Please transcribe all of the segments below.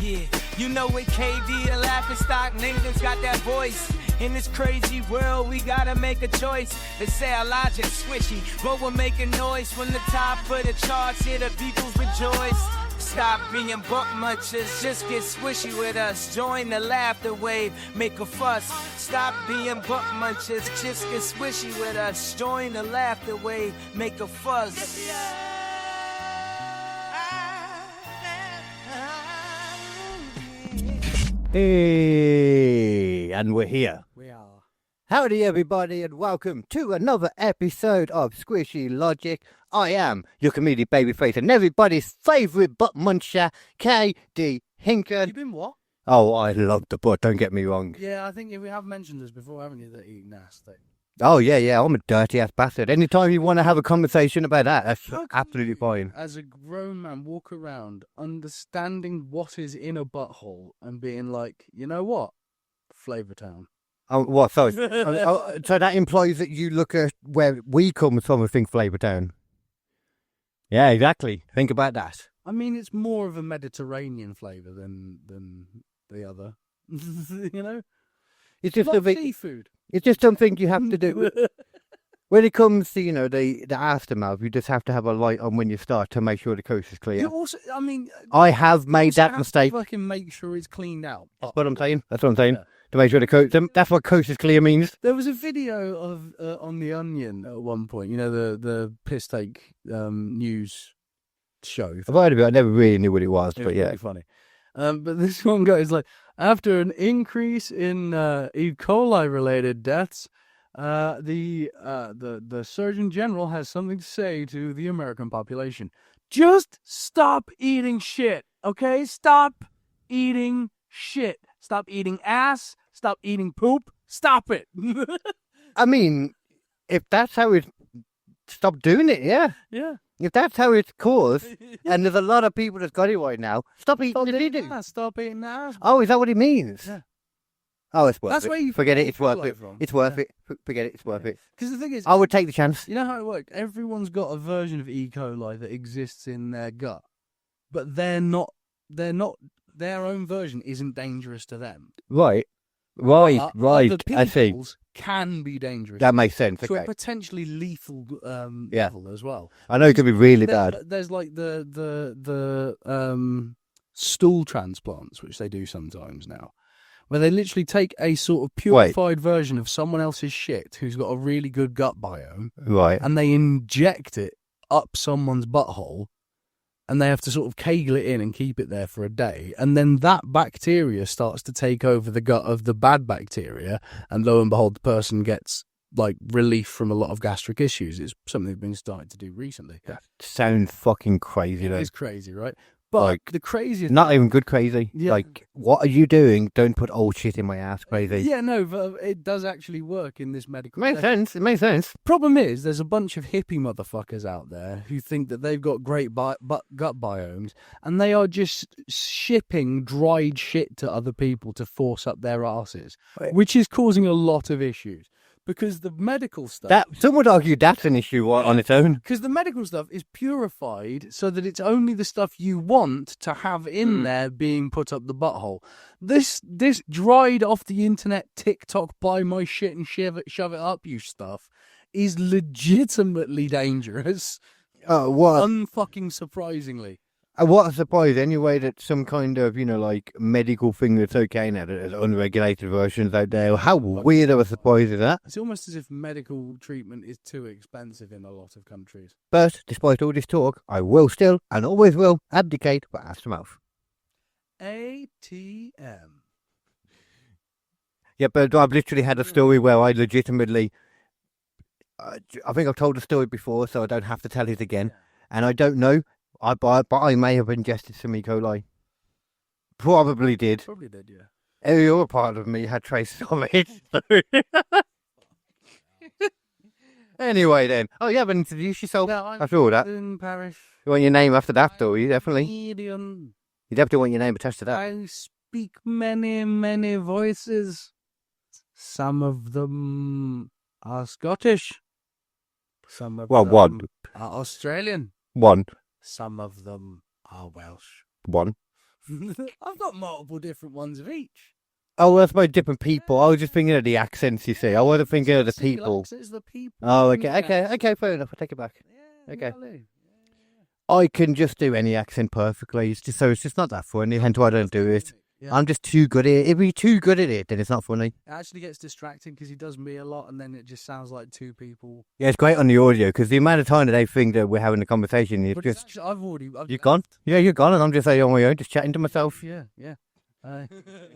Yeah, you know what KD and laughing stock niggas got that voice. In this crazy world, we gotta make a choice. They say our logic's swishy, but we're making noise. From the top of the charts, here the people rejoice. Stop being buck munchers, just get swishy with us. Join the laughter wave, make a fuss. Stop being buck munchers, just get swishy with us. Join the laughter wave, make a fuss. Hey, and we're here. We are. Howdy everybody and welcome to another episode of Squishy Logic. I am your comedian babyface and everybody's favourite butt muncher, Kd Hinken. You've been what? Oh, I love the butt, don't get me wrong. Yeah, I think we have mentioned this before, haven't you, that you eat nasty. Oh yeah, I'm a dirty ass bastard. Anytime you want to have a conversation about that, that's absolutely fine. As a grown man, walk around understanding what is in a butthole and being like, you know what? Flavortown. Oh, what? Sorry. So that implies that you look at where we come from and think Flavortown. Yeah, exactly. Think about that. I mean, it's more of a Mediterranean flavour than the other. You know? It's just like seafood. It's just something you have to do. When it comes to, the aftermath, you just have to have a light on when you start to make sure the coast is clear. You also, I mean... I have made that mistake. To fucking make sure it's cleaned out. That's what I'm saying. Yeah. To make sure the coast... That's what coast is clear means. There was a video of on The Onion at one point, the piss take news show. I've heard of it. I never really knew what it was, but yeah. Really funny. But this one guy is like, after an increase in E. coli related deaths, the Surgeon General has something to say to the American population. Just stop eating shit, okay? Stop eating shit. Stop eating ass. Stop eating poop. Stop it. I mean, if that's how it... Stop doing it, yeah. Yeah. If that's how it's caused, and there's a lot of people that's got it right now, stop eating the Stop eating ass. Oh, is that what it means? Yeah. Oh, it's worth That's it. where you forget it. It's worth it. from. It's worth it. Forget it. It's worth it. Because the thing is, I would take the chance. you know how it works. Everyone's got a version of E. coli that exists in their gut, but they're not. Their own version isn't dangerous to them. Right. Other I see. people's can be dangerous. That makes sense. To a Okay. potentially lethal level as well. I know it could be really bad. There's like the stool transplants, which they do sometimes now, where they literally take a sort of purified version of someone else's shit who's got a really good gut biome, Right. and they inject it up someone's butthole, and they have to sort of kegel it in and keep it there for a day, and then that bacteria starts to take over the gut of the bad bacteria, and lo and behold, the person gets like relief from a lot of gastric issues. It's something they've been starting to do recently. That sounds fucking crazy, though. It's crazy, right? But the craziest... Not even good crazy. Yeah. Like, what are you doing? Don't put old shit in my ass crazy. Yeah, no, but it does actually work in this medical... It makes sense. Problem is, there's a bunch of hippie motherfuckers out there who think that they've got great gut biomes, and they are just shipping dried shit to other people to force up their asses, which is causing a lot of issues. Because the medical stuff... Some would argue that's an issue on its own. Because the medical stuff is purified so that it's only the stuff you want to have in there being put up the butthole. This dried off the internet TikTok, buy my shit and shove it up you stuff is legitimately dangerous. What? Unfucking surprisingly. What a surprise anyway that some kind of, medical thing that's okay now that there's unregulated versions out there. How weird of a surprise is that? It's almost as if medical treatment is too expensive in a lot of countries. But, despite all this talk, I will still, and always will, abdicate for ass to mouth. ATM. Yeah, but I've literally had a story where I legitimately... I think I've told the story before, so I don't have to tell it again. And I don't know... But I may have ingested some E. coli. Probably did. Probably did, yeah. Every other part of me had traces of it. Anyway, then. Oh, you haven't introduced yourself after all that. In Parish. You want your name after that, story, definitely. Comedian. You definitely want your name attached to that. I speak many, many voices. Some of them are Scottish. Some of them one. are Australian. One. Some of them are Welsh. One. I've got multiple different ones of each. Oh, that's by different people. I was just thinking of the accents, you see. I wasn't thinking of the people. It's the people. Oh, okay, fair enough. I take it back. Yeah, Okay. really. I can just do any accent perfectly. It's just not that funny, hence why I don't do it. Yeah. I'm just too good at it. If you're too good at it, then it's not funny. It actually gets distracting because he does me a lot, and then it just sounds like two people. Yeah, it's great on the audio because the amount of time that they think that we're having a conversation, it's But just it's actually, you're gone. Yeah, you're gone, and I'm just on my own, just chatting to myself. Yeah.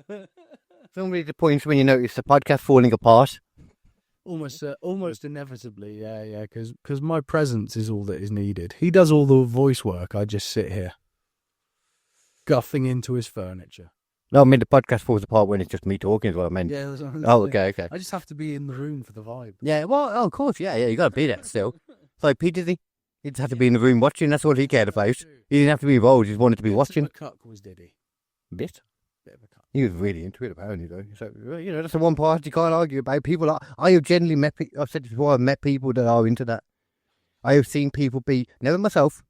It's only the points when you notice the podcast falling apart. Almost inevitably, yeah, because my presence is all that is needed. He does all the voice work. I just sit here, guffing into his furniture. No, I mean the podcast falls apart when it's just me talking is what I meant. Yeah. That's what I'm Oh, saying. okay. I just have to be in the room for the vibe. Yeah, well, of course, yeah, you got to be there still. It's like Peter, he just had to be in the room watching. That's all he cared about. He didn't have to be involved. He just wanted to be watching. Bit of a cuck was Diddy. Bit Bit of a cuck. He was really into it, apparently, though. So, that's the one part you can't argue about. People, I have generally met, I've said this before, I've met people that are into that. I have seen people be, never myself,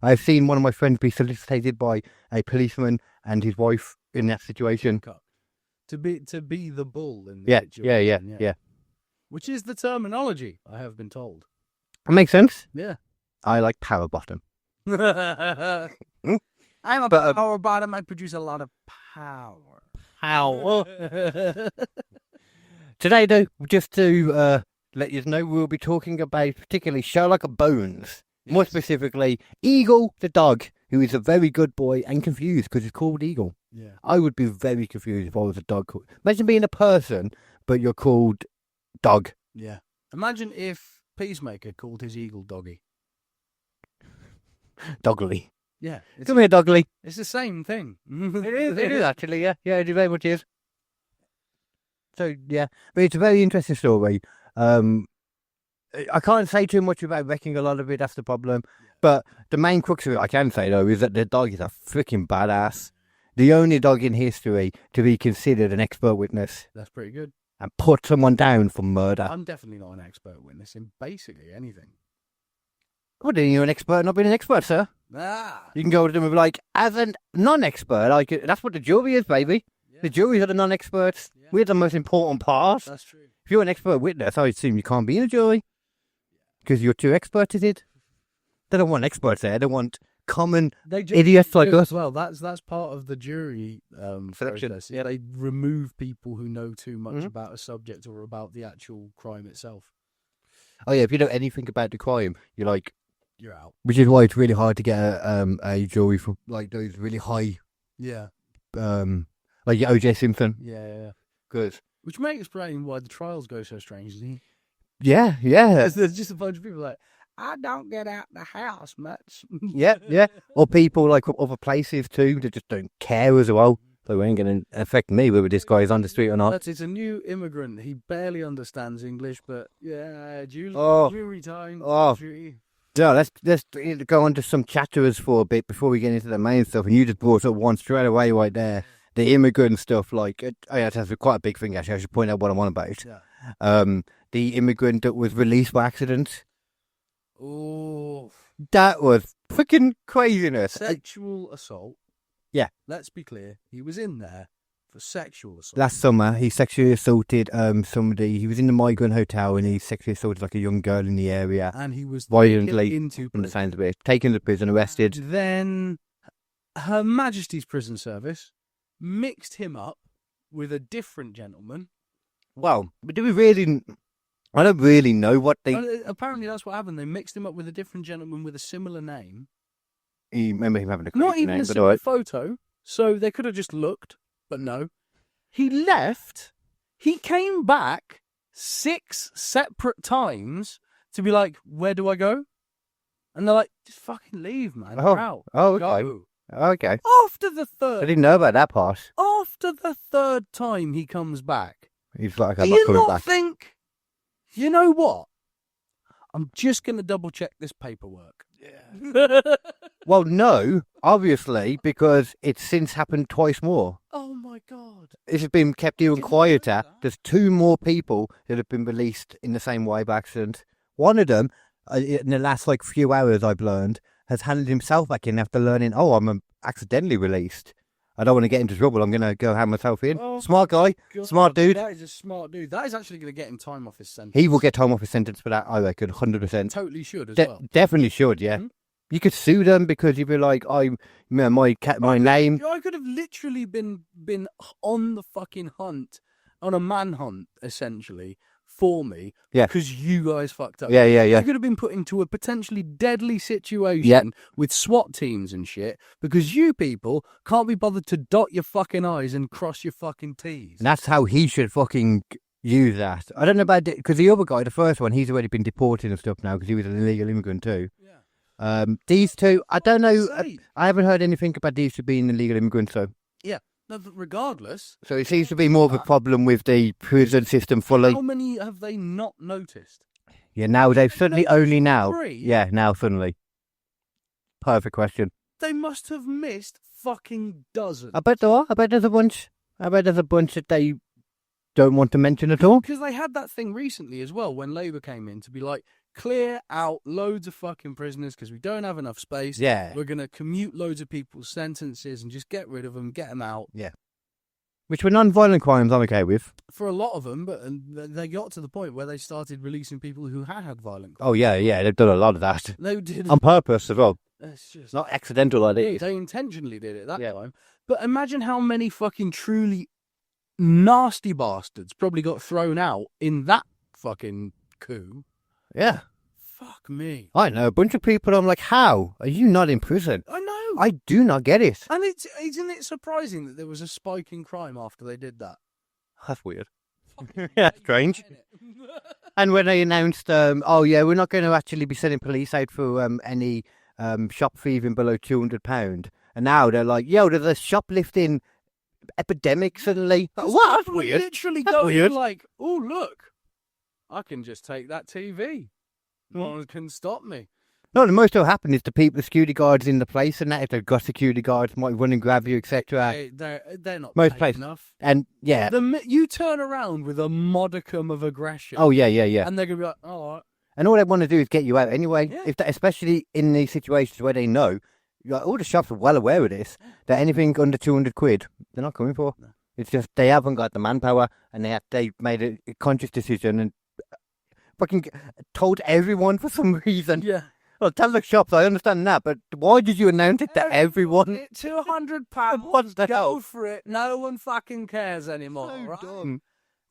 I have seen one of my friends be solicited by a policeman and his wife in that situation. Cuck. To be the bull in the Yeah, situation. yeah. Which is the terminology, I have been told. That makes sense. Yeah. I like power bottom. I'm a power bottom. I produce a lot of power. Power. Today, though, just to let you know, we'll be talking about particularly Sherlock Bones. More specifically, Eagle the dog, who is a very good boy and confused because he's called Eagle. Yeah. I would be very confused if I was a dog. Imagine being a person, but you're called dog. Yeah. Imagine if Peacemaker called his eagle doggy. Doggly. Yeah. Come here, Doggly. It's the same thing. It is actually, yeah. Yeah, it very much is. So, yeah. But it's a very interesting story. I can't say too much about wrecking a lot of it, that's the problem. But the main crux of it, I can say, though, is that the dog is a freaking badass. The only dog in history to be considered an expert witness That's pretty good. and put someone down for murder. I'm definitely not an expert witness in basically anything. Well, then you're an expert not being an expert, sir. Ah. You can go to them and be like, as a non-expert, that's what the jury is, baby. Yeah. The juries are the non-experts. Yeah. We're the most important part. That's true. If you're an expert witness, I assume you can't be in a jury because you're too experted. They don't want experts there. They want common idiots like us. Well, that's part of the jury Selection. process. Yeah, they remove people who know too much about a subject or about the actual crime itself. Oh yeah, if you know anything about the crime, you're out. which is why it's really hard to get a jury for like those really high, Yeah. like your O.J. Simpson. Yeah. Good. Which may explain why the trials go so strangely. Yeah. There's just a bunch of people like, I don't get out the house much. Yeah. Or people like from other places too that just don't care as well. So it ain't going to affect me whether this guy is on the street or not. It's a new immigrant. He barely understands English, but yeah, jury time. Oh. Jury. So let's go on to some chatterers for a bit before we get into the main stuff. And you just brought up one straight away right there. The immigrant stuff, that's quite a big thing actually. I should point out what I'm on about. Yeah. The immigrant that was released by accident. Oh. That was freaking craziness. Sexual assault. Yeah. Let's be clear. He was in there for sexual assault. Last summer, he sexually assaulted somebody. He was in the migrant hotel and he sexually assaulted like a young girl in the area. And he was violently, taken into from the prison. sounds of it, taken to prison, arrested. And then Her Majesty's Prison Service mixed him up with a different gentleman. Well, but do we really? I don't really know what they. Apparently, that's what happened. They mixed him up with a different gentleman with a similar name. You remember him having a Not crazy even name, a but similar alright. photo. So they could have just looked, but no. He left. He came back 6 separate times to be like, where do I go? And they're like, just fucking leave, man. Oh, We're out. oh, okay. Go. Okay. After the I third, didn't know about that part. after the third time he comes back, He's like, do I'm not you coming not back. think, you know what? I'm just going to double check this paperwork. Yeah. Well, no, obviously, because it's since happened twice more. Oh my God. This has been kept even Didn't know quieter. that. There's 2 more people that have been released in the same way by accident. One of them, in the last few hours, I've learned, has handed himself back in after learning, I'm accidentally released. I don't want to get into trouble. I'm going to go hand myself in. Oh, Smart guy, God, smart dude. That is a smart dude. That is actually going to get him time off his sentence. He will get time off his sentence for that, I reckon, 100%. Totally should as well. Definitely should, yeah. Mhm. You could sue them because you'd be like, my name. I could have literally been on the fucking hunt, on a manhunt, essentially, for me. Yeah. Because you guys fucked up. Yeah. You could have been put into a potentially deadly situation with SWAT teams and shit because you people can't be bothered to dot your fucking I's and cross your fucking T's. And that's how he should fucking use that. I don't know about it, because the other guy, the first one, he's already been deported and stuff now because he was an illegal immigrant too. Yeah. These two, I don't know. Say. I haven't heard anything about these two being illegal immigrants, so. Yeah. No, but regardless. So it seems to be more of a problem with the prison system fully. How many have they not noticed? Yeah, now they've suddenly only now. 3? Yeah, now suddenly. Perfect question. They must have missed fucking dozens. I bet there are. I bet there's a bunch. I bet there's a bunch that they don't want to mention at all. Because they had that thing recently as well when Labour came in to be like, clear out loads of fucking prisoners because we don't have enough space. Yeah. We're going to commute loads of people's sentences and just get rid of them, get them out. Yeah. Which were non-violent crimes I'm okay with. For a lot of them, but they got to the point where they started releasing people who had violent crimes. Oh, yeah, they've done a lot of that. They did. On purpose as well. It's just Not accidental, I think. They intentionally did it that time. But imagine how many fucking truly nasty bastards probably got thrown out in that fucking coup. Yeah. Fuck me. I know a bunch of people. I'm like, how are you not in prison? I know. I do not get it. And isn't it surprising that there was a spike in crime after they did that? That's weird. Yeah, strange. And when they announced, we're not going to actually be sending police out for any shop thieving below £200, and now they're like, yo, there's a shoplifting epidemic suddenly. What? That's weird. Literally That's going weird. like, oh look, I can just take that TV. No one can stop me. No, the most that will happen is the security guards in the place, and that if they've got security guards, might run and grab you, etc. They're not Most paid places. enough. And yeah. You turn around with a modicum of aggression. Oh yeah. And they're gonna be like, oh, all right. And all they want to do is get you out anyway. Yeah. Especially in these situations where they know, like, all the shops are well aware of this, that anything under 200 quid, they're not coming for. No. It's just they haven't got the manpower, and they made a conscious decision and fucking told everyone for some reason. Yeah. Well, tell the shops, I understand that, but why did you announce it to everyone? £200. What the hell? Go for it. No one fucking cares anymore. So right? dumb.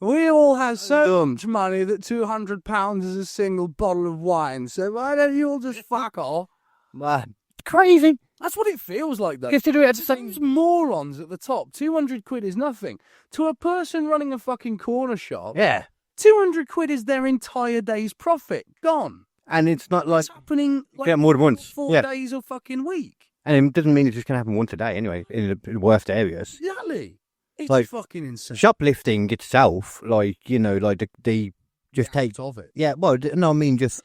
We all have so much money that £200 is a single bottle of wine. So why don't you all just fuck off? Man, crazy. That's what it feels like, though. Consider it at the same. Those morons at the top. 200 quid is nothing. To a person running a fucking corner shop, Yeah. 200 quid is their entire day's profit. Gone. And it's not like It's happening like yeah, more than once. 4 Yeah. days a fucking week. And it doesn't mean it's just going to happen once a day anyway, in the worst areas. Exactly. It's Like, fucking insane. Shoplifting itself, like, you know, like the just take. of it. Yeah, well, no, I mean, just.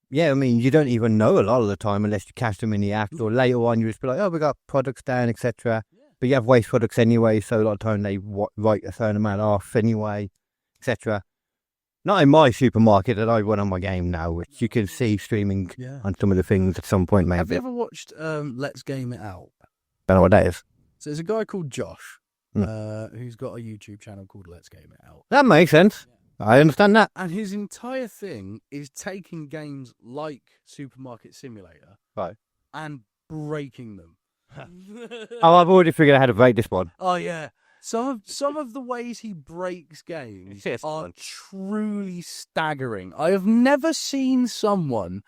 Yeah, I mean, you don't even know a lot of the time unless you catch them in the act, or later on you just be like, oh, we got products down, etc. Yeah. But you have waste products anyway, so a lot of time they write a certain amount off anyway, etc. Not in my supermarket that I run on my game now, which you can see streaming Yeah. on some of the things at some point, maybe. Have you ever watched Let's Game It Out? Don't know what that is. So there's a guy called Josh who's got a YouTube channel called Let's Game It Out. That makes sense. I understand that. And his entire thing is taking games like Supermarket Simulator Right. and breaking them. Oh, I've already figured out how to break this one. Oh, yeah. Some of the ways he breaks games Yes, are fun. truly staggering. I have never seen someone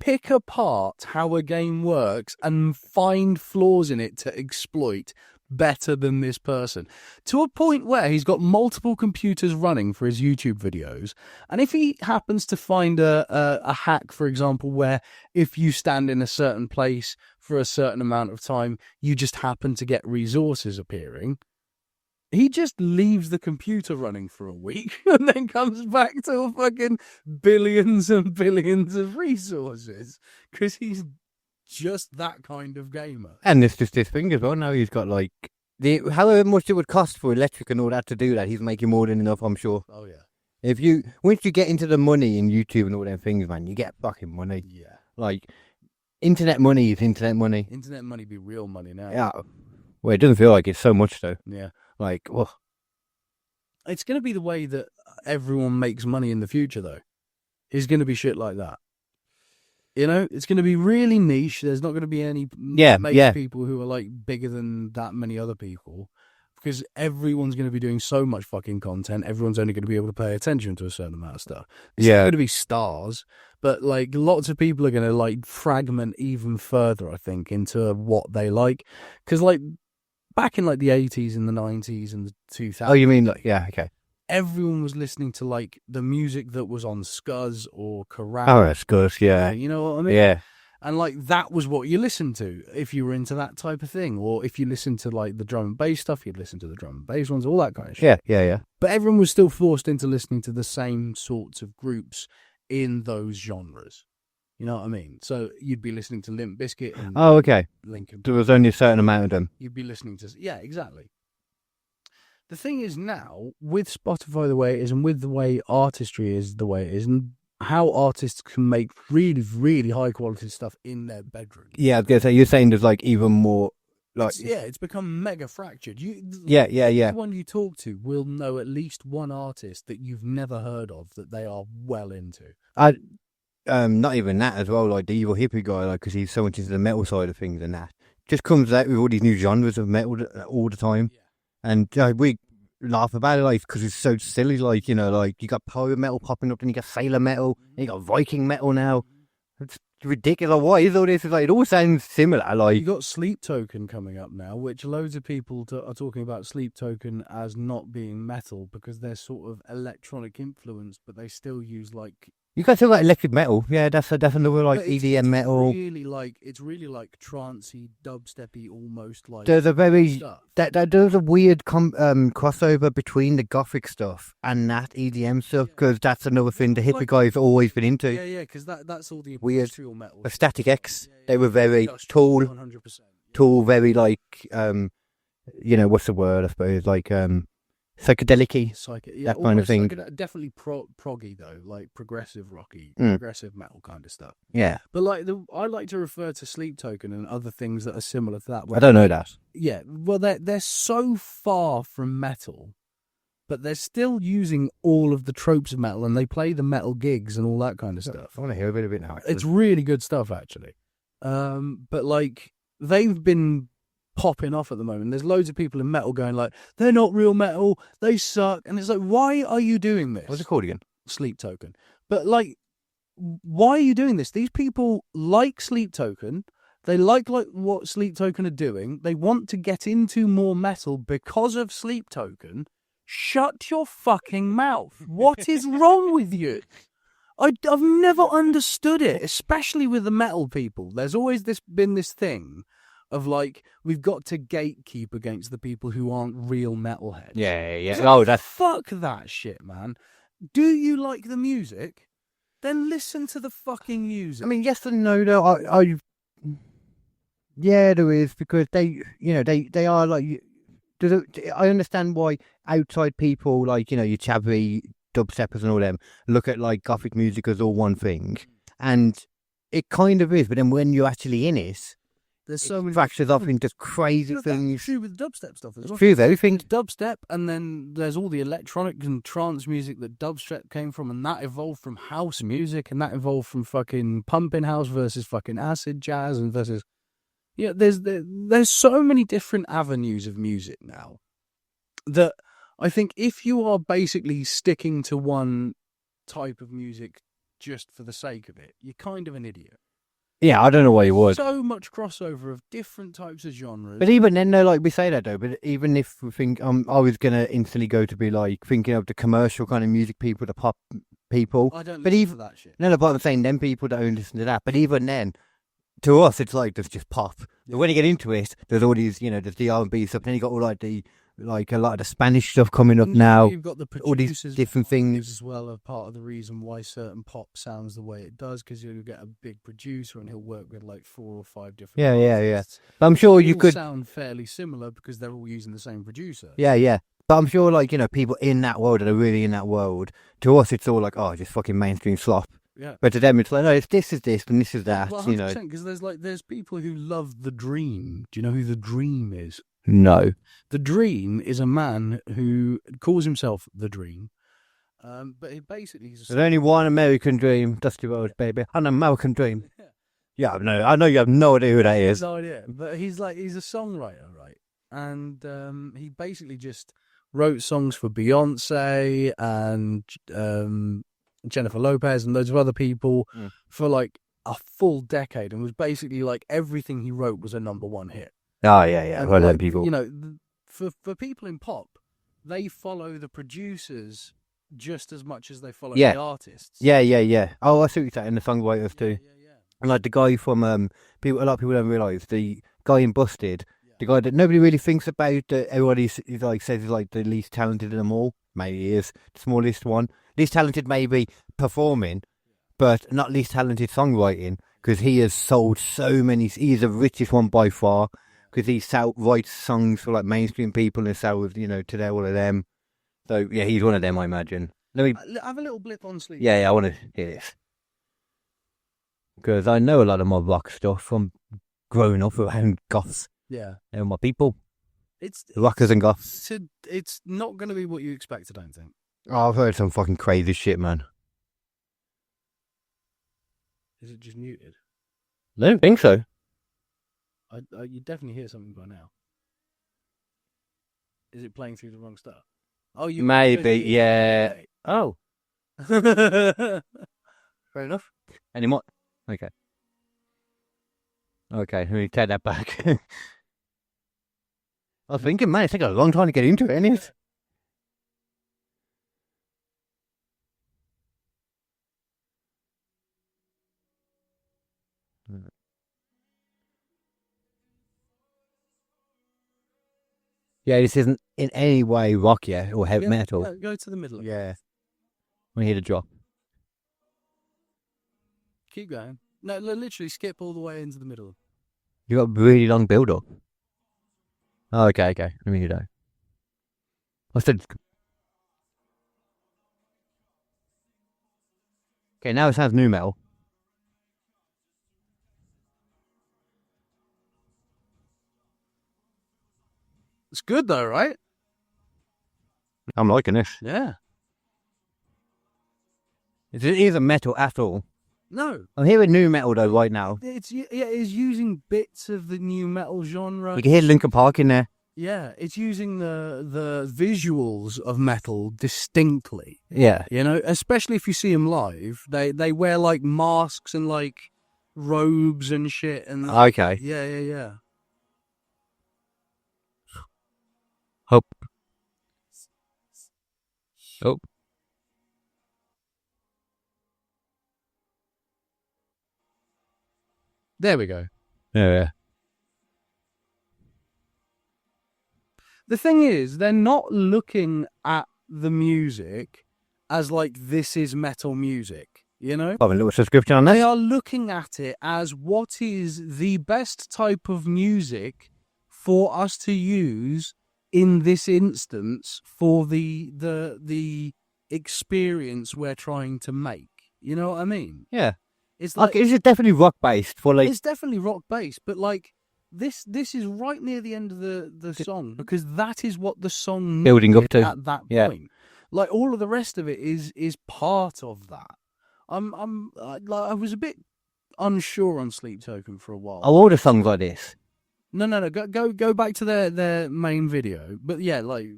pick apart how a game works and find flaws in it to exploit better than this person, to a point where he's got multiple computers running for his YouTube videos, and if he happens to find a hack, for example, where if you stand in a certain place for a certain amount of time, you just happen to get resources appearing, he just leaves the computer running for a week and then comes back to a fucking billions and billions of resources, because he's just that kind of gamer. And it's just this thing as well. Now he's got like however much it would cost for electric and all that to do that, he's making more than enough, I'm sure. Oh yeah. Once you get into the money in YouTube and all them things, man, you get fucking money. Yeah. Like internet money is internet money. Internet money be real money now. Yeah. Well, it doesn't feel like it's so much though. Yeah. Like, well, It's going to be the way that everyone makes money in the future, though. It's going to be shit like that. You know, it's going to be really niche. There's not going to be any people who are like bigger than that many other people, because everyone's going to be doing so much fucking content. Everyone's only going to be able to pay attention to a certain amount of stuff. It's going to be stars, but like lots of people are going to like fragment even further, I think, into what they like. Because like back in like the 80s and the 90s and the 2000s. oh, you mean like, yeah, okay. Everyone was listening to like the music that was on Scuzz or Kerrang. Oh, that's good, yeah. You know what I mean? Yeah. And like that was what you listened to if you were into that type of thing. Or if you listened to like the drum and bass stuff, you'd listen to the drum and bass ones, all that kind of shit. Yeah. But everyone was still forced into listening to the same sorts of groups in those genres. You know what I mean? So you'd be listening to Limp Bizkit and Oh, okay. Linkin. There was only a certain amount of them. You'd be listening to... Yeah, exactly. The thing is now, with Spotify the way it is and with the way artistry is the way it is and how artists can make really, really high-quality stuff in their bedroom. Yeah, I was going to say, you're saying there's like even more... like It's become mega fractured. Yeah. Everyone you talk to will know at least one artist that you've never heard of that they are well into. Not even that as well, like the evil hippie guy, like, because he's so much into the metal side of things and that. Just comes out with all these new genres of metal all the time. Yeah. And we laugh about it, like, because it's so silly, like, you know, like, you got power metal popping up, then you got sailor metal, then you got Viking metal now. It's ridiculous. Like, what is all this? It's like, it all sounds similar, like... You got Sleep Token coming up now, which loads of people are talking about Sleep Token as not being metal because they're sort of electronic influenced, but they still use, like... You guys talk about electric metal, yeah, that's another like EDM metal. It's really like trancey, dubsteppy, almost like. There's a very stuff. There's a weird crossover between the gothic stuff and that EDM stuff, because that's another thing the hippie guys have always been into. Yeah, because that's all the Weird. industrial metal. The Static X, they were very tall, 100%. tall, very like you know, what's the word? I suppose like psychedelic-y, that kind of thing. Definitely proggy though, like progressive rocky, progressive metal kind of stuff. Yeah, but like I like to refer to Sleep Token and other things that are similar to that. I don't know that. Yeah, well they're so far from metal, but they're still using all of the tropes of metal, and they play the metal gigs and all that kind of stuff. I want to hear a bit of it now. Actually. It's really good stuff actually. But like they've been popping off at the moment. There's loads of people in metal going like, they're not real metal, they suck. And it's like, why are you doing this? What's it called again? Sleep Token. But like, why are you doing this? These people like Sleep Token. They like what Sleep Token are doing. They want to get into more metal because of Sleep Token. Shut your fucking mouth. What is wrong with you? I've never understood it, especially with the metal people. There's always been this thing of like, we've got to gatekeep against the people who aren't real metalheads. Yeah. So fuck that shit, man. Do you like the music? Then listen to the fucking music. I mean, yes and no, though. Yeah, there is, because they are like... I understand why outside people, like, you know, your chavvy dubsteppers and all them, look at like gothic music as all one thing. And it kind of is, but then when you're actually in it, there's so many fractures off into crazy things. It's true with dubstep stuff as well. It's true with everything. Dubstep, and then there's all the electronic and trance music that dubstep came from, and that evolved from house music, and that evolved from fucking pumping house versus fucking acid jazz and versus... Yeah, there's so many different avenues of music now that I think if you are basically sticking to one type of music just for the sake of it, you're kind of an idiot. Yeah, I don't know why you would. So much crossover of different types of genres. But even then, though, like we say that though, but even if we think, I was going to instantly go to be like thinking of the commercial kind of music people, the pop people. I don't but listen to that shit. No, but I'm saying them people don't listen to that. But even then, to us, it's like, there's just pop. Yeah. But when you get into it, there's all these, you know, there's the R&B stuff, and then you got all like a lot of the Spanish stuff coming up now. You've got the all these different things as well. Are part of the reason why certain pop sounds the way it does, because you'll get a big producer and he'll work with like 4 or 5 different. Yeah. But I'm sure you could sound fairly similar because they're all using the same producer. Yeah. But I'm sure, like, you know, people in that world that are really in that world, to us, it's all like, oh, just fucking mainstream slop. Yeah. But to them, it's like, no, it's this is this and this is that. Well, 100%, you know, because there's people who love The Dream. Do you know who The Dream is? No. The Dream is a man who calls himself The Dream, but it basically he's There's only one American dream, Dusty Rhodes, baby. An American dream. Yeah, no, I know you have no idea who that is. No idea, but he's a songwriter, right? And he basically just wrote songs for Beyonce and Jennifer Lopez and loads of other people for like a full decade, and was basically like everything he wrote was a #1 hit. Oh, yeah. And Well, like, people. you know, for people in pop, they follow the producers just as much as they follow the artists. Yeah. Oh, I see what you're saying, the songwriters too. Yeah. And like the guy from, a lot of people don't realise, the guy in Busted, the guy that nobody really thinks about, that everybody like says is like the least talented of them all. Maybe he is, the smallest one. Least talented maybe performing, but not least talented songwriting, because he has sold so many, he is the richest one by far, because he writes songs for like mainstream people and sells, to all of them. So yeah, he's one of them, I imagine. Let me Have a little blip on sleep. Yeah, I want to hear this. Because I know a lot of my rock stuff from growing up around goths. Yeah. They're my people. It's Rockers and goths. It's not going to be what you expect, I don't think. Oh, I've heard some fucking crazy shit, man. Is it just muted? I don't think so. You definitely hear something by now. Is it playing through the wrong stuff? Oh, you Maybe, yeah. Oh. Fair enough. Any more? Okay. Okay, let me take that back. I was thinking, man, it's taking a long time to get into it, ain't it? Yeah, this isn't in any way rock, or heavy metal. Go to the middle. Yeah. We hear the drop. Keep going. No, literally skip all the way into the middle. You got a really long build up. Oh, okay. Let me hear that. I said. Okay, now it sounds new metal. It's good though, right? I'm liking this. Yeah. It isn't metal at all. No. I'm hearing new metal though right now. It's using bits of the new metal genre. You can hear Linkin Park in there. Yeah, it's using the visuals of metal distinctly. Yeah. Especially if you see them live, they wear like masks and like robes and shit. And Okay. Yeah. Hope. Oh. There we go. Yeah. The thing is, they're not looking at the music as like, this is metal music, Have a little subscription on that. They are looking at it as what is the best type of music for us to use in this instance for the experience we're trying to make. You know what I mean? Yeah. It's like, Is it definitely rock based for like? it's definitely rock based, but like this is right near the end of the song, because that is what the song Building up needed to. at that Yeah. point. Like all of the rest of it is part of that. I was a bit unsure on Sleep Token for a while. Oh, all the songs like this. No. Go back to their main video. But yeah, like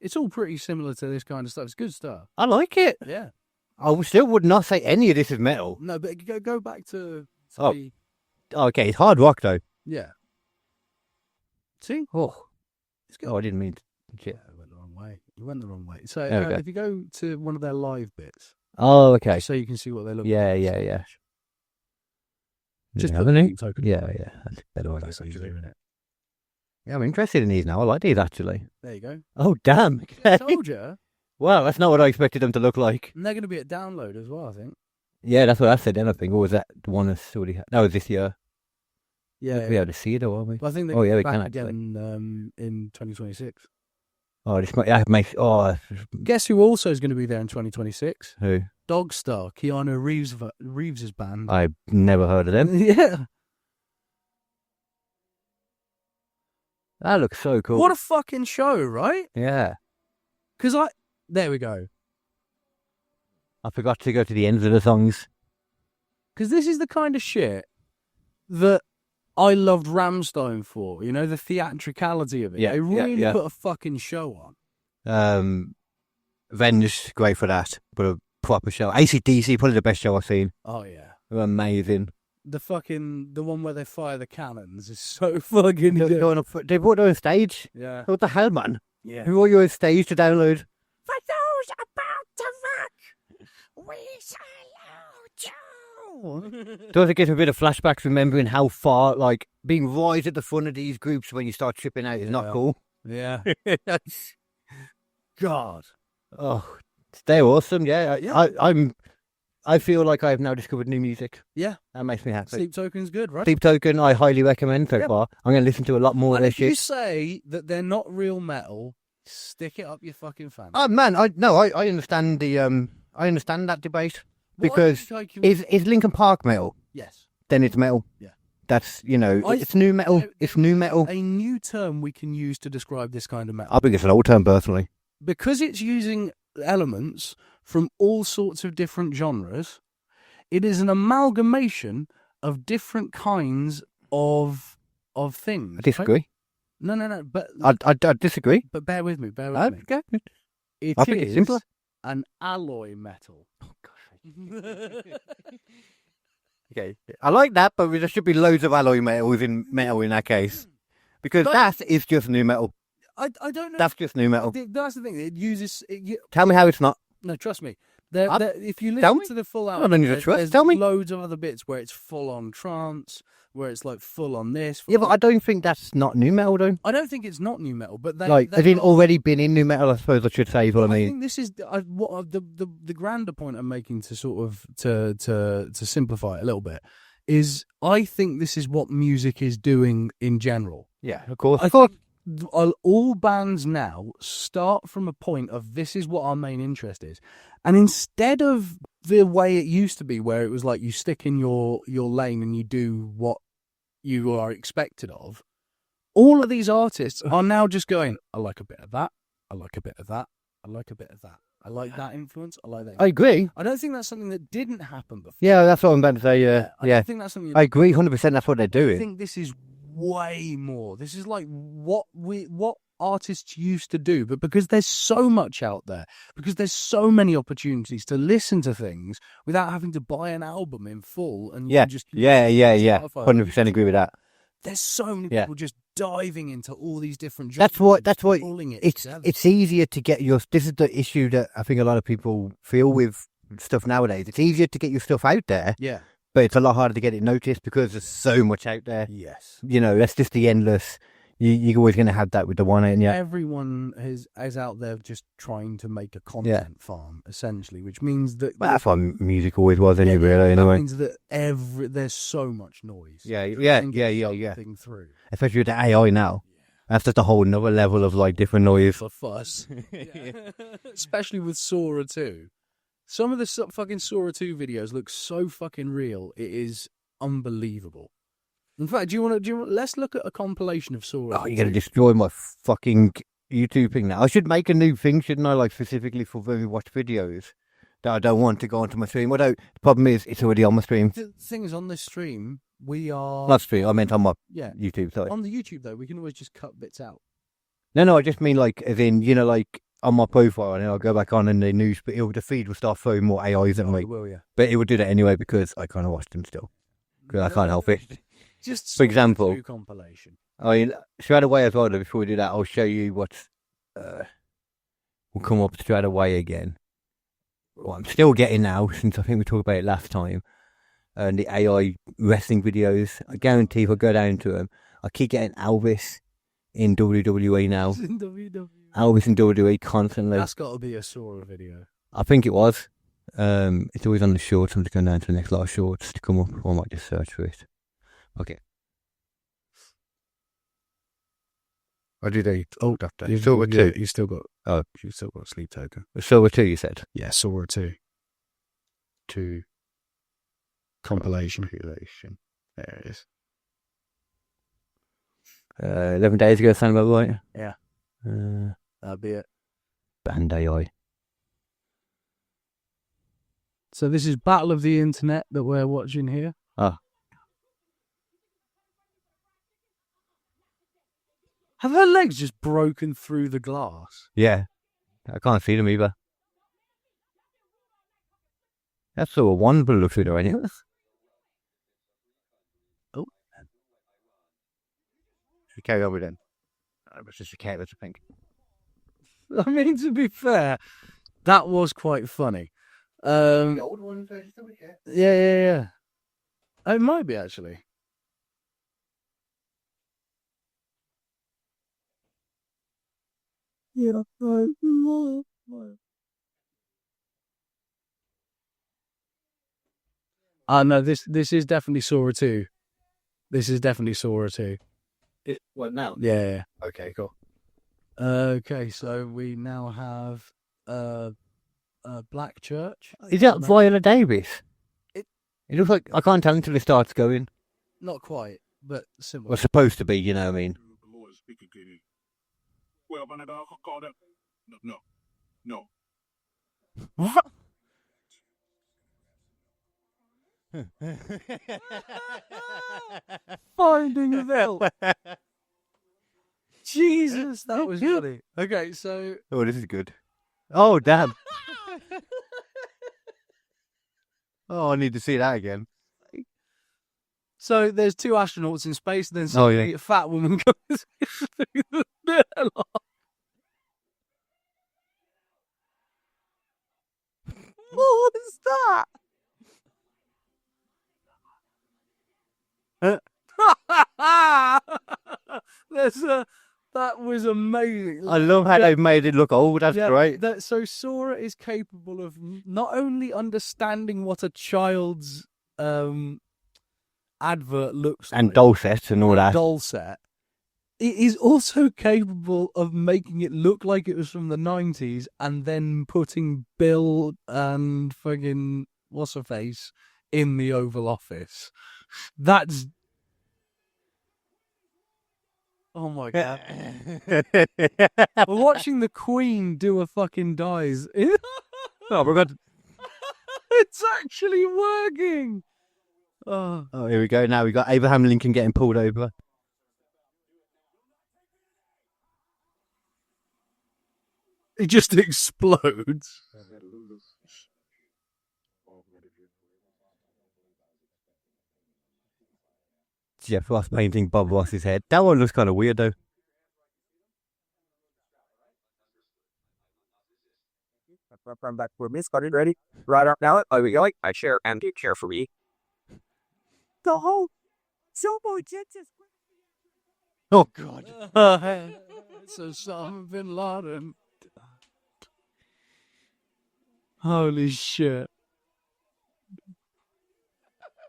it's all pretty similar to this kind of stuff. It's good stuff. I like it. Yeah. I still would not say any of this is metal. No, but go back to Oh. the, Okay, it's hard rock though. yeah. See? Oh, It's good. I didn't mean to. Shit. I went the wrong way. You went the wrong way. So There we go. if you go to one of their live bits, Oh, okay. so you can see what they look Yeah. like. Just put haven't the you? Sleep Token. Yeah. That's better. That's how you do it. Yeah, I'm interested in these now. I like these actually. There you go. Oh, damn. I told you. Wow, that's not what I expected them to look like. And they're going to be at download as well, I think. Yeah, that's what I said then, I think. Or was that the one that's already had? That was this year. Yeah. We able to see it, or are we? But I think they're Oh, yeah, we back can again in 2026. Oh, that makes. Oh, Guess who also is going to be there in 2026? who? Dogstar, Keanu Reeves' band. I've never heard of them. Yeah. That looks so cool. What a fucking show, right? Yeah. Because there we go. I forgot to go to the ends of the songs. Because this is the kind of shit that I loved Rammstein for. You know, the theatricality of it. Yeah, They really yeah. put a fucking show on. Venge's great for that, but a proper show. AC/DC, probably the best show I've seen. Oh, yeah. They're amazing. The one where they fire the cannons is so fucking good. They brought it on stage. Yeah. What the hell, man? Yeah. Who are you on stage to download? For those about to rock, we salute you. Does it give a bit of flashbacks remembering how far, like, being right at the front of these groups when you start tripping out is not cool? Yeah. God. Oh, they're awesome, yeah. I feel like I have now discovered new music. Yeah. That makes me happy. Sleep Token's good, right? Sleep Token, I highly recommend so far. I'm going to listen to a lot more of And their if you shit. say that they're not real metal, stick it up your fucking fan. Oh, man, I understand I understand that debate. Because is Linkin Park metal? Yes. Then it's metal. Yeah. That's, it's new metal. It's new metal. A new term we can use to describe this kind of metal. I think it's an old term, personally. Because it's using elements from all sorts of different genres, it is an amalgamation of different kinds of things. I disagree. Right? No. But I disagree. But bear with me. Okay. It I think it's simpler. an alloy metal. Oh, gosh. Okay. I like that, but there should be loads of alloy metals in metal in that case. Because that is just new metal. I don't know. That's just new metal. That's the thing. It uses. Tell me how it's not. No, trust me. Tell If you me. listen to the full I album, don't need to trust. there's Tell me. loads of other bits where it's full on trance, where it's like full on this. Yeah, but I don't think that's not new metal, though. I don't think it's not new metal, but As in already been in new metal, I suppose I should say, is what I mean. I think this is the grander point I'm making to sort of to simplify it a little bit is I think this is what music is doing in general. Yeah, of course. I think all bands now start from a point of this is what our main interest is, and instead of the way it used to be where it was like you stick in your lane and you do what you are expected of, all of these artists are now just going, I like a bit of that, I like a bit of that, I like a bit of that, I like that influence, I like that. I agree. I don't think that's something that didn't happen before. Yeah, that's what I'm about to say. I Yeah. don't think that's something. I agree 100%. That's what they're I doing. think this is way more. This is like what artists used to do, but because there's so much out there, because there's so many opportunities to listen to things without having to buy an album in full, and you Yeah, can just yeah. Spotify. 100% agree with that. There's so many people just diving into all these different genres. That's what pulling it it's together. it's easier to get your. This is the issue that I think a lot of people feel with stuff nowadays. It's easier to get your stuff out there. Yeah. But it's a lot harder to get it noticed because there's so much out there. Yes. That's just the endless. You're always going to have that with the one, and everyone is out there just trying to make a content farm, essentially, which means that that's what music always was, anyway. Really, that anyway. means that there's so much noise. Yeah. Through. Especially with the AI now, that's just a whole another level of like different noise. For fuss, especially with Sora 2. Some of the fucking Sora 2 videos look so fucking real. It is unbelievable. In fact, do you want to? Let's look at a compilation of Sora. Oh, you're going to destroy my fucking YouTube thing now. I should make a new thing, shouldn't I? Like specifically for when we watch videos that I don't want to go onto my stream. The problem is it's already on my stream. The thing is, on this stream, we are not stream. I meant on my YouTube. Sorry. On the YouTube though, we can always just cut bits out. No, I just mean like as in like on my profile, and then I'll go back on and the feed will start throwing more AIs at me. It will, yeah. But it will do that anyway because I kind of watch them still. Because I can't help it. Just for example, compilation. I mean, straight away as well. Though, before we do that, I'll show you what's. We'll come up straight away again. What I'm still getting now, since I think we talked about it last time, and the AI wrestling videos. I guarantee if I go down to them, I keep getting Elvis in WWE now. In WWE. Elvis in WWE constantly. That's got to be a Sora video. I think it was. It's always on the shorts. I'm just going down to the next lot of shorts to come up, or I might just search for it. Okay. I did a old after. You still got two. You still got. Oh, you still got Sleep Token. Silver 2, you said. Yeah, Sora 2. 2 compilation. There it is. 11 days ago, sound about right? Yeah. Uh, That'd be it. Band AI. So this is Battle of the Internet that we're watching here. Oh. Have her legs just broken through the glass? Yeah. I can't see them either. That's sort of one, but look through the radio. Oh. Should we carry on with them? It was just a careless, I think. I mean, to be fair, that was quite funny. The old ones, Yeah. It might be, actually. Yeah. No, this is definitely Sora 2. This is definitely Sora 2. What now? Yeah. Okay, cool. Okay, so we now have Black Church. Is that Viola Davis? It looks like, I can't tell until it starts going. Not quite, but similar. Well, supposed to be, you know what I mean? Well, when I called up, no. What? Finding Phil. Jesus, that was funny. Okay, so Oh, this is good. Oh, damn. Oh, I need to see that again. so there's two astronauts in space, and then Oh, yeah. suddenly a fat woman goes through the middle. What was that? That was amazing. I love how they've made it look old. That's great. So Sora is capable of not only understanding what a child's advert looks And like, Dulcet and all that. Dulcet, it is also capable of making it look like it was from the 90s and then putting Bill and fucking what's-her-face in the Oval Office. That's... Oh my God. We're watching the Queen do a fucking dive. Oh, my God. It's actually working. Oh. Oh, here we go. Now we got Abraham Lincoln getting pulled over. It just explodes. Jeff Ross painting Bob Ross's head. That one looks kind of weird, though. From back for Miss, got it ready. Right up now. Oh, we go. I share and you care for me. The whole Oh, God. It's Osama bin Laden. Holy shit.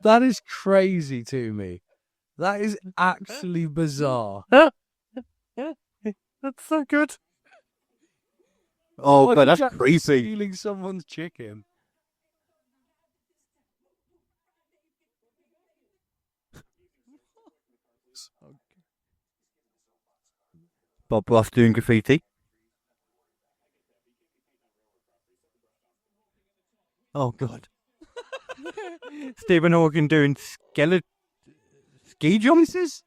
That is crazy to me. That is actually bizarre. That's so good. Oh, God, that's Jack creepy. Stealing someone's chicken. Bob Ross doing graffiti. Oh, God. Stephen Hawking doing ski jumps?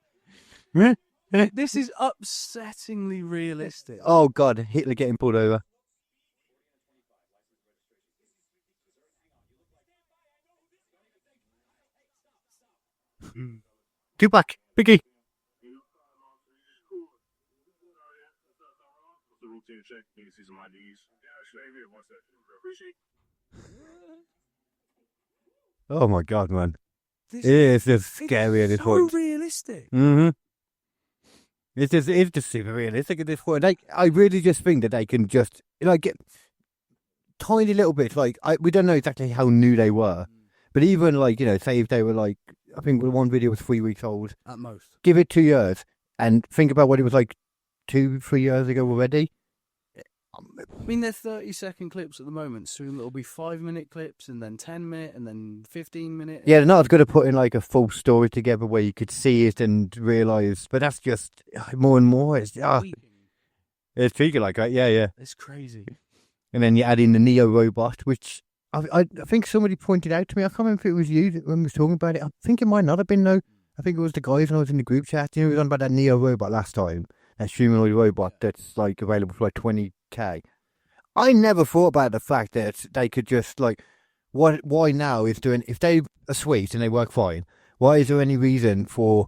This is upsettingly realistic. Oh, God. Hitler getting pulled over. Tupac. Biggie. Oh, my God, man. It's just scary at this point. So realistic. Mm-hmm. It's just super realistic at this point. I really just think that they can just get tiny little bits. We don't know exactly how new they were, but even say if they were I think one video was 3 weeks old At most. Give it 2 years and think about what it was like 2-3 years ago already. I mean, they're 30-second clips at the moment. Soon it'll be 5-minute clips, and then 10-minute, and then 15-minute. Yeah, they're not as good at putting like a full story together where you could see it and realise. But that's just more and more. It's tweaking like that. Yeah. It's crazy. And then you add in the Neo robot, which I think somebody pointed out to me. I can't remember if it was you when we was talking about it. I think it might not have been, though. I think it was the guys when I was in the group chat. You know, we was on about that Neo robot last time. That humanoid robot that's like available for like 20k. I never thought about the fact that they could just like, why now is doing, if they are sweet and they work fine, why is there any reason for,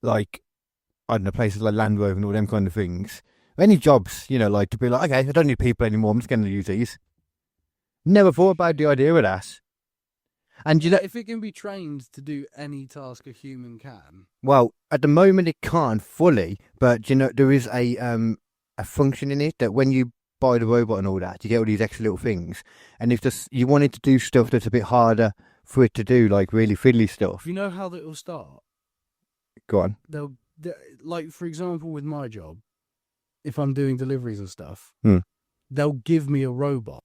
like, I don't know, places like Land Rover and all them kind of things, any jobs, you know, like to be like, okay, I don't need people anymore, I'm just going to use these. Never thought about the idea of that. And you know, if it can be trained to do any task a human can. Well, at the moment it can't fully, but you know, there is a function in it that when you buy the robot and all that, you get all these extra little things. And if you wanted to do stuff that's a bit harder for it to do, like really fiddly stuff. You know how that will start? Go on. Like, for example, with my job, if I'm doing deliveries and stuff, Hmm. they'll give me a robot.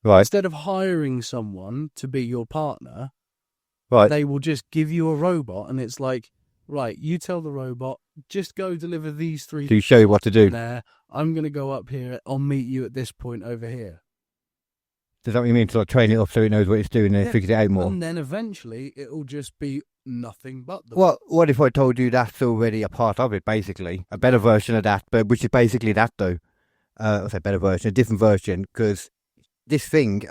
Right. Instead of hiring someone to be your partner, Right. they will just give you a robot, and it's like, right, you tell the robot, just go deliver these 3 To show you what to do. there. I'm going to go up here. I'll meet you at this point over here. Does that what you mean? To like train it up so it knows what it's doing and it figures it out more? And then eventually it'll just be nothing but the... Well, what if I told you that's already a part of it, basically? A better version of that, but which is basically that, though. I'll say better version, a different version, because this thing,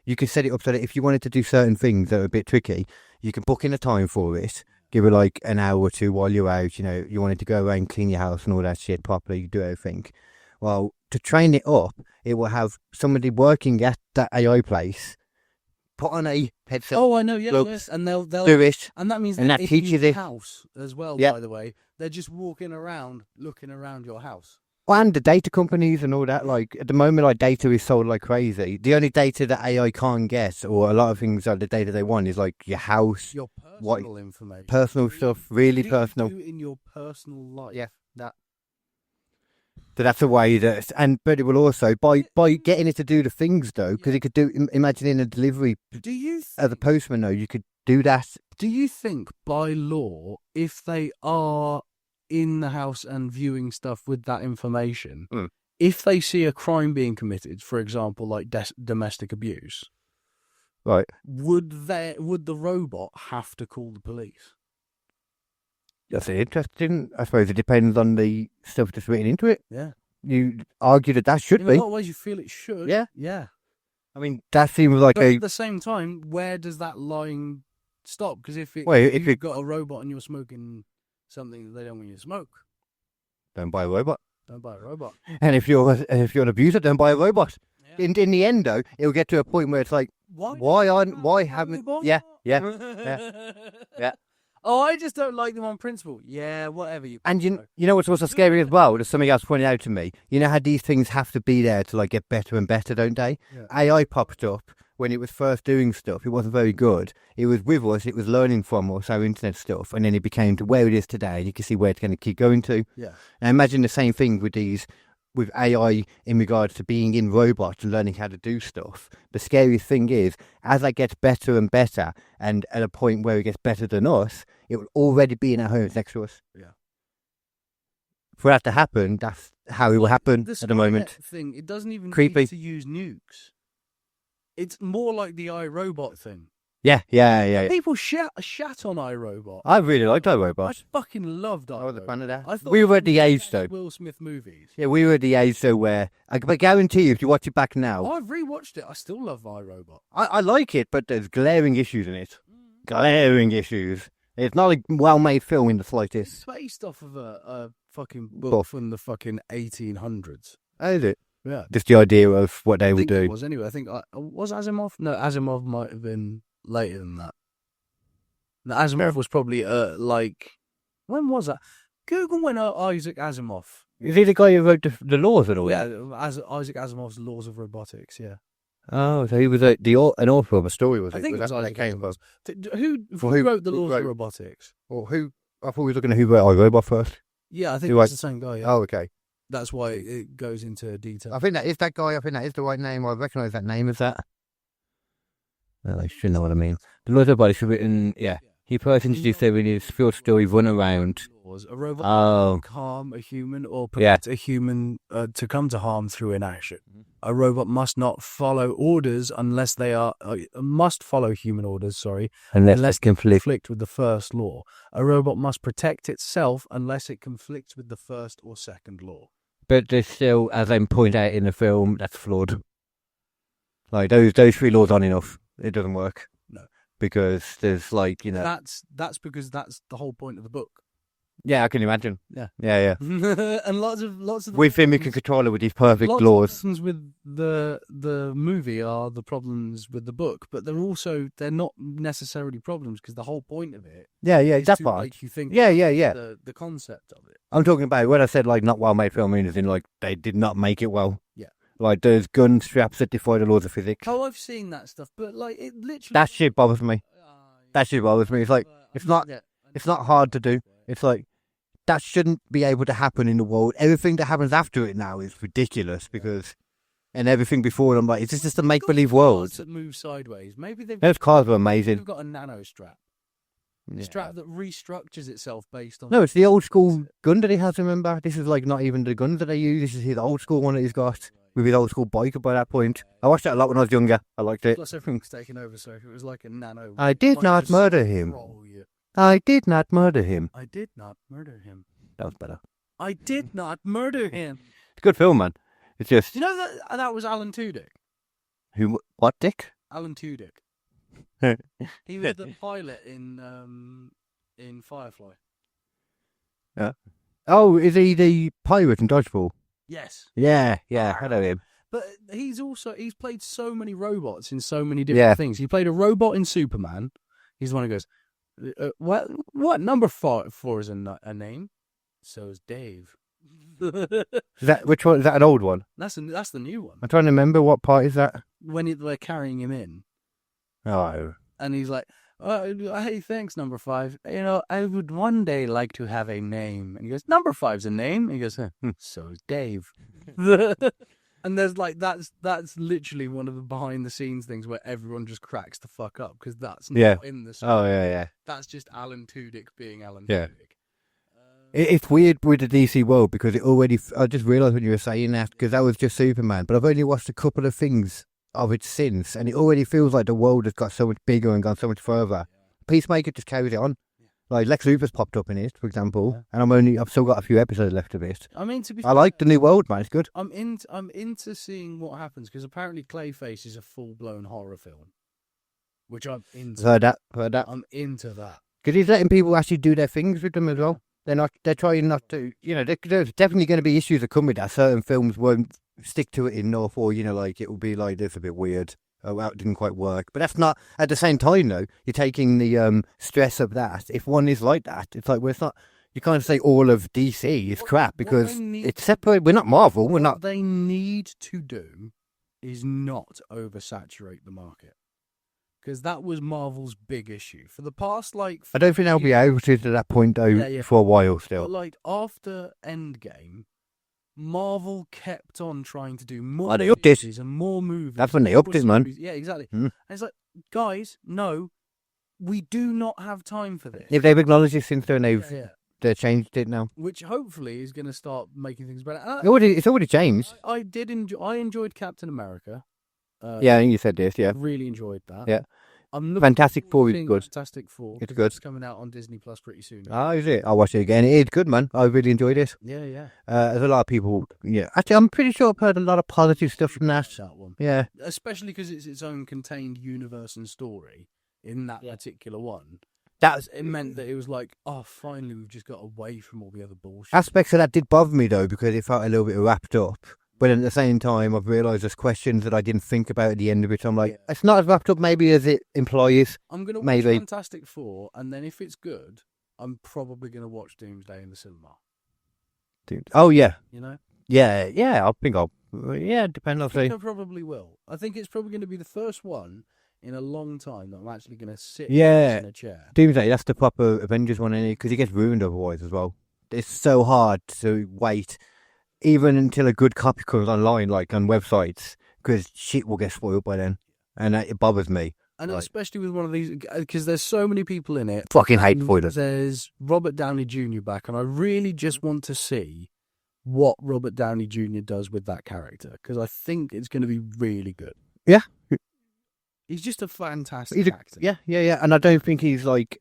you can set it up so that if you wanted to do certain things that are a bit tricky, you can book in a time for it, give it like an hour or two while you're out, you know, you wanted to go around, clean your house and all that shit properly, do everything. Well, to train it up, it will have somebody working at that AI place put on a headset. Oh, I know, yeah, gloves, yes. And they'll do it, and that means and that if teaches you it. house as well, Yeah. by the way, they're just walking around, looking around your house. And the data companies and all that, like, at the moment, like, data is sold like crazy. The only data that AI can't get, or a lot of things are the data they want, is like your house, Your personal information. personal stuff, really What personal. do you do in your personal life. Yeah, that. So that's a way that, but it will also, by getting it to do the things though, because it could do, imagine in a delivery, Do you as a postman though, you could do that. Do you think by law, if they are in the house and viewing stuff with that information, if they see a crime being committed, for example, like domestic abuse, Right. would the robot have to call the police? That's interesting. I suppose it depends on the stuff that's written into it. Yeah. You argue that should In be. a lot of ways, you feel it should. Yeah. Yeah. I mean, that seems like But a... at the same time, where does that line stop? Because if If you've got a robot and you're smoking something that they don't want you to smoke, Don't buy a robot. don't buy a robot. And if you're an abuser, don't buy a robot. Yeah. In the end, though, it'll get to a point where it's like, why haven't? Yeah. Yeah. Oh, I just don't like them on principle. Yeah, whatever you. And you know what's also scary as well? There's something else pointed out to me. You know how these things have to be there to like get better and better, don't they? Yeah. AI popped up when it was first doing stuff. It wasn't very good. It was with us. It was learning from us, our internet stuff, and then it became to where it is today. You can see where it's going to keep going to. Yeah. And imagine the same thing with AI in regards to being in robots and learning how to do stuff. The scariest thing is, as it gets better and better, and at a point where it gets better than us, it will already be in our homes next to us. Yeah. For that to happen, that's how it will happen at the moment. Thing, it doesn't even Creepy. need to use nukes. It's more like the iRobot thing. Yeah. People shat on iRobot. I really liked I iRobot. fucking loved iRobot. I was a fan of that. I thought We it were was at the one of age, best though. Will Smith movies. Yeah, we were at the age, though, where... I guarantee you, if you watch it back now... I've rewatched it. I still love iRobot. I like it, but there's glaring issues in it. Glaring issues. It's not a well-made film in the It's slightest. based off of a fucking book Book. from the fucking 1800s. How is it? Yeah. Just the idea of what they I would think it do. was anyway. I think was Asimov? No, Asimov might have been later than that. No, Asimov was probably like, when was that? Google when Isaac Asimov. Is he the guy who wrote the laws and all Yeah, that? Isaac Asimov's Laws of Robotics. Yeah, Oh, so he was an author of a story, was I it? think it was that where Isaac that came from? Asimov. Who For who- wrote the who Laws of wrote- Robotics? Or who? I thought we were looking at who wrote iRobot first. Yeah, I think Who it's I- the same guy. Yeah. Oh, okay. That's why it goes into detail. I think that is that guy. I think that is the right name. I recognise that name as that. Well, I should know what I mean. The Lord of the Bodies written, yeah. He first introduced there in his field story, Run Around. A robot Oh. can harm a human or prevent a human to come to harm through inaction. A robot must not follow orders unless they are must follow human orders. Unless conflict with the first law. A robot must protect itself unless it conflicts with the first or second law. But there's still, as I point out in the film, that's flawed. Like, those 3 laws aren't enough. It doesn't work. No. Because there's like, That's because that's the whole point of the book. Yeah, I can imagine. Yeah. And lots of the with him, you can control it with these perfect lots laws. of problems with the movie are the problems with the book, but they're not necessarily problems because the whole point of it is that to part. make you think the concept of it. I'm talking about when I said like not well made film, I mean as in like they did not make it well. Yeah. Like there's gun straps that defy the laws of physics. Oh, I've seen that stuff, but like it literally That shit bothers me. That shit bothers me. It's like it's not hard to do. It's like that shouldn't be able to happen in the world. Everything that happens after it now is ridiculous and everything before it, I'm like, is this just a make believe world? that move sideways. Maybe Those cars were amazing. They've got a nano strap. Yeah. Strap that restructures itself based on. No, it's the old school gun that he has. Remember, this is like not even the guns that they use. This is his old school one that he's got with his old school bike. By that point, I watched that a lot when I was younger. I liked it. Plus everything's taken over, so if it was like a nano. I did not murder him. I did not murder him. I did not murder him. That was better. I did not murder him. It's a good film, man. It's just You know that was Alan Tudyk. who? What, Dick? Alan Tudyk. He was the pilot in Firefly. Yeah. Oh, is he the pirate in Dodgeball? Yes. Yeah. I know him. But he's played so many robots in so many different things. He played a robot in Superman. He's the one who goes, what number 4 is a name? So is Dave. Which one? Is that an old one? That's the new one. I'm trying to remember what part is that. When they're carrying him in. Oh. And he's like, hey, thanks, number 5. I would one day like to have a name. And he goes, number 5's a name? And he goes, so is Dave. And there's like, that's literally one of the behind the scenes things where everyone just cracks the fuck up because that's not in the script. Oh, yeah. That's just Alan Tudyk being Alan Yeah. Tudyk. It's weird with the DC world because I just realised when you were saying that because that was just Superman, but I've only watched a couple of things of it since, and it already feels like the world has got so much bigger and gone so much further. Peacemaker just carries it on. Like Lex Luthor's popped up in it, for example, and I've still got a few episodes left of it. I mean, I like the new world, man. It's good. I'm into seeing what happens because apparently Clayface is a full blown horror film, which I'm into. Heard that. I'm into that because he's letting people actually do their things with them as well. They're trying not to. There's definitely going to be issues that come with that. Certain films won't stick to it enough, or like it will be like this a bit weird. Oh, well, it didn't quite work. But that's not, at the same time, though, you're taking the stress of that. If one is like that, it's like, well, it's not, you can't say all of DC is crap because it's separate. We're not Marvel. We're not. What they need to do is not oversaturate the market. Because that was Marvel's big issue. For the past, I don't think they'll be able to that point, though, for a while still. But, after Endgame, Marvel kept on trying to do more movies and more movies. That's when they upped it, man. Yeah, exactly. And it's like, guys, no, we do not have time for this. If they've acknowledged it since then, they've changed it now. Which hopefully is going to start making things better. It's already changed. I enjoyed Captain America. Yeah, you said this, yeah. I really enjoyed that. Yeah. Fantastic Four is good. Fantastic Four. It's good. It's coming out on Disney Plus pretty soon. Oh, is it? I'll watch it again. It is good, man. I really enjoyed it. Yeah. There's a lot of people. Yeah, actually, I'm pretty sure I've heard a lot of positive stuff from that. That one. Yeah, especially because it's its own contained universe and story in that particular one. It meant that it was like, oh, finally we've just got away from all the other bullshit. Aspects of that did bother me though because it felt a little bit wrapped up. But at the same time, I've realised there's questions that I didn't think about at the end of it. I'm like, it's not as wrapped up maybe as it implies. I'm going to watch Fantastic Four, and then if it's good, I'm probably going to watch Doomsday in the cinema. Oh, yeah. You know? Yeah, I think I'll... Yeah, depends, I'll see. I probably will. I think it's probably going to be the first one in a long time that I'm actually going to sit in a chair. Doomsday, that's the proper Avengers one, isn't it? Because it gets ruined otherwise as well. It's so hard to wait. even until a good copy comes online, like on websites, because shit will get spoiled by then, and it bothers me. And Right. especially with one of these, because there's so many people in it. Fucking hate and spoilers. There's Robert Downey Jr. back, and I really just want to see what Robert Downey Jr. does with that character, because I think it's going to be really good. Yeah. He's just a fantastic actor. Yeah, and I don't think he's like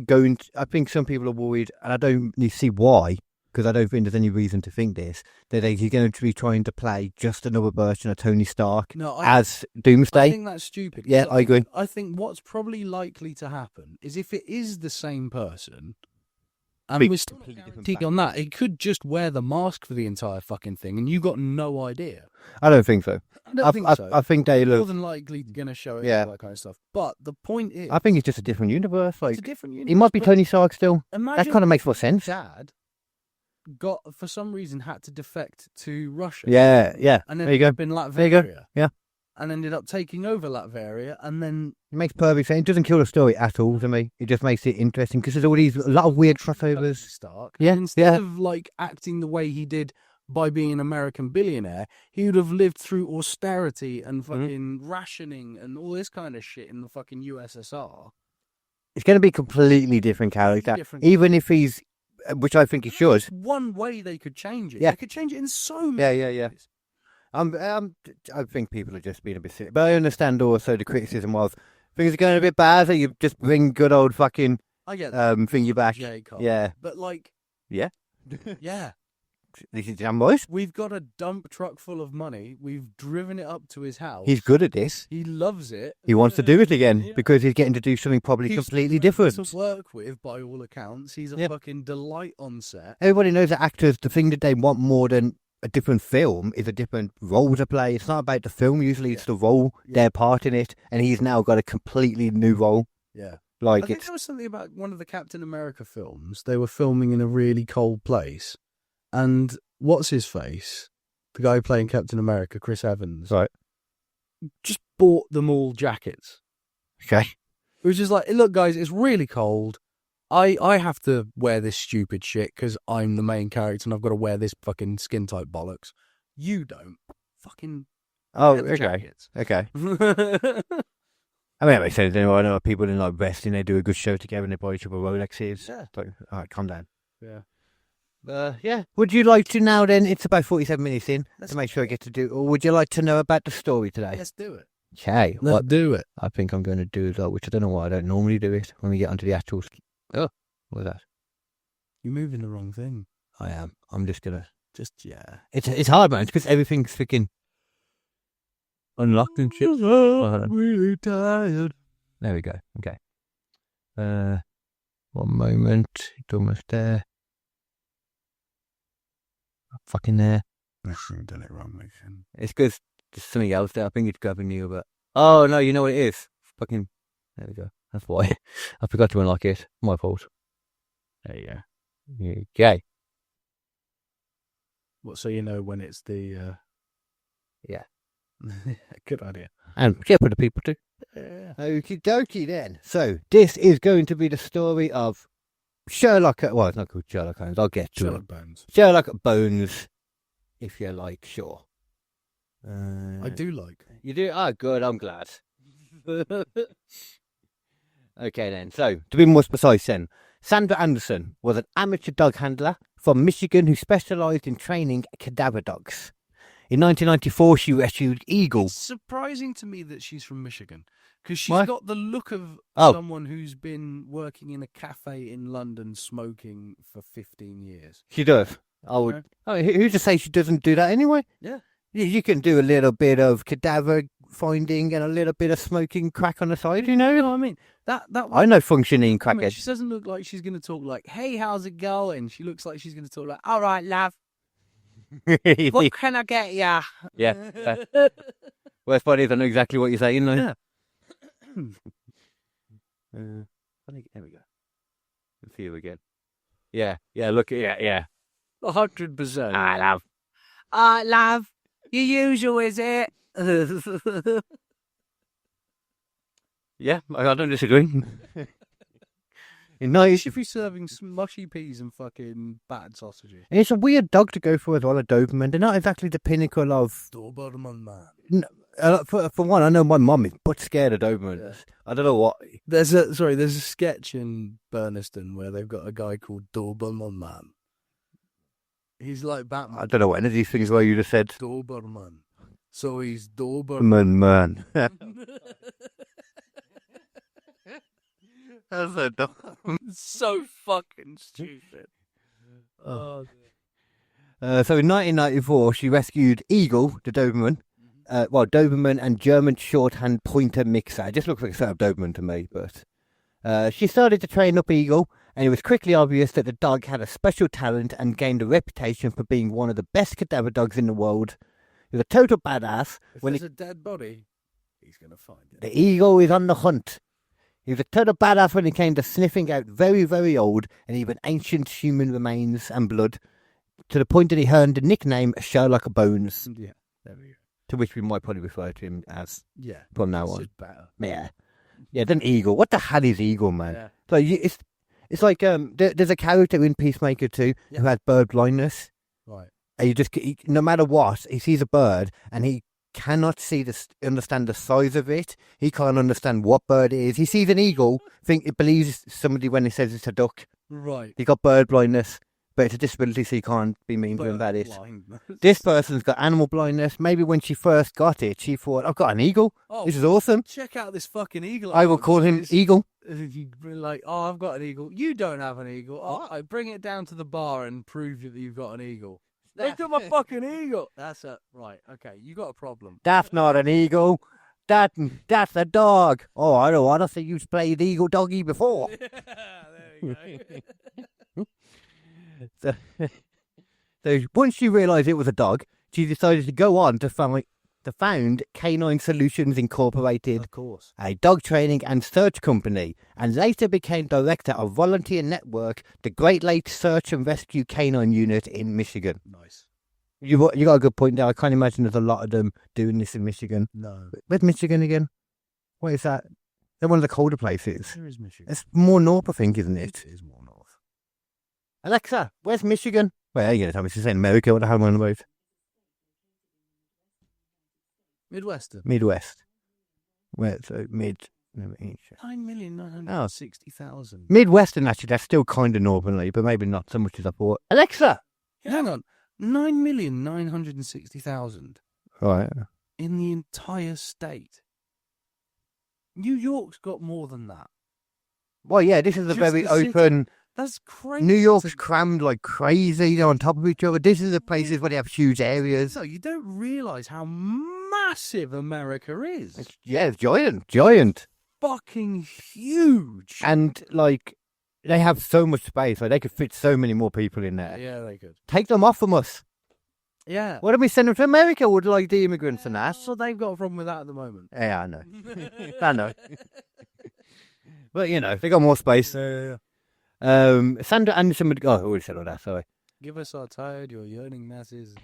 going. I think some people are worried, and I don't see why, because I don't think there's any reason to think this, that he's going to be trying to play just another version of Tony Stark as Doomsday. I think that's stupid. Yeah, I agree. I think what's probably likely to happen is if it is the same person, and we're still not guaranteed on that, he could just wear the mask for the entire fucking thing, and you got no idea. I don't think so. I don't think so. I think they More look. than likely going to show it, Yeah. all that kind of stuff. But the point is, I think it's just a different universe. Like it's a different universe. he might be but Tony Stark still. imagine That kind of makes more sense. Dad got, for some reason, had to defect to Russia. Yeah. And There then you go. up in Latveria. There you go. Yeah. And ended up taking over Latveria, and then It makes perfect sense. It doesn't kill the story at all to me. It just makes it interesting because there's a lot of weird crossovers. Stark. Yeah, And instead yeah. of like acting the way he did by being an American billionaire, he would have lived through austerity and fucking rationing and all this kind of shit in the fucking USSR. It's going to be a completely different character, Different. even if he's, which I think he should. There's one way they could change it. Yeah. They could change it in so many Yeah. ways. I think people are just being a bit silly, but I understand also the criticism of things are going a bit bad, so you just bring good old fucking I get that. thingy back. J. Cole. Yeah, But like, yeah. yeah. This is damn right. We've got a dump truck full of money. We've driven it up to his house. He's good at this. He loves it. He wants to do it again Yeah. because he's getting to do something probably He's completely great different. to work with, by all accounts. He's a Yeah. fucking delight on set. Everybody knows that actors, the thing that they want more than a different film is a different role to play. It's not about the film. Usually it's the role, their part in it. And he's now got a completely new role. Yeah. Like I think it's, there was something about one of the Captain America films. They were filming in a really cold place. And what's his face? The guy playing Captain America, Chris Evans. right. Just bought them all jackets. Okay. It was just like, look, guys, it's really cold. I have to wear this stupid shit because I'm the main character and I've got to wear this fucking skin tight bollocks. You don't. Fucking Oh, wear the okay. jackets. Okay. I mean, that makes sense anyway. I know people in like wrestling, they do a good show together and they buy each other Rolexes. Yeah. So, all right, calm down. Yeah. Yeah. Would you like to now then? It's about 47 minutes in Let's to make sure I get to do. Or would you like to know about the story today? Let's do it. Okay. Let's What do it. I think I'm going to do as well, which I don't know why I don't normally do it when we get onto the actual. Oh, what's that? You're moving the wrong thing. I am. I'm just gonna. Yeah. It's hard, man. It's because everything's freaking unlocked and shit. Oh, hold on. Really tired. There we go. Okay. 1 moment. It's almost there. Fucking there. I've done it wrong, mate. It's because there's something else there. I think it's grabbing you, but oh no, you know what it is. Fucking. There we go. That's why I forgot to unlock it. My fault. There you go. Okay. What, so you know when it's the... Yeah. Good idea. And yeah, for the people too. Yeah. Okie dokie then. So this is going to be the story of Sherlock. Well, it's not called Sherlock Holmes. I'll get to Sherlock it. Bones. Sherlock Bones, if you like, sure. I do like. You do? Ah, good. I'm glad. Okay then. So to be more precise, then, Sandra Anderson was an amateur dog handler from Michigan who specialised in training cadaver dogs. In 1994, she rescued Eagle. It's surprising to me that she's from Michigan because she's Why? got the look of Oh. someone who's been working in a cafe in London smoking for 15 years. She does. I would. Okay. I mean, who's to say she doesn't do that anyway? Yeah. You can do a little bit of cadaver finding and a little bit of smoking crack on the side, you know? You know what I mean? That I know functioning I mean, crackheads. she doesn't look like she's going to talk like, "Hey, how's it going?" She looks like she's going to talk like, "All right, love, what can I get ya?" Yeah. Worst part is I know exactly what you're saying. Like. Yeah. I think, there we go. Let's see you again. Yeah. Look. Yeah. 100%. Love. Your usual, is it? Yeah, I don't disagree. In 90, You should be serving mushy peas and fucking battered sausages. it's a weird dog to go for as well, a Doberman. They're not exactly the pinnacle of... Doberman man. For one, I know my mum is but scared of Dobermans. Yeah. I don't know what... There's a sketch in Burniston where they've got a guy called Doberman man. He's like Batman. I don't know what any of these things were you just said. Doberman. So he's Doberman. Man. That's a dog. So fucking stupid. Oh, So in 1994, she rescued Eagle, the Doberman. Doberman and German shorthand pointer mixer. It just looks like a set of Doberman to me, but she started to train up Eagle, and it was quickly obvious that the dog had a special talent and gained a reputation for being one of the best cadaver dogs in the world. He was a total badass. if When there's a dead body, he's going to find it. the Eagle is on the hunt. He was a total badass when it came to sniffing out very, very old and even ancient human remains and blood, to the point that he earned the nickname Sherlock Bones, Yeah, there we go. to which we might probably refer to him as Yeah. from now It's on. just better. Yeah, then Eagle. What the hell is Eagle, man? Yeah. So it's like there's a character in Peacemaker 2 Yeah. who has bird blindness. Right. And no matter what, he sees a bird and he cannot understand the size of it. He can't understand what bird it is. He sees an eagle, it believes somebody when he says it's a duck. Right. He got bird blindness, but it's a disability, so he can't be mean to him about it. Blindness. This person's got animal blindness. Maybe when she first got it, she thought, I've got an eagle. Oh, This is awesome. check out this fucking eagle. I will call him Eagle. You like, oh, I've got an eagle. You don't have an eagle. Oh, I bring it down to the bar and prove that you've got an eagle. Look at my fucking eagle. That's a right. Okay, you got a problem. That's not an eagle. That's a dog. Oh, I don't want to see you played eagle doggy before. There you go. So once she realised it was a dog, she decided to go on to found Canine Solutions Incorporated, Of course. a dog training and search company, and later became director of volunteer network, the Great Lakes Search and Rescue Canine Unit in Michigan. Nice. You got a good point there. I can't imagine there's a lot of them doing this in Michigan. No. Where's Michigan again? Where is that? They're one of the colder places. Where is Michigan? It's more north, I think, isn't it? It is more north. Alexa, where's Michigan? Well, you're going to tell me she's saying America. What the hell am I on about? Midwestern. Midwest. Where? So mid. 9,960,000. Midwestern, actually, that's still kind of northerly, but maybe not so much as I thought. Alexa! Hang on. 9,960,000 Right. in the entire state. New York's got more than that. Well, yeah, this is a Just very the city. open. That's crazy. New York's crammed like crazy, on top of each other. This is the places where they have huge areas. So you don't realise how massive America is. It's giant. Fucking huge. And, like, they have so much space. Like, they could fit so many more people in there. Yeah, they could. Take them off from us. Yeah. Why don't we send them to America? Would like the immigrants and that? So they've got a problem with that at the moment. Yeah, I know. I know. But, you know, they got more space. Yeah. Sandra Anderson would... Oh, I already said all that, sorry. Give us our tired, your yearning masses,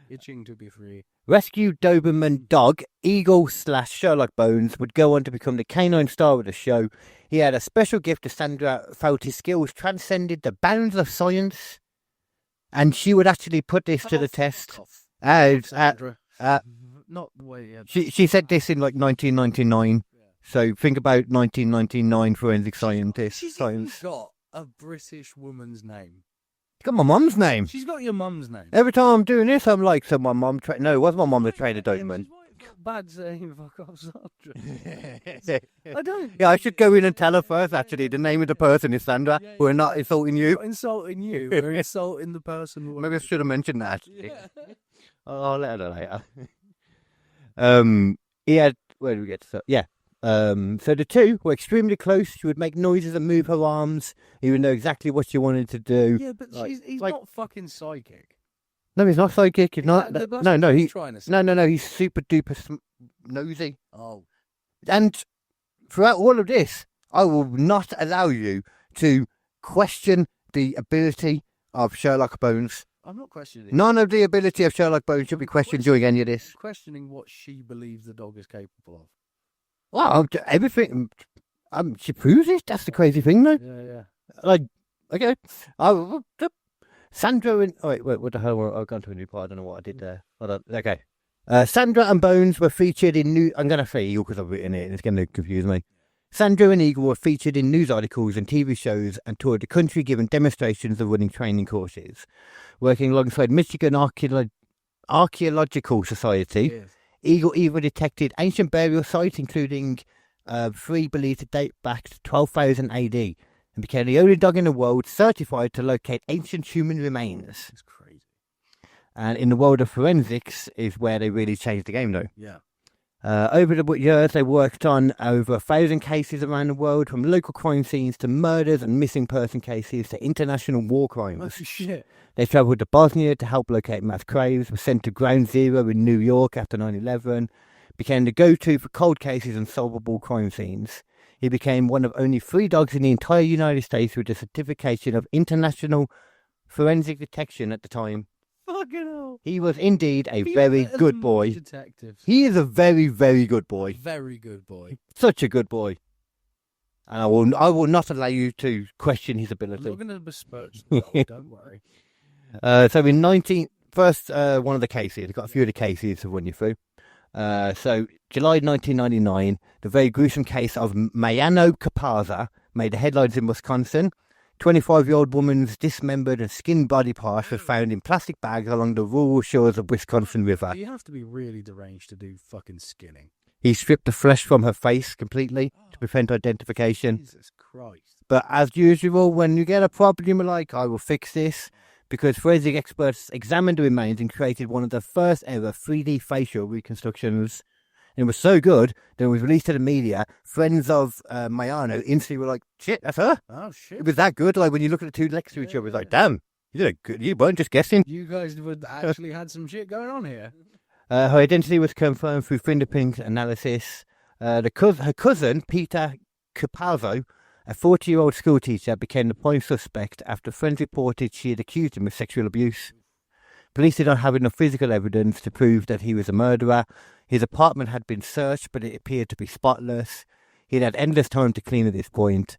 itching to be free. Rescued Doberman dog, Eagle / Sherlock Bones, would go on to become the canine star of the show. He had a special gift as Sandra felt his skills transcended the bounds of science. And she would actually put this to the test. Sandra. Not the way. Yeah. She said this in like 1999. So think about 1999 forensic scientist. She's Science. even got a British woman's name. Got my mum's name. She's got your mum's name. Every time I'm doing this, I'm like, so my mum... No, it was my mum that trained a Doberman. Bad saying, fuck off, Sandra. I don't. Yeah, I should go in and tell her first, actually. The name of the person is Sandra. Yeah, We're not insulting you. We're not insulting you. We're insulting the person. Maybe I should have mentioned that. Yeah. I'll let her know later. He had... Where did we get to? Yeah. So the two were extremely close. She would make noises and move her arms. He would know exactly what she wanted to do. Yeah, but he's like- not fucking psychic. No, he's not psychic. He's not. That's No, what I'm he. trying to say. No. He's super duper nosy. Oh. And throughout all of this, I will not allow you to question the ability of Sherlock Bones. I'm not questioning it. None of the ability of Sherlock Bones should be questioned during any of this. I'm questioning what she believes the dog is capable of. Well, everything. She proves it. That's the crazy thing, though. Yeah. Like, okay. Sandra and... Oh, wait, what the hell? I've gone to a new part. I don't know what I did there. Hold on. Okay. Sandra and Bones were featured in new... I'm going to say Eagle because I've written it and it's going to confuse me. Sandra and Eagle were featured in news articles and TV shows and toured the country giving demonstrations of running training courses. Working alongside Michigan Archaeological Society, Yes. Eagle even detected ancient burial sites, including 3 believed to date back to 12,000 AD, and became the only dog in the world certified to locate ancient human remains. It's crazy. And in the world of forensics is where they really changed the game, though. Yeah. Over the years, they worked on over 1,000 cases around the world, from local crime scenes to murders and missing person cases to international war crimes. Oh, shit. They travelled to Bosnia to help locate mass graves, were sent to Ground Zero in New York after 9/11, became the go-to for cold cases and solvable crime scenes. He became one of only 3 dogs in the entire United States with a certification of international forensic detection at the time. Fucking hell. He was indeed a Be very better good than boy. Detectives. He is a very, very good boy. Very good boy. Such a good boy. And I will not allow you to question his I'm ability. not going to besmirch the dog, don't worry. So in one of the cases, I've got a few of the cases to run you through. So July 1999, the very gruesome case of Mayano Caparza made the headlines in Wisconsin. 25-year-old woman's dismembered and skinned body parts was found in plastic bags along the rural shores of Wisconsin River. You have to be really deranged to do fucking skinning. He stripped the flesh from her face completely to prevent identification. Jesus Christ. But as usual, when you get a problem, you're like, I will fix this. Because forensic experts examined the remains and created one of the first ever 3D facial reconstructions. And it was so good that it was released to the media. Friends of Mayano instantly were like, shit, that's her. Oh, shit. It was that good. Like when you look at the two next to each other, it's like, damn, you did a good, you weren't just guessing. You guys would actually had some shit going on here. Her identity was confirmed through fingerprint analysis. Her cousin, Peter Capalzo, a 40-year-old schoolteacher, became the prime suspect after friends reported she had accused him of sexual abuse. Police did not have enough physical evidence to prove that he was a murderer. His apartment had been searched, but it appeared to be spotless. He'd had endless time to clean at this point.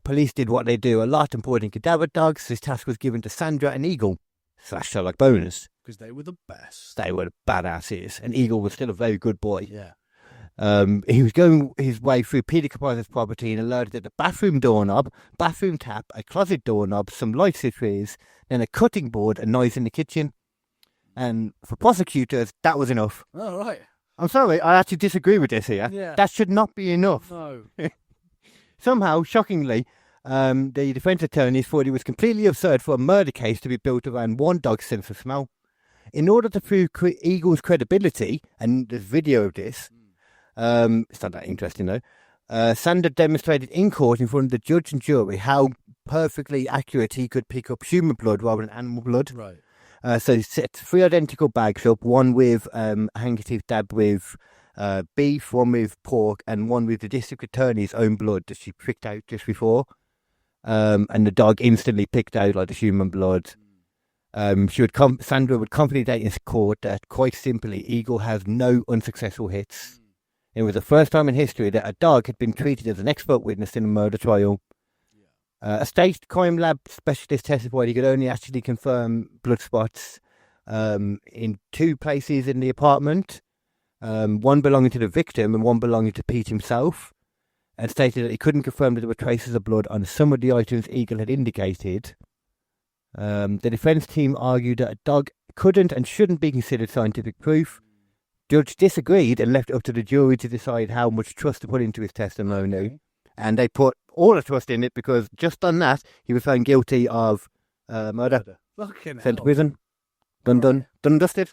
Police did what they do a lot in pointing cadaver dogs. This task was given to Sandra and Eagle / Sherlock Bones. Because they were the best. They were badasses, and Eagle was still a very good boy. Yeah. He was going his way through Peter Caparza's property and alerted that the bathroom doorknob, bathroom tap, a closet doorknob, some light switches, then a cutting board and knives in the kitchen. And for prosecutors, that was enough. Oh, right. I'm sorry, I actually disagree with this here. Yeah. That should not be enough. No. Somehow, shockingly, the defense attorneys thought it was completely absurd for a murder case to be built around one dog's sense of smell. In order to prove Eagle's credibility, and there's video of this, it's not that interesting though, Sandra demonstrated in court in front of the judge and jury how perfectly accurate he could pick up human blood rather than animal blood. Right. So he set 3 identical bags up, one with a handkerchief dabbed with beef, one with pork, and one with the district attorney's own blood that she picked out just before. And the dog instantly picked out like the human blood. Sandra would confidently state in court that, quite simply, Eagle has no unsuccessful hits. It was the first time in history that a dog had been treated as an expert witness in a murder trial. A state crime lab specialist testified he could only actually confirm blood spots in 2 places in the apartment, one belonging to the victim and one belonging to Pete himself, and stated that he couldn't confirm that there were traces of blood on some of the items Eagle had indicated. The defence team argued that a dog couldn't and shouldn't be considered scientific proof. Judge disagreed and left it up to the jury to decide how much trust to put into his testimony. Okay. And they put all the trust in it because just on that, he was found guilty of murder. Fucking Sent to hell. prison. Done and dusted.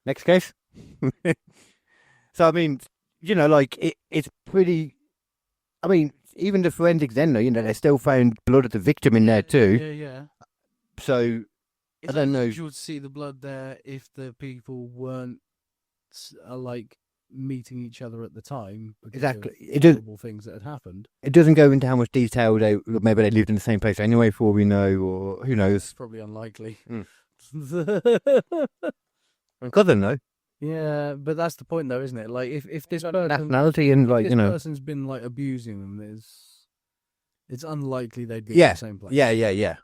Next case. So, I mean, you know, like, it's pretty... I mean, even the forensics then, you know, they still found blood of the victim in there too. Yeah. So, I don't know. You would see the blood there if the people weren't like meeting each other at the time. Exactly. It horrible things that had happened. It doesn't go into how much detail maybe they lived in the same place anyway, for all we know, or who knows. It's probably unlikely. My cousin, though. Yeah, but that's the point, though, isn't it? Like, if this person, Nationality and, like, this you know. person's been like abusing them, it's unlikely they'd be Yeah. in the same place. Yeah.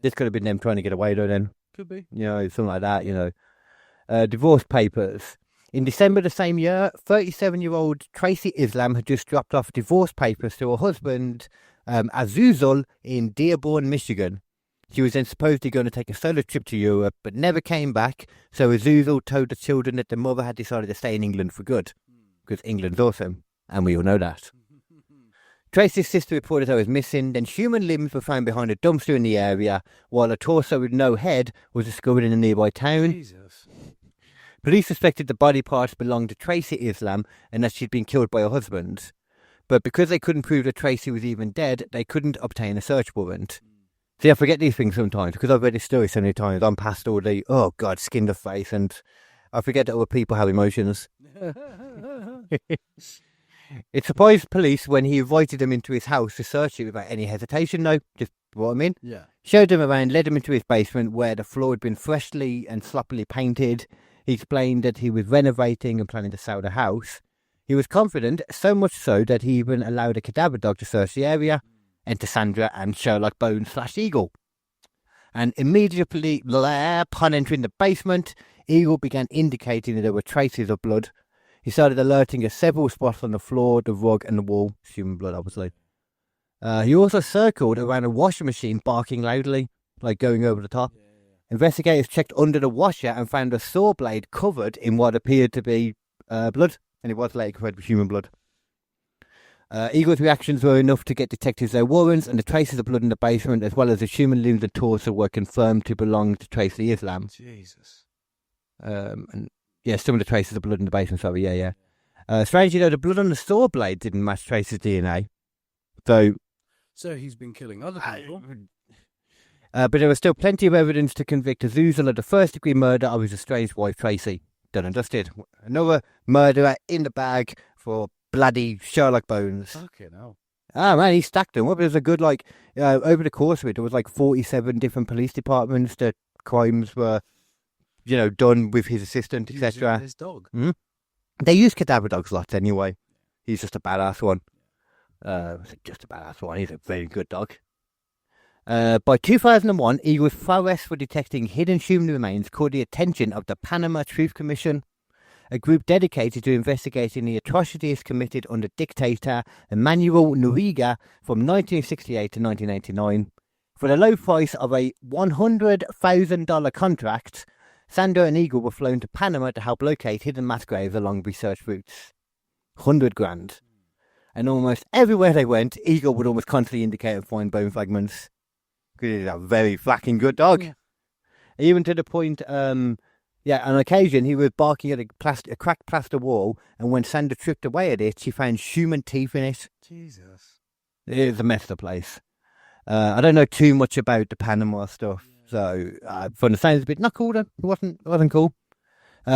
This could have been them trying to get away, though, then. Could be. You know, something like that, you know. Divorce papers. In December the same year, 37-year-old Tracy Islam had just dropped off divorce papers to her husband, Azuzul, in Dearborn, Michigan. She was then supposedly going to take a solo trip to Europe, but never came back, so Azuzul told the children that the mother had decided to stay in England for good, because England's awesome, and we all know that. Tracy's sister reported her as missing, then human limbs were found behind a dumpster in the area, while a torso with no head was discovered in a nearby town. Jesus. Police suspected the body parts belonged to Tracy Islam and that she'd been killed by her husband. But because they couldn't prove that Tracy was even dead, they couldn't obtain a search warrant. See, I forget these things sometimes because I've read this story so many times. I'm past all the, oh God, skin to face, and I forget that other people have emotions. It surprised police when he invited them into his house to search it without any hesitation, though. Just what I mean? Yeah. Showed them around, led them into his basement where the floor had been freshly and sloppily painted. He explained that he was renovating and planning to sell the house. He was confident, so much so that he even allowed a cadaver dog to search the area, enter Sandra and Sherlock Bones / Eagle. And immediately upon entering the basement, Eagle began indicating that there were traces of blood. He started alerting at several spots on the floor, the rug and the wall. Human blood, obviously. He also circled around a washing machine, barking loudly, like going over the top. Investigators checked under the washer and found a saw blade covered in what appeared to be blood, and it was later covered with human blood. Eagle's reactions were enough to get detectives their warrants, and the traces of blood in the basement, as well as the human limbs and torso, were confirmed to belong to Tracy Islam. Jesus. And yeah, some of the traces of blood in the basement. Sorry, yeah. Strangely though, the blood on the saw blade didn't match Tracy's DNA. So he's been killing other people. But there was still plenty of evidence to convict Azuzul of the first-degree murder of his estranged wife, Tracy. Done and dusted. Another murderer in the bag for bloody Sherlock Bones. Fucking hell. Ah, man, he stacked them. What was a good, over the course of it, there was 47 different police departments that crimes were, done with his assistant, etc. His dog. Mm-hmm. They use cadaver dogs lots anyway. He's just a badass one. He's a very good dog. By 2001, Eagle's prowess for detecting hidden human remains caught the attention of the Panama Truth Commission, a group dedicated to investigating the atrocities committed under dictator Manuel Noriega from 1968 to 1989. For the low price of a $100,000 contract, Sandra and Eagle were flown to Panama to help locate hidden mass graves along research routes. $100,000. And almost everywhere they went, Eagle would almost constantly indicate and find bone fragments. Because he's a very flacking good dog. Yeah. Even to the point, on occasion, he was barking at a cracked plaster wall, and when Sandra tripped away at it, she found human teeth in it. Jesus. It is a messed up place. I don't know too much about the Panama stuff, so from the sounds of it, not cool then. It wasn't cool.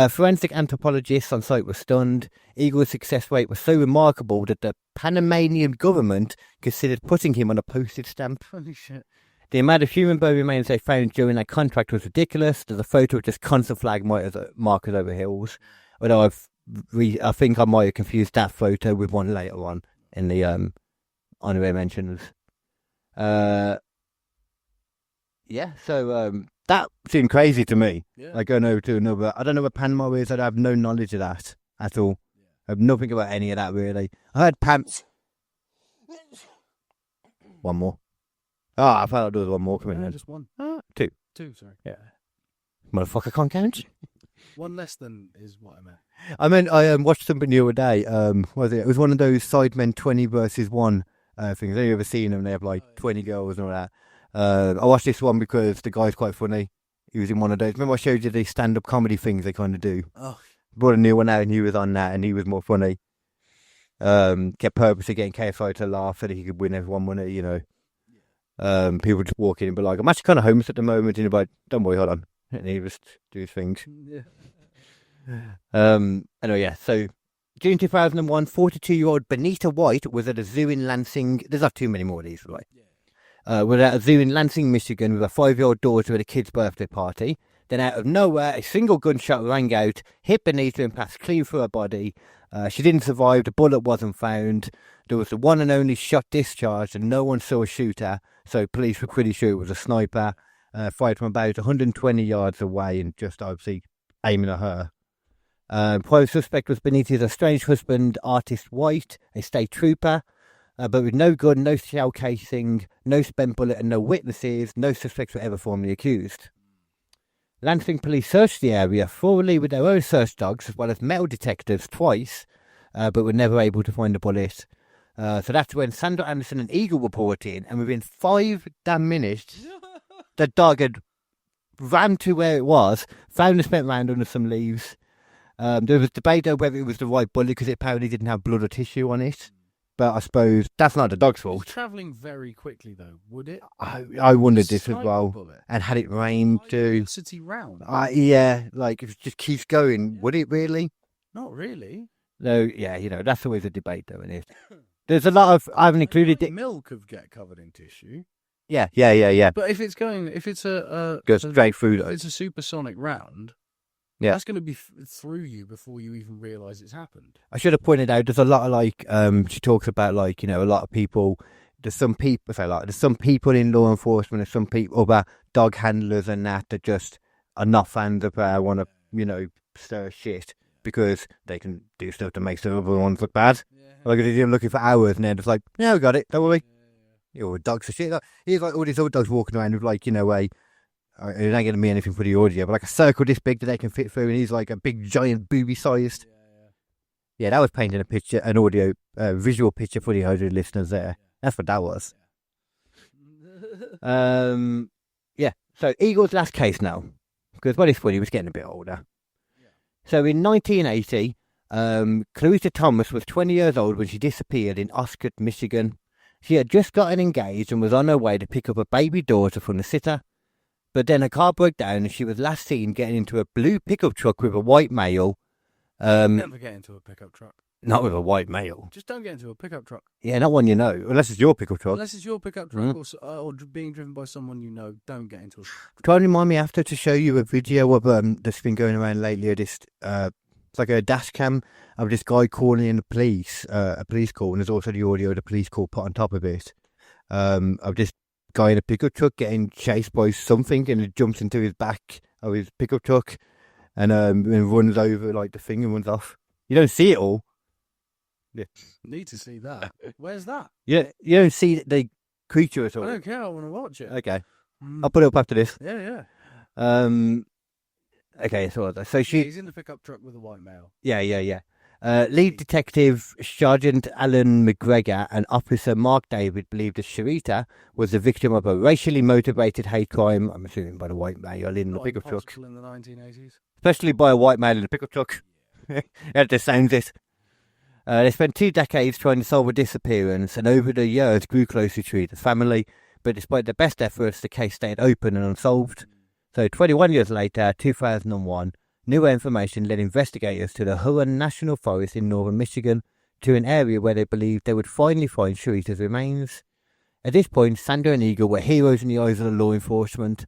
Forensic anthropologists on site were stunned. Eagle's success rate was so remarkable that the Panamanian government considered putting him on a postage stamp. Holy shit. The amount of human bone remains they found during that contract was ridiculous. There's a photo of just constant flag markers over hills. Although I think I might have confused that photo with one later on in the honorary mentions. So that seemed crazy to me. Yeah. Like going over to another, I don't know what Panama is. I have no knowledge of that at all. I have nothing about any of that really. I heard one more. Oh, I thought there was one more coming in. Just one. Two. Two, sorry. Yeah. Motherfucker can't count. One less than is what I meant. I watched something the other day. What was it? It was one of those Sidemen 20 versus 1 things. Have you ever seen them? They have 20 girls and all that. I watched this one because the guy's quite funny. He was in one of those. Remember I showed you the stand-up comedy things they kind of do? Oh. Brought a new one out and he was on that and he was more funny. Kept purposely getting KSI to laugh so that he could win everyone money, People just walk in and be like, I'm actually kind of homeless at the moment. And he'd be like, don't worry, hold on. And he just do his things. Yeah. So June 2001, 42-year-old Benita White was at a zoo in Lansing. There's not too many more of these, right? Was at a zoo in Lansing, Michigan with a 5-year-old daughter at a kid's birthday party. Then out of nowhere, a single gunshot rang out, hit beneath her and passed clean through her body. She didn't survive, the bullet wasn't found. There was the one and only shot discharged and no one saw a shooter, so police were pretty sure it was a sniper, fired from about 120 yards away and just obviously aiming at her. Prime suspect was beneath his estranged husband, Artist White, a state trooper, but with no gun, no shell casing, no spent bullet and no witnesses, no suspects were ever formally accused. Lansing police searched the area thoroughly with their own search dogs as well as metal detectors twice, but were never able to find a bullet. So that's when Sandra Anderson and Eagle reported in, and within 5 damn minutes, the dog had ran to where it was, found a spent round under some leaves. There was debate over whether it was the right bullet because it apparently didn't have blood or tissue on it. But I suppose that's not the dog's fault. It's travelling very quickly, though, would it? I wondered this as well. Bullet. And had it rained too. City round. Yeah, like if it just keeps going, would it really? Not really. No, yeah, that's always a debate, though, isn't it? There's a lot of, I haven't included it. Milk could get covered in tissue. Yeah. But if it's goes straight through if those. it's a supersonic round, Yeah. that's going to be through you before you even realise it's happened. I should have pointed out, there's a lot of she talks about a lot of people, there's some people in law enforcement, there's some people, about dog handlers and that just are not fans of want to, stir shit because they can do stuff to make the other ones look bad. Yeah. Like if you're looking for hours and they're just like, yeah, we got it, don't worry. Dogs are shit. He's like all these other dogs walking around with it ain't going to mean anything for the audio, but like a circle this big that they can fit through, and he's like a big, giant, booby-sized. Yeah, that was painting a picture, an audio, visual picture for the audio listeners there. That's what that was. So Eagle's last case now, because what is funny, he was getting a bit older. So in 1980, Clarissa Thomas was 20 years old when she disappeared in Osgood, Michigan. She had just gotten engaged and was on her way to pick up a baby daughter from the sitter. But then her car broke down and she was last seen getting into a blue pickup truck with a white male. Never get into a pickup truck. Not with a white male. Just don't get into a pickup truck. Yeah, not one you know, unless it's your pickup truck. Unless it's your pickup truck or being driven by someone you know, don't get into a... Try and remind me after to show you a video of that's been going around lately of this, it's like a dash cam of this guy calling in the police, a police call, and there's also the audio of the police call put on top of it, of this guy in a pickup truck getting chased by something, and it jumps into his back of his pickup truck and runs over the thing and runs off. You don't see it all. Yeah. Need to see that. Where's that? Yeah, you don't see the creature at all. I don't care. I want to watch it. Okay, I'll put it up after this. Yeah. Okay, so He's in the pickup truck with a white male. Yeah. Lead Detective Sergeant Alan McGregor and Officer Mark David believed that Sharita was the victim of a racially motivated hate crime, I'm assuming by the white male in the pickup truck. In the 1980s. Especially by a white man in a pickup truck. That just sounds it. They spent 2 decades trying to solve a disappearance, and over the years grew closely to Sharita's family, but despite their best efforts, the case stayed open and unsolved. So 21 years later, 2001, new information led investigators to the Huron National Forest in northern Michigan, to an area where they believed they would finally find Sharita's remains. At this point, Sandra and Eagle were heroes in the eyes of the law enforcement.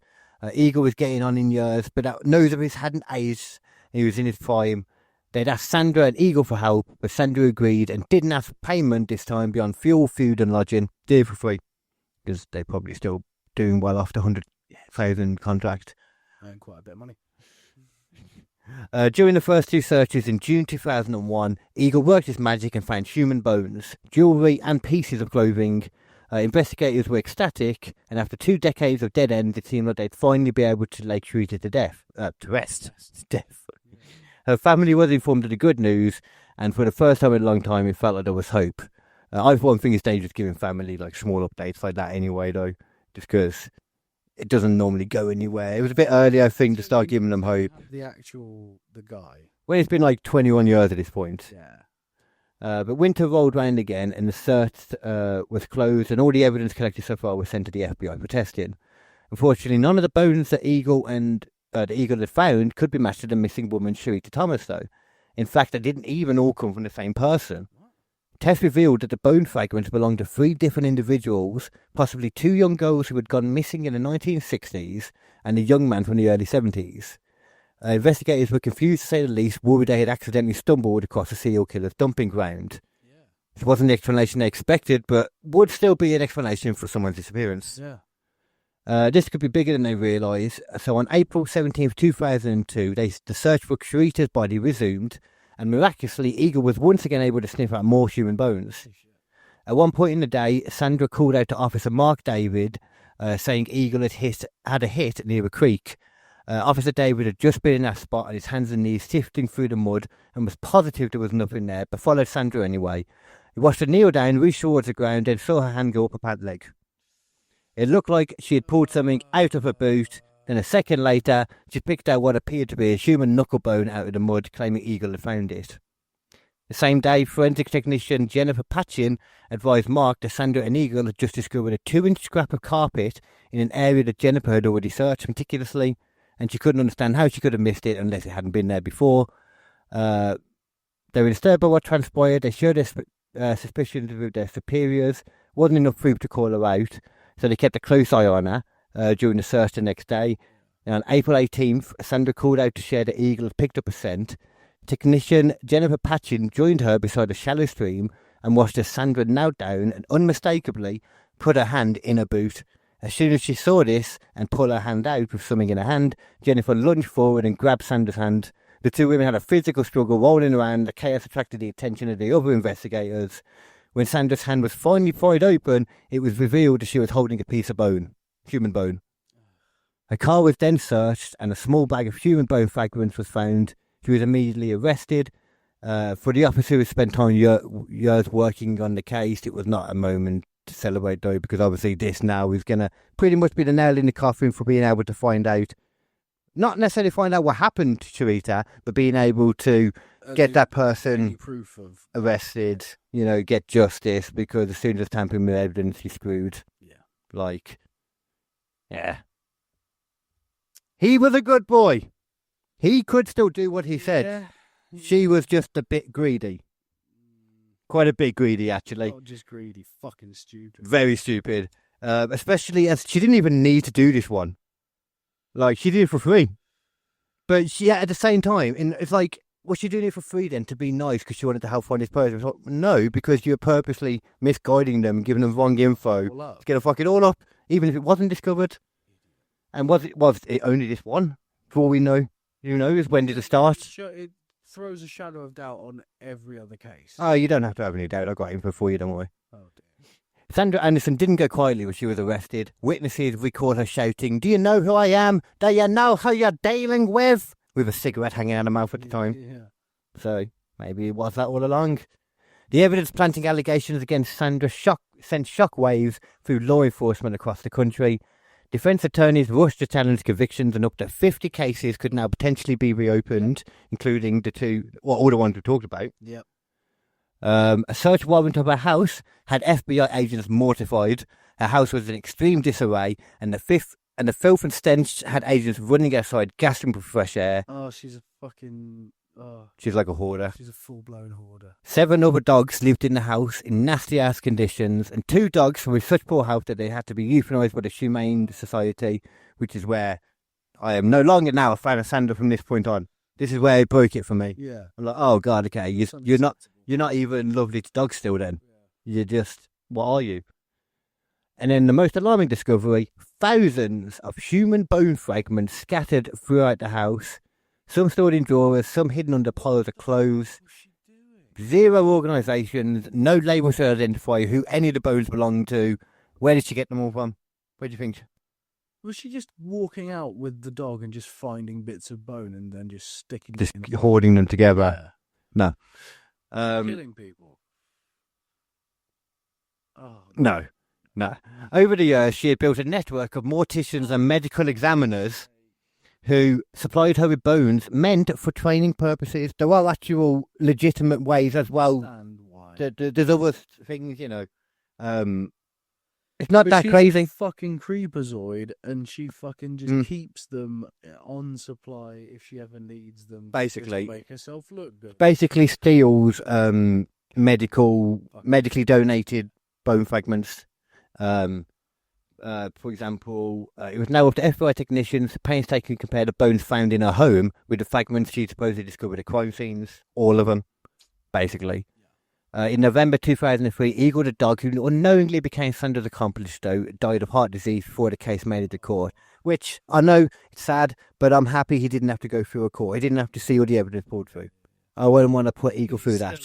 Eagle was getting on in years, but none of his hadn't aged. He was in his prime. They'd asked Sandra and Eagle for help, but Sandra agreed and didn't ask for payment this time beyond fuel, food and lodging. Did it for free, because they're probably still doing well after 100,000 contract. And quite a bit of money. During the first 2 searches in June 2001, Eagle worked his magic and found human bones, jewellery and pieces of clothing. Investigators were ecstatic, and after 2 decades of dead ends, it seemed like they'd finally be able to lay Sharita to rest. Death. Her family was informed of the good news, and for the first time in a long time, it felt like there was hope. I one thing it's dangerous giving family small updates like that anyway, though, just because it doesn't normally go anywhere. It was a bit early, I think, to start giving them hope. The guy. Well, it's been 21 years at this point. Yeah. But winter rolled round again, and the search was closed, and all the evidence collected so far was sent to the FBI for testing. Unfortunately, none of the bones that Eagle had found could be matched to the missing woman, Sharita Thomas, though. In fact, they didn't even all come from the same person. Tests revealed that the bone fragments belonged to 3 different individuals, possibly 2 young girls who had gone missing in the 1960s, and a young man from the early 70s. Investigators were confused, to say the least, worried they had accidentally stumbled across a serial killer's dumping ground. It wasn't the explanation they expected, but would still be an explanation for someone's disappearance. Yeah. This could be bigger than they realise. So on April 17th, 2002, the search for Sherita's body resumed, and miraculously, Eagle was once again able to sniff out more human bones. At one point in the day, Sandra called out to Officer Mark David, saying Eagle had a hit near a creek. Officer David had just been in that spot on his hands and knees sifting through the mud and was positive there was nothing there, but followed Sandra anyway. He watched her kneel down, reach towards the ground, then saw her hand go up a pad leg. It looked like she had pulled something out of her boot. Then a second later, she picked out what appeared to be a human knuckle bone out of the mud, claiming Eagle had found it. The same day, forensic technician Jennifer Patchin advised Mark that Sandra and Eagle had just discovered a 2-inch scrap of carpet in an area that Jennifer had already searched meticulously, and she couldn't understand how she could have missed it unless it hadn't been there before. They were disturbed by what transpired. They shared their suspicions with their superiors. Wasn't enough proof to call her out, so they kept a close eye on her during the search the next day. And on April 18th, Sandra called out to share that Eagle had picked up a scent. Technician Jennifer Patchin joined her beside a shallow stream and watched as Sandra knelt down and unmistakably put her hand in her boot. As soon as she saw this and pulled her hand out with something in her hand, Jennifer lunged forward and grabbed Sandra's hand. The two women had a physical struggle rolling around. The chaos attracted the attention of the other investigators. When Sandra's hand was finally pried open, it was revealed that she was holding a piece of bone, human bone. Her car was then searched and a small bag of human bone fragments was found. She was immediately arrested. For the officer who spent time years working on the case, it was not a moment to celebrate though, because obviously this now is going to pretty much be the nail in the coffin for being able to find out, not necessarily find out what happened to Sherita, but being able to get that person proof of arrested, get justice, because as soon as tampering with evidence, he's screwed. Yeah. He was a good boy. He could still do what he said. Yeah. She was just a bit greedy. Quite a bit greedy, actually. Not just greedy, fucking stupid. Very stupid. Especially as she didn't even need to do this one. She did it for free. But she, at the same time, it's like, was she doing it for free then, to be nice because she wanted to help find this person? It's like, no, because you're purposely misguiding them, giving them wrong info to get a fucking all up, even if it wasn't discovered. And was it only this one? For all we know, who knows? When did it start? It throws a shadow of doubt on every other case. Oh, you don't have to have any doubt. I got info for you, don't worry. Oh, dear. Sandra Anderson didn't go quietly when she was arrested. Witnesses recalled her shouting, "Do you know who I am? Do you know who you're dealing with?" With a cigarette hanging out of her mouth at the time. Yeah. So, maybe it was that all along. The evidence planting allegations against Sandra sent shockwaves through law enforcement across the country. Defence attorneys rushed to challenge convictions, and up to 50 cases could now potentially be reopened, including all the ones we talked about. Yep. A search warrant of her house had FBI agents mortified. Her house was in extreme disarray, and the filth and stench had agents running outside, gasping for fresh air. Oh, she's a fucking... Oh, she's like a hoarder. She's a full-blown hoarder. 7 other dogs lived in the house in nasty-ass conditions, and 2 dogs were in such poor health that they had to be euthanized by the Humane Society, which is where I am no longer now a fan of Sandra from this point on. This is where it broke it for me. Yeah. I'm like, oh God, okay, you're not even lovely to dogs still then. Yeah. You're just, what are you? And then the most alarming discovery, thousands of human bone fragments scattered throughout the house. Some stored in drawers, some hidden under piles of clothes. 0 organisations, no labels to identify who any of the bones belonged to. Where did she get them all from? Where do you think? Was she just walking out with the dog and just finding bits of bone and then just sticking Just them hoarding them together? Yeah. No. Killing people. Oh, No. Over the years, she had built a network of morticians and medical examiners who supplied her with bones meant for training purposes. There are actual legitimate ways as well. There's other things, it's not that crazy. She's a fucking creepazoid, and she fucking just keeps them on supply if she ever needs them. Basically, just to make herself look good. Basically, steals medically donated bone fragments. For example, it was now up to FBI technicians to painstakingly compare the bones found in her home with the fragments she supposedly discovered at crime scenes. All of them, basically. In November 2003, Eagle the dog, who unknowingly became Sandra's accomplice, though, died of heart disease before the case made it to court. Which, I know, it's sad, but I'm happy he didn't have to go through a court. He didn't have to see all the evidence pulled through. I wouldn't want to put Eagle through that.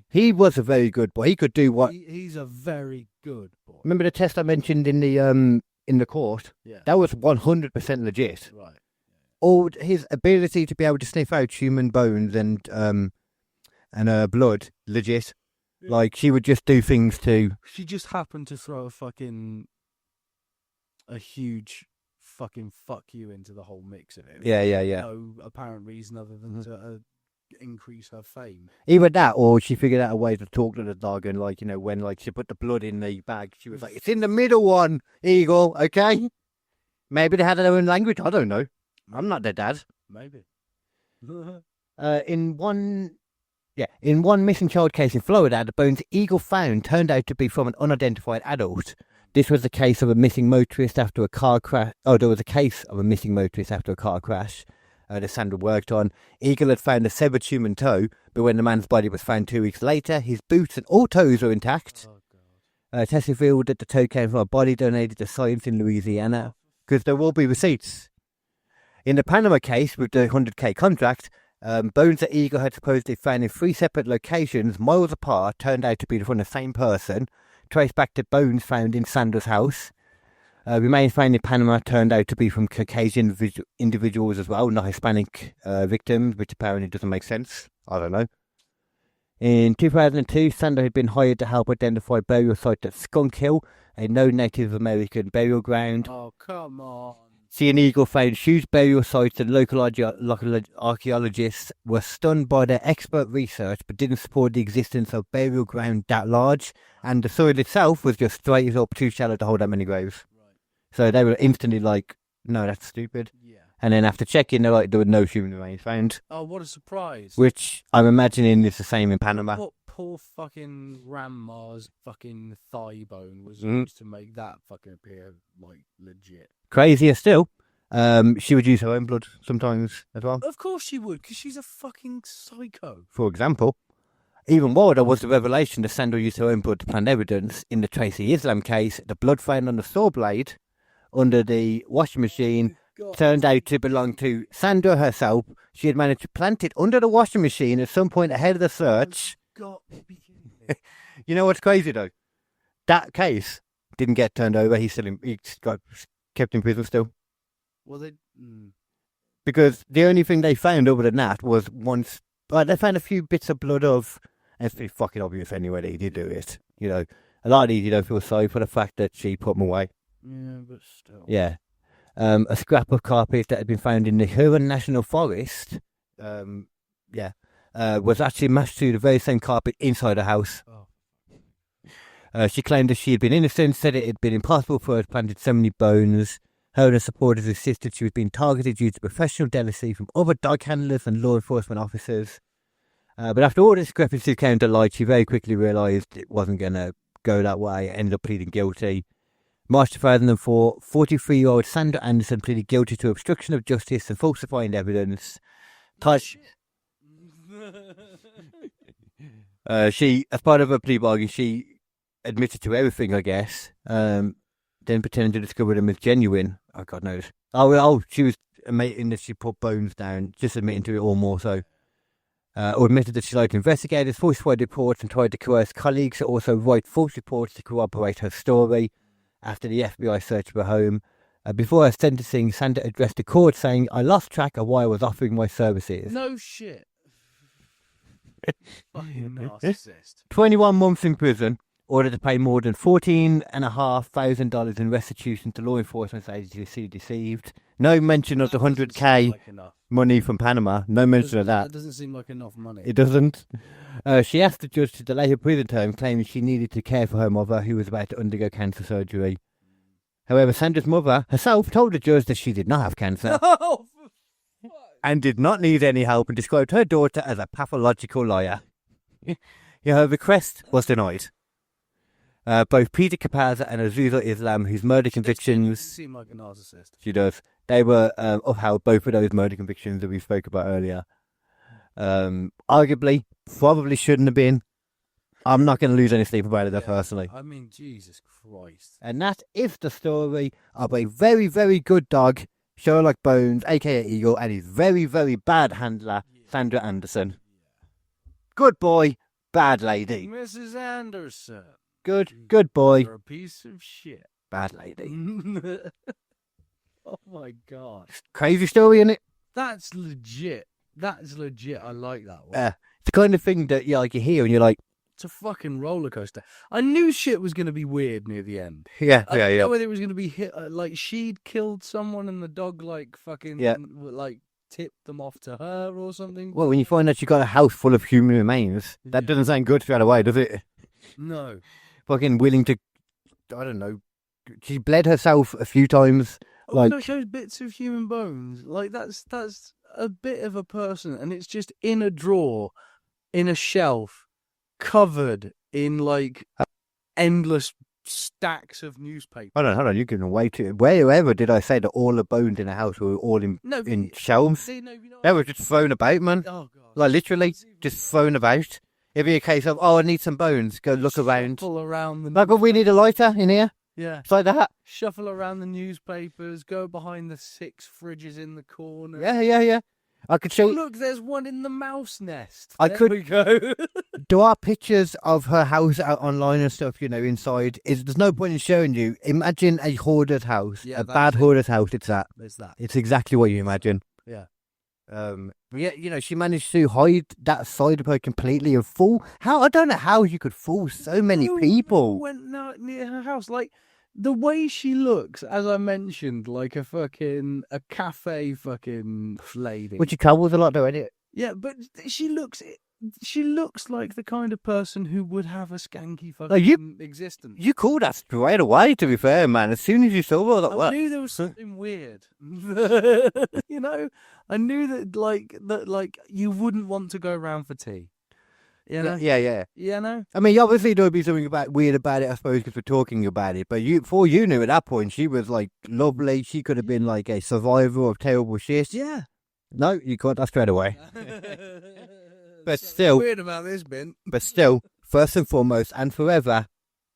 He was a very good boy. He could do what... He's a very good boy. Remember the test I mentioned in the court? Yeah. That was 100% legit. Right. All his ability to be able to sniff out human bones and blood, legit. Yeah. Like, she would just do things to... She just happened to throw a huge fucking fuck you into the whole mix of it. Yeah. No apparent reason other than to increase her fame. Either that, or she figured out a way to talk to the dog, and like, you know, when like she put the blood in the bag, she was like, "It's in the middle one, Eagle." Okay, maybe they had their own language. I don't know. I'm not their dad. Maybe. In one missing child case in Florida, the bones Eagle found turned out to be from an unidentified adult. This was the case of a missing motorist after a car crash. Oh, there was a case of a missing motorist after a car crash. That Sandra worked on. Eagle had found a severed human toe, but when the man's body was found 2 weeks later, his boots and all toes were intact. Tests revealed that the toe came from a body donated to science in Louisiana, because there will be receipts. In the Panama case with the 100k contract, bones that Eagle had supposedly found in 3 separate locations, miles apart, turned out to be from the same person, traced back to bones found in Sandra's house. Remains found in Panama turned out to be from Caucasian individuals as well, not Hispanic victims, which apparently doesn't make sense. I don't know. In 2002, Sandra had been hired to help identify burial sites at Skunk Hill, a known Native American burial ground. Oh, come on. She and Eagle found huge burial sites, and local archaeologists were stunned by their expert research but didn't support the existence of burial ground that large, and the soil itself was just straight up too shallow to hold that many graves. So they were instantly like, no, that's stupid. Yeah. And then after checking, they're like, there were no human remains found. Oh, what a surprise. Which I'm imagining is the same in Panama. What poor fucking grandma's fucking thigh bone was used to make that fucking appear like legit. Crazier still, she would use her own blood sometimes as well. Of course she would, because she's a fucking psycho. For example, even wilder was the revelation that Sandra used her own blood to plant evidence in the Tracy Islam case. The blood found on the saw blade under the washing machine turned out to belong to Sandra herself. She had managed to plant it under the washing machine at some point ahead of the search. You know what's crazy though? That case didn't get turned over. He got kept in prison still. Well, because the only thing they found other than that was once. But they found a few bits of blood of. And it's pretty fucking obvious anyway that he did do it. You know, a lot of these you don't feel sorry for the fact that she put them away. Yeah, but still. Yeah. A scrap of carpet that had been found in the Huron National Forest, was actually matched to the very same carpet inside the house. Oh. She claimed that she had been innocent, said it had been impossible for her to plant so many bones. Her and her supporters insisted she was being targeted due to professional jealousy from other dog handlers and law enforcement officers. But after all discrepancies came to light, she very quickly realised it wasn't going to go that way, ended up pleading guilty. March 2004, 43-year-old Sandra Anderson pleaded guilty to obstruction of justice and falsifying evidence. She, as part of her plea bargain, she admitted to everything, I guess. Then pretending to discover them as genuine. Oh, God knows. She was admitting that she put bones down, just admitting to it all more so. Or admitted that she lied to investigators, falsified reports, and tried to coerce colleagues to also write false reports to corroborate her story. After the FBI searched her home, before her sentencing, Sandra addressed the court saying, "I lost track of why I was offering my services." No shit. Fucking narcissist. 21 months in prison, ordered to pay more than $14,500 in restitution to law enforcement agencies deceived. No mention of the 100k money from Panama. No mention of that. That doesn't seem like enough money. It doesn't. She asked the judge to delay her prison term, claiming she needed to care for her mother, who was about to undergo cancer surgery. However, Sandra's mother herself told the judge that she did not have cancer and did not need any help, and described her daughter as a pathological liar. Her request was denied. Both Peter Capazza and Azusa Islam, whose murder You convictions seem like a narcissist. she does, they were upheld, both of those murder convictions that we spoke about earlier. Arguably, probably shouldn't have been. I'm not going to lose any sleep about it, personally. I mean, Jesus Christ. And that is the story of a very, very good dog, Sherlock Bones, aka Eagle, and his very, very bad handler, Sandra Anderson. Good boy, bad lady. Mrs. Anderson. Good boy, You're a piece of shit. bad lady. Oh my God. Crazy story, innit? That's legit. That's legit. I like that one. It's the kind of thing that you hear and you're like, It's a fucking roller coaster. I knew shit was going to be weird near the end. yeah. I didn't know whether it was going to be hit, like she'd killed someone and the dog like fucking like tipped them off to her or something. Well, when you find out you got a house full of human remains, that doesn't sound good straight away, does it? No. Fucking willing to, I don't know. She bled herself a few times. Also shows bits of human bones. Like that's a bit of a person, and it's just in a drawer, in a shelf, covered in like endless stacks of newspaper. Hold on, you can wait. Wherever did I say that all the bones in the house were all in shelves? See, no, you know, They were just thrown about, man. oh God. Like literally just thrown about. It'd be a case of, I need some bones. Go look around. Shuffle around the Like, we need a lighter in here. yeah. It's like that. Shuffle around the newspapers. Go behind the 6 fridges in the corner. Yeah. I could show. Look, there's one in the mouse nest. I There could- we go. There are pictures of her house out online and stuff, inside. There's no point in showing you. Imagine a hoarder's house. Yeah, a that's bad it. hoarder's house, it's that. There's that. It's exactly what you imagine. Yeah. But yeah, she managed to hide that side of her completely and fool. I don't know how you could fool so many Who people. went near her house? Like the way she looks, as I mentioned, like a cafe fucking lady. Which she travels a lot though, isn't it? Yeah, but she looks like the kind of person who would have a skanky fucking Like, existence. You called that straight away, to be fair, man. As soon as you saw her, I what? knew there was something weird. I knew that like you wouldn't want to go round for tea. You know? Yeah. You know? I mean, obviously there would be something weird about it, I suppose, because we're talking about it. But before you knew at that point, she was like lovely. She could have been like a survivor of terrible shit. Yeah. No, you caught that straight away. But still, weird about this bit. first and foremost and forever,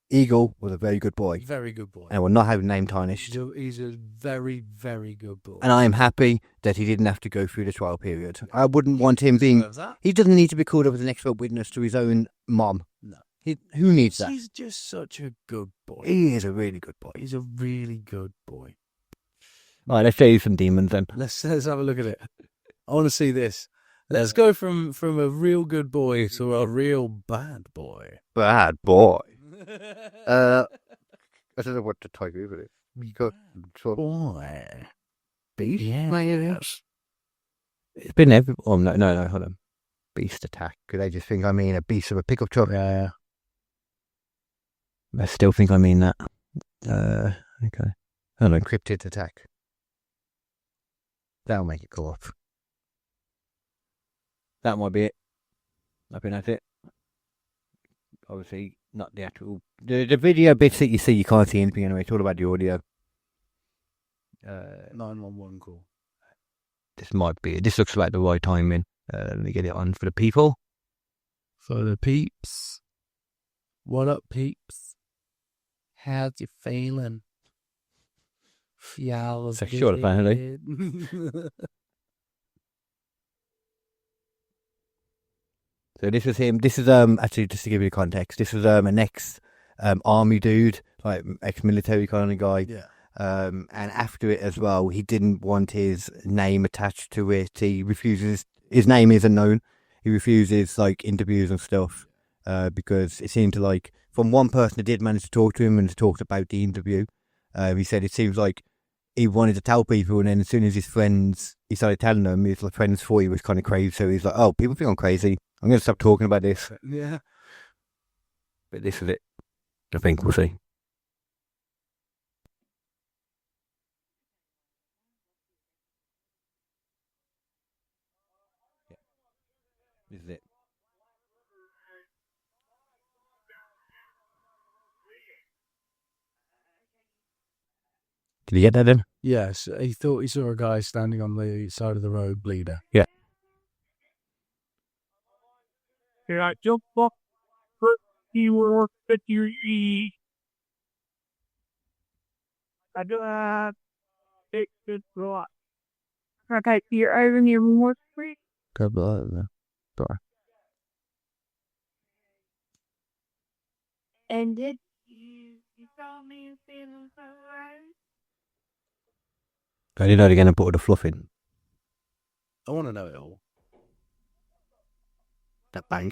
Eagle was a very good boy. Very good boy. And will not have his name tarnished. He's a very, very good boy. And I am happy that he didn't have to go through the trial period. I wouldn't want him being... That? He doesn't need to be called up as an expert witness to his own mom. No. Who needs that? He's just such a good boy. He is a really good boy. He's a really good boy. All right, let's show you some demons then. Let's have a look at it. I want to see this. Let's go from a real good boy to a real bad boy. Bad boy. I don't know what to type over it. Boy. Beast? Yes. It's been every... Oh, no, hold on. Beast attack. Could they just think I mean a beast of a pickup truck? Yeah. I still think I mean that. Okay. Hold on. Cryptid attack. That'll make it go off. That might be it. I think that's it. Obviously, not the actual... The video bits that you see, you can't see anything anyway. It's all about the audio. 911 call. This might be it. This looks like the right timing. Let me get it on for the people. For the peeps. What up, peeps? How's you feeling? Y'all Sexual, apparently. So this was him. This is actually, just to give you the context, this was an ex army dude, like ex-military kind of guy. Yeah. And after it as well, he didn't want his name attached to it. He refuses. His name isn't known. He refuses like interviews and stuff because it seemed to like from one person that did manage to talk to him and talked about the interview. He said it seems like he wanted to tell people, and then as soon as his friends, he started telling them, his friends thought he was kind of crazy. So he's like, "Oh, people think I'm crazy. I'm going to stop talking about this." Yeah. But this is it. I think we'll see. This is it. Did you get that then? Yes, he thought he saw a guy standing on the side of the road, bleeder. Yeah. Can I jump off? You were 50. I do take this lot. Okay, you're over near more free. Go below there. Sorry. And did you saw me feeling so right? I didn't know they're going to put all the fluff in. I want to know it all. That bang.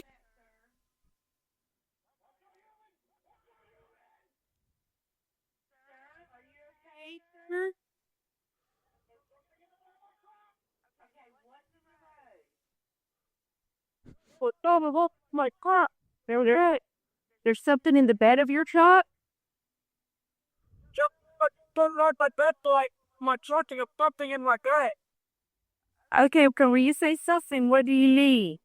Okay, sir. What's up? My car. There's something in the bed of your truck? Don't ride my bed like my something of something in my gut. Okay, when you say something, what do you mean?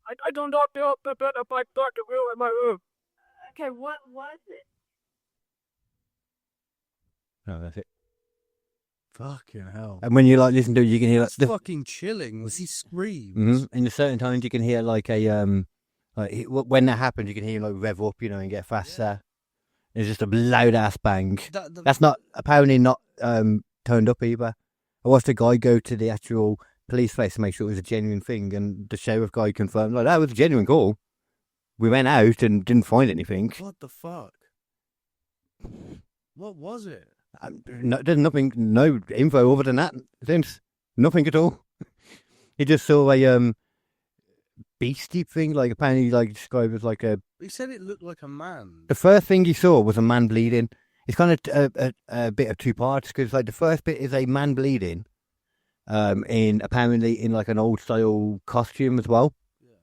I don't know the bed of my doctor wheel in my room. Okay, what was it? No, that's it. Fucking hell. And when you like listen to it, you can hear like It's fucking chilling. He screams. in a certain times you can hear like a when that happens you can hear like rev up, and get faster. It's just a loud ass bang. That's not apparently not turned up either. I watched a guy go to the actual police place to make sure it was a genuine thing, and the sheriff guy confirmed like that was a genuine call. We went out and didn't find anything. What the fuck? What was it? No, there's nothing, no info other than that. Since nothing at all. He just saw a beastie thing, like apparently like described as like a. He said it looked like a man. The first thing he saw was a man bleeding. It's kind of a bit of two parts because like the first bit is a man bleeding, apparently in like an old style costume as well,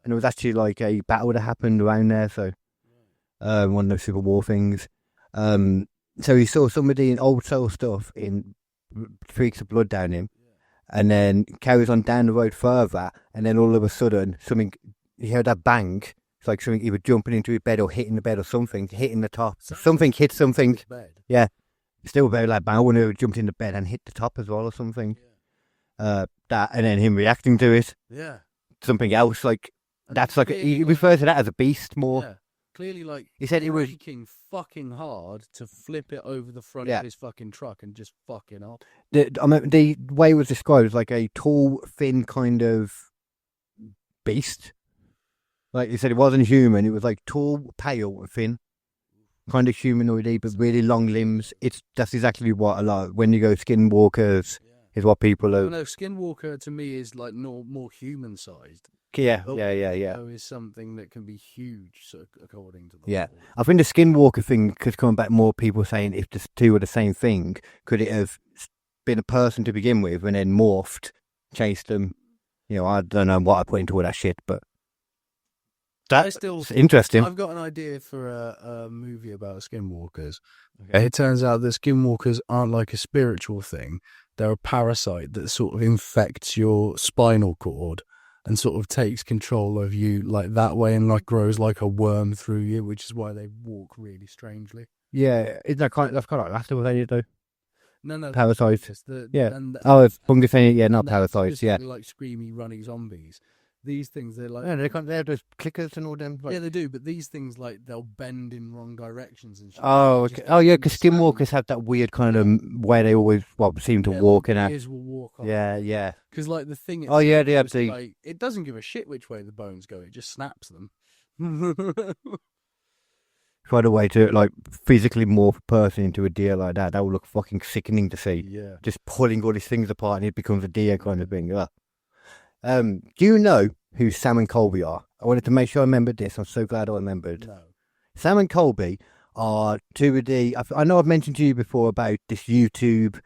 and it was actually like a battle that happened around there. So, one of those Civil War things. So he saw somebody in old style stuff in streaks of blood down him, and then carries on down the road further, and then all of a sudden something he heard that bang. It's like something either jumping into his bed or hitting the bed or something, hitting the top. Something hit something. Yeah. Still very like bang when he jumped in the bed and hit the top as well or something. That and then him reacting to it. Yeah. Something else like that's like he refers to that as a beast more. Yeah. Clearly, like he said it was working fucking hard to flip it over the front of his fucking truck and just fucking up. The way it was described was like a tall, thin kind of beast. Like he said, it wasn't human. It was like tall, pale, and thin, kind of humanoid, but really long limbs. That's exactly what a lot when you go skinwalkers is what people are. No, skinwalker to me is like more human sized. Yeah. Is something that can be huge, so according to the law. I think the skinwalker thing could come back more people saying if the two are the same thing, could it have been a person to begin with and then morphed, chased them? I don't know what I put into all that shit, but that's interesting. I've got an idea for a movie about skinwalkers. Okay. It turns out that skinwalkers aren't like a spiritual thing. They're a parasite that sort of infects your spinal cord and sort of takes control of you like that way and like grows like a worm through you, which is why they walk really strangely. Yeah, that's kind of like that's what they do. No, parasites. It's fungus. Not parasites. Yeah, like screamy, runny zombies. These things, they're like they have those clickers and all them. Yeah, they do. But these things, like they'll bend in wrong directions and shit. Oh, okay. Oh, yeah, because skinwalkers have that weird kind of way they always seem to walk in. Ears will walk off. Yeah. Because like the thing. They have the. Like, it doesn't give a shit which way the bones go. It just snaps them. Try a way to like physically morph a person into a deer like that. That would look fucking sickening to see. Yeah. Just pulling all these things apart and it becomes a deer kind of thing. Ugh. Do you know who Sam and Colby are? I wanted to make sure I remembered this. I'm so glad I remembered. No. Sam and Colby are two of the. I know I've mentioned to you before about this YouTube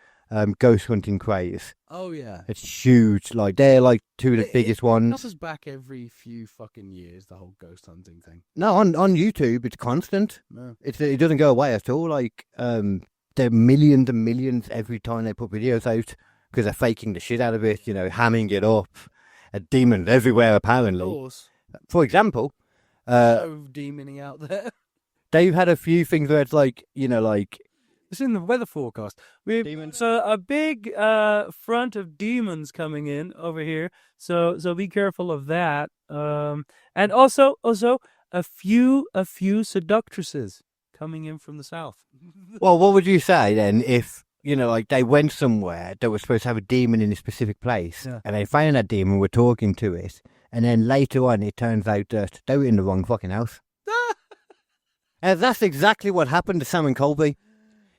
ghost hunting craze. Oh yeah, it's huge. Like they're like two of the biggest ones. It comes back every few fucking years. The whole ghost hunting thing. No, on YouTube it's constant. No. It doesn't go away at all. Like there are millions and millions every time they put videos out because they're faking the shit out of it. Hamming it up. Demons everywhere, apparently. Of course. For example, so demony out there. They've had a few things where it's like, It's in the weather forecast. We've Demons. so a big front of demons coming in over here. So be careful of that. And also a few seductresses coming in from the south. Well, what would you say then if, like they went somewhere that was supposed to have a demon in a specific place, and they found that demon, were talking to it, and then later on it turns out that they were in the wrong fucking house? And that's exactly what happened to Sam and Colby.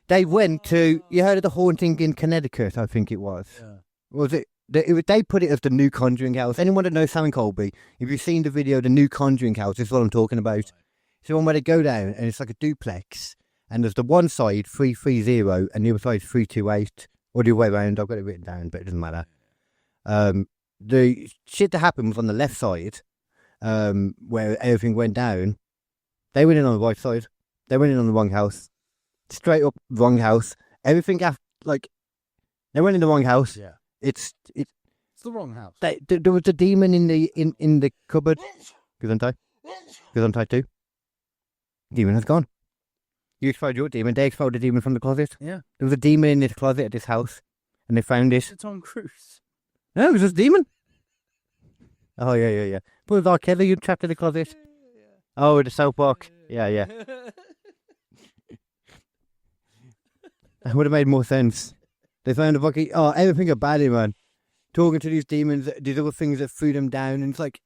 They went to, you heard of the haunting in Connecticut, I think it was. Yeah. Was it? They put it as the new Conjuring House. Anyone that knows Sam and Colby, if you've seen the video, the new Conjuring House, this is what I'm talking about. It's the one where they go down and it's like a duplex. And there's the one side, 330, and the other side, 328. Or the other way around, I've got it written down, but it doesn't matter. The shit that happened was on the left side, where everything went down. They went in on the right side. They went in on the wrong house. Straight up wrong house. Everything after, they went in the wrong house. Yeah. It's the wrong house. There was a demon in the cupboard. Gesundheit. Gesundheit too. Demon has gone. You exploded your demon. They exploded a demon from the closet. Yeah. There was a demon in this closet at this house, and they found it. It's Tom Cruise. No, it was just a demon. Oh yeah. But it was R. Kelly you trapped in the closet. Oh, with the soapbox. Yeah. That would have made more sense. They found a fucking everything about it, man. Talking to these demons, these other things that threw them down, and it's like,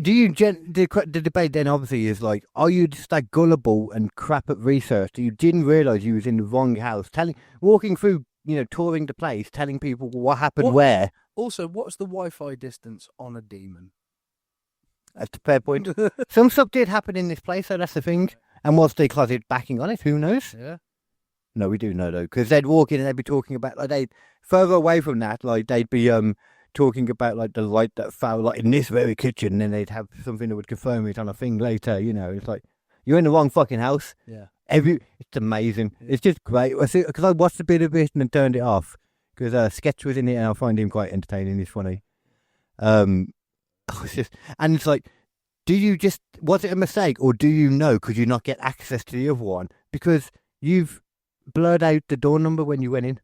do you the debate then obviously is like, are you just like gullible and crap at research that you didn't realise you was in the wrong house, walking through, touring the place, telling people what happened where. Also, what's the Wi-Fi distance on a demon? That's a fair point. Some stuff did happen in this place, so that's the thing. And was the closet backing on it? Who knows? Yeah. No, we do know though, because they'd walk in and they'd be talking about they'd further away from that, they'd be talking about the light that fell in this very kitchen, and then they'd have something that would confirm it on a thing later. It's like you're in the wrong fucking house. Yeah. It's amazing. Yeah. It's just great. Because I watched a bit of it and then turned it off because Sketch was in it, and I find him quite entertaining. He's funny. It's like, was it a mistake, or do you know? Could you not get access to the other one because you've blurred out the door number when you went in?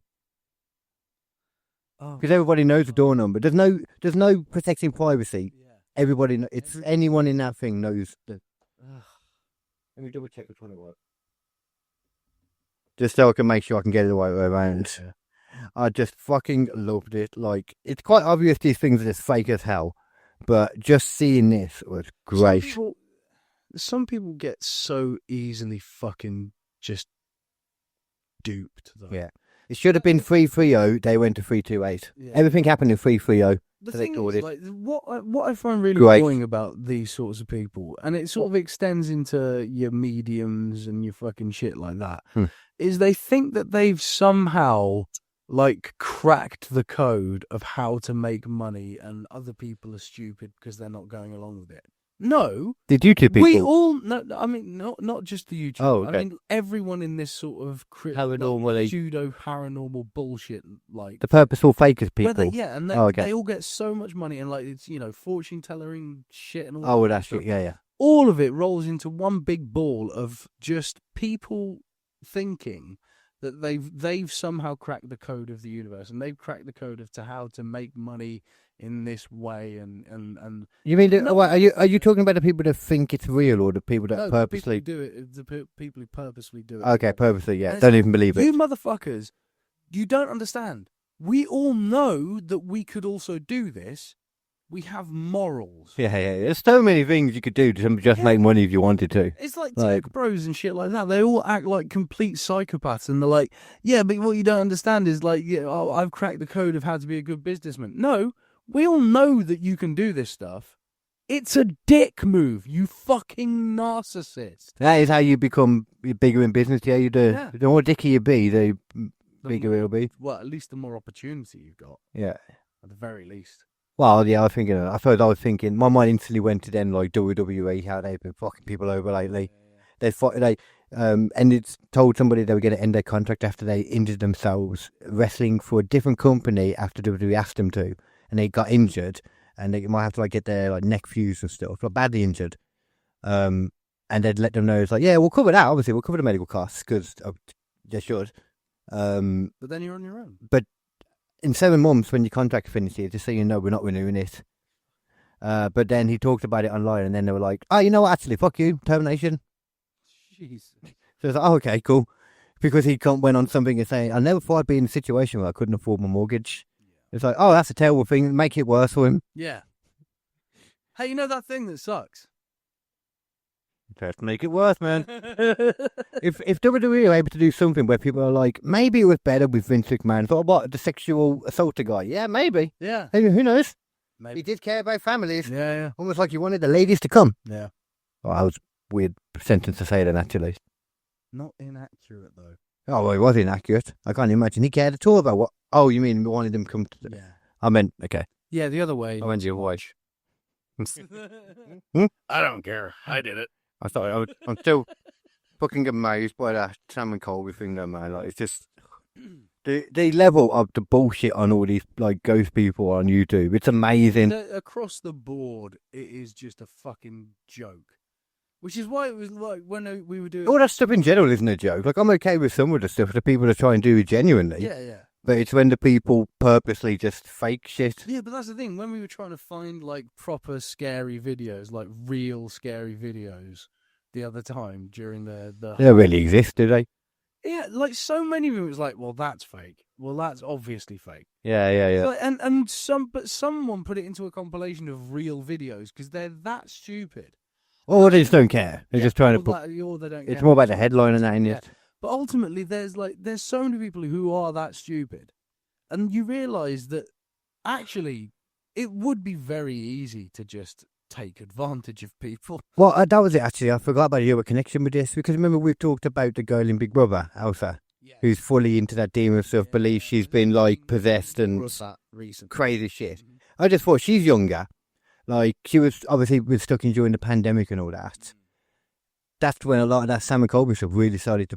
Because everybody knows the door number. There's no protecting privacy. Yeah. Everybody anyone in that thing knows that. Let me double check which one it was. Just so I can make sure I can get it the right way around. Yeah. I just fucking loved it. It's quite obvious these things are just fake as hell. But just seeing this was great. Some people get so easily fucking just duped, though. Yeah. It should have been 330, they went to 328. Yeah. Everything happened in 330. The thing is, what I find really annoying about these sorts of people, and it sort of extends into your mediums and your fucking shit like that, is they think that they've somehow cracked the code of how to make money, and other people are stupid because they're not going along with it. No, the YouTube people. We all no. I mean, not just the YouTube. Oh, okay. I mean, everyone in this sort of pseudo paranormal bullshit, the purposeful fakers people. They all get so much money, and it's fortune telling shit and all. Oh, that's shit. Yeah. All of it rolls into one big ball of just people thinking that they've somehow cracked the code of the universe, and they've cracked the code of how to make money in this way, and you mean are you talking about the people that think it's real, or the people that purposely do it? The people who purposely do it. Okay, purposely, yeah. Don't even believe it. You motherfuckers, you don't understand. We all know that we could also do this. We have morals. Yeah. There's so many things you could do to just make money if you wanted to. It's like tech bros and shit like that. They all act like complete psychopaths, and they're like, yeah, but what you don't understand is I've cracked the code of how to be a good businessman. No, we all know that you can do this stuff. It's a dick move, you fucking narcissist. That is how you become bigger in business. Yeah, you do. Yeah. The more dicky you be, the bigger it'll be. Well, at least the more opportunity you've got. Yeah. At the very least. Well, yeah, I was thinking, my mind instantly went to then WWE, how they've been fucking people over lately. Yeah. And it's told somebody they were going to end their contract after they injured themselves wrestling for a different company after WWE asked them to, and they got injured, and they might have to get their neck fused and stuff, badly injured. and they'd let them know it's like, yeah, we'll cover that. Obviously, we'll cover the medical costs because they should. But then you're on your own. But in 7 months, when your contract finishes, just so you know, we're not renewing it. But then he talked about it online, and then they were like, oh, you know what? Actually, fuck you, termination. Jesus. So it's like, oh, okay, cool. Because he went on something and saying, I never thought I'd be in a situation where I couldn't afford my mortgage. It's like, oh, that's a terrible thing. Make it worse for him. Yeah. Hey, you know that thing that sucks? Just make it worse, man. if WWE are able to do something where people are like, maybe it was better with Vince McMahon. Thought, what, the sexual assaulter guy? Yeah, maybe. Yeah. Hey, who knows? Maybe. He did care about families. Yeah. Almost like he wanted the ladies to come. Yeah. Oh, that was a weird sentence to say then, actually. Not inaccurate, though. Oh, well, it was inaccurate. I can't imagine he cared at all about what... Oh, you mean wanted them to come to... Yeah. I meant, okay. Yeah, the other way. I went to your watch. I don't care. I did it. I thought I'm still fucking amazed by that Sam Colby thing, though, man. Like, it's just the level of the bullshit on all these like ghost people on YouTube. It's amazing. Across the board, it is just a fucking joke. Which is why it was like when we were doing All that stuff in general isn't a joke. Like, I'm okay with some of the stuff the people are trying to do genuinely. Yeah. But it's when the people purposely just fake shit. Yeah, but that's the thing. When we were trying to find like proper scary videos, like real scary videos, the other time during the They don't really exist, do they? yeah, like so many of them, it was like, well, that's fake. Well, that's obviously fake. Yeah. But someone put it into a compilation of real videos because they're that stupid. Or they just don't care. They're just trying to put... They don't It's care. more about the headline and that, isn't it? But ultimately, there's so many people who are that stupid, and you realise that actually it would be very easy to just take advantage of people. Well, that was it, actually. I forgot about your connection with this, because remember we've talked about the girl in Big Brother, Elsa, who's fully into that demon stuff, believes she's been, like, possessed and crazy shit. I just thought she's younger. Like, she was obviously been stuck in during the pandemic and all that. That's when a lot of that Sam and Colby stuff really started to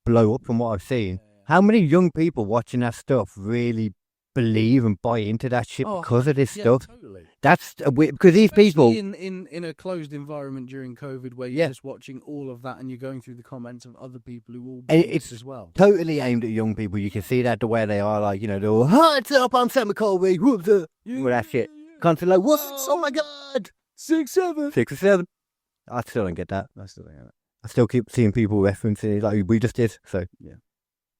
blow up from what I've seen. How many young people watching that stuff really believe and buy into that shit because of this stuff? Totally. That's because these people in a closed environment during COVID, where you're just watching all of that and you're going through the comments of other people who all believe it's as well. Totally aimed at young people. You can see that the way they are, like, you know, they're all, what's up, I'm Sam Colby, what's up? All that shit. Constantly like, what? Oh my god, 6 or 7. I still don't get that. I still keep seeing people referencing it like we just did. So yeah,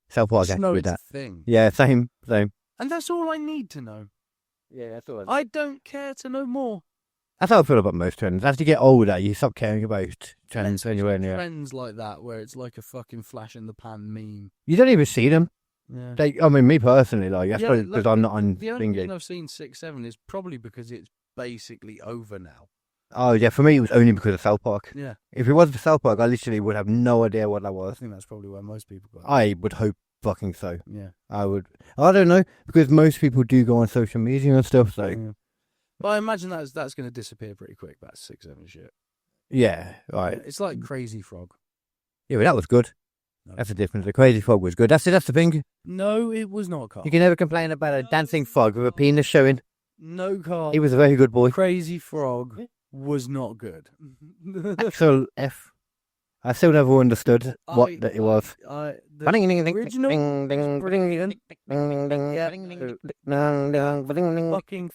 self-harm with that thing. Yeah, same. And that's all I need to know. Yeah, that's all. I don't care to know more. That's how I feel about most trends. As you get older, you stop caring about trends anyway. Trends like that, where it's like a fucking flash in the pan meme. You don't even see them. Yeah. I mean, me personally, like, that's probably because I'm not on. The only reason I've seen 6, 7 is probably because it's basically over now. Oh yeah, for me it was only because of South Park. Yeah. If it wasn't for South Park, I literally would have no idea what that was. I think that's probably where most people got it. I would hope fucking so. Yeah. I would. I don't know, because most people do go on social media and stuff. So. Yeah. But I imagine that's going to disappear pretty quick. That 6, 7 shit. Yeah. Right. It's like Crazy Frog. Yeah, but that was good. No. That's the difference. The Crazy Frog was good. That's the thing. No, it was not, Carl. You can never complain about a dancing frog with a penis showing. No, Carl. He was a very good boy. Crazy Frog was not good. Actual F. I still never understood what it was. The original fucking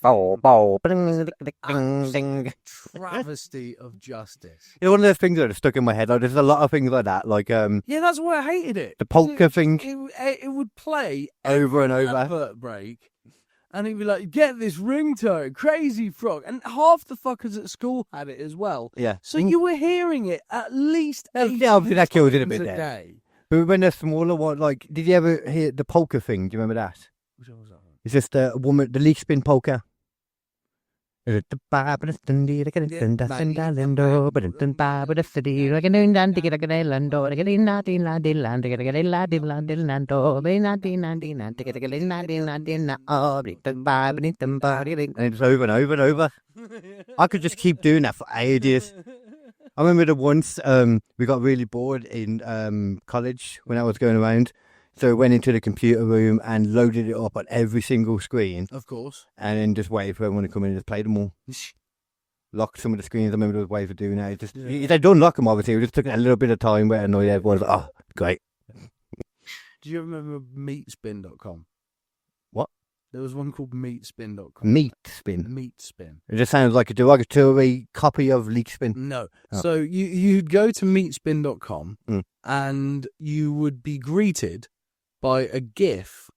travesty of justice. It's one of those things that are stuck in my head. Like, there's a lot of things like that. Like yeah, that's why I hated it. The polka thing. It would play over and over. Advert break. And he'd be like, get this ringtone, Crazy Frog. And half the fuckers at school had it as well. Yeah. So you were hearing it at least 8 obviously that kills it a bit times there. day. But when they're smaller one, like, did you ever hear the polka thing? Do you remember that? Which one was that? It's just a woman, the leaf spin polka. Is it the and it's over and over and over. I could just keep doing that for ages. I remember the once we got really bored in college when I was going around. So we went into the computer room and loaded it up on every single screen. Of course. And then just waited for everyone to come in and just play them all. locked some of the screens. I remember there was ways of doing that. It just, they don't lock them, obviously. It just took a little bit of time where it annoyed everyone. Like, oh, great. Do you remember meatspin.com? What? There was one called meatspin.com. Meat spin. Meatspin. It just sounds like a derogatory copy of leak spin. No. Oh. So you'd go to meatspin.com Mm. and you would be greeted by a GIF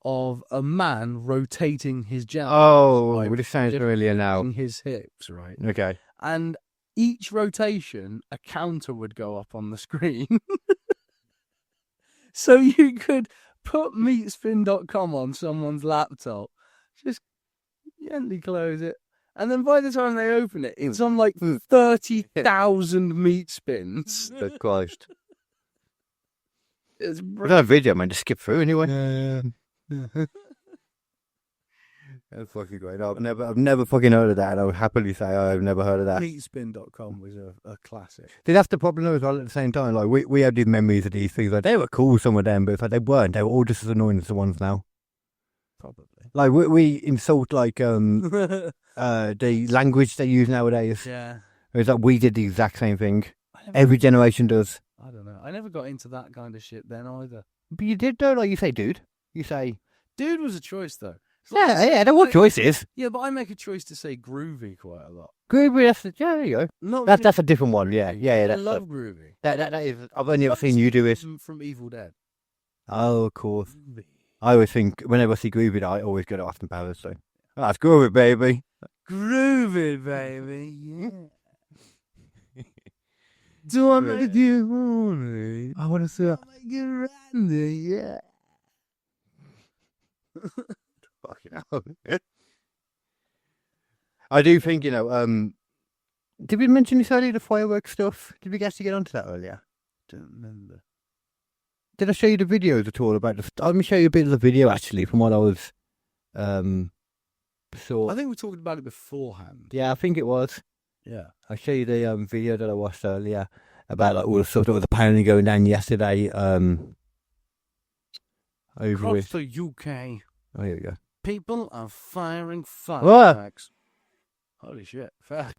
of a man rotating his genitals. Oh, like, well, this sounds familiar now. his hips, right? Okay. And each rotation, a counter would go up on the screen. So you could put meatspin.com on someone's laptop, just gently close it, and then by the time they open it, it's on like 30,000 meat spins. Good Christ. It's It's not a video, man. Just skip through anyway. Yeah. That's fucking great. I've never fucking heard of that. I would happily say I've never heard of that. Meatspin.com was a classic. See, that's the problem though as well at the same time. Like we have these memories of these things. Like they were cool, some of them, but it's like they weren't. They were all just as annoying as the ones now. Probably. Like we insult like the language they use nowadays. Yeah. It's like we did the exact same thing. Every generation does. I don't know. I never got into that kind of shit then either. But you did though. Like you say, dude. You say, Dude was a choice though. It's like- yeah. There were choices. Yeah, but I make a choice to say groovy quite a lot. Groovy. There you go. Not That's a different one. Yeah. I That's love groovy. that is. I've only ever seen you do it. From Evil Dead. Oh, of course. I always think whenever I see Groovy, I always go to Austin Powers. So that's Groovy, baby. Groovy, baby. Yeah. Do I make you horny? I want to see. I make you randy, yeah. Fucking hell. I do think, did we mention this earlier, the fireworks stuff? Did we actually get onto that earlier? Don't remember. Did I show you the videos at all about the... Let me show you a bit of the video, actually, from what I was... saw. I think we talked about it beforehand. Yeah, I think it was. Yeah. I'll show you the video that I watched earlier about like all the stuff that was apparently going down yesterday over Across with... the UK, Oh, here we go. people are firing What? fireworks. Holy shit. Fair.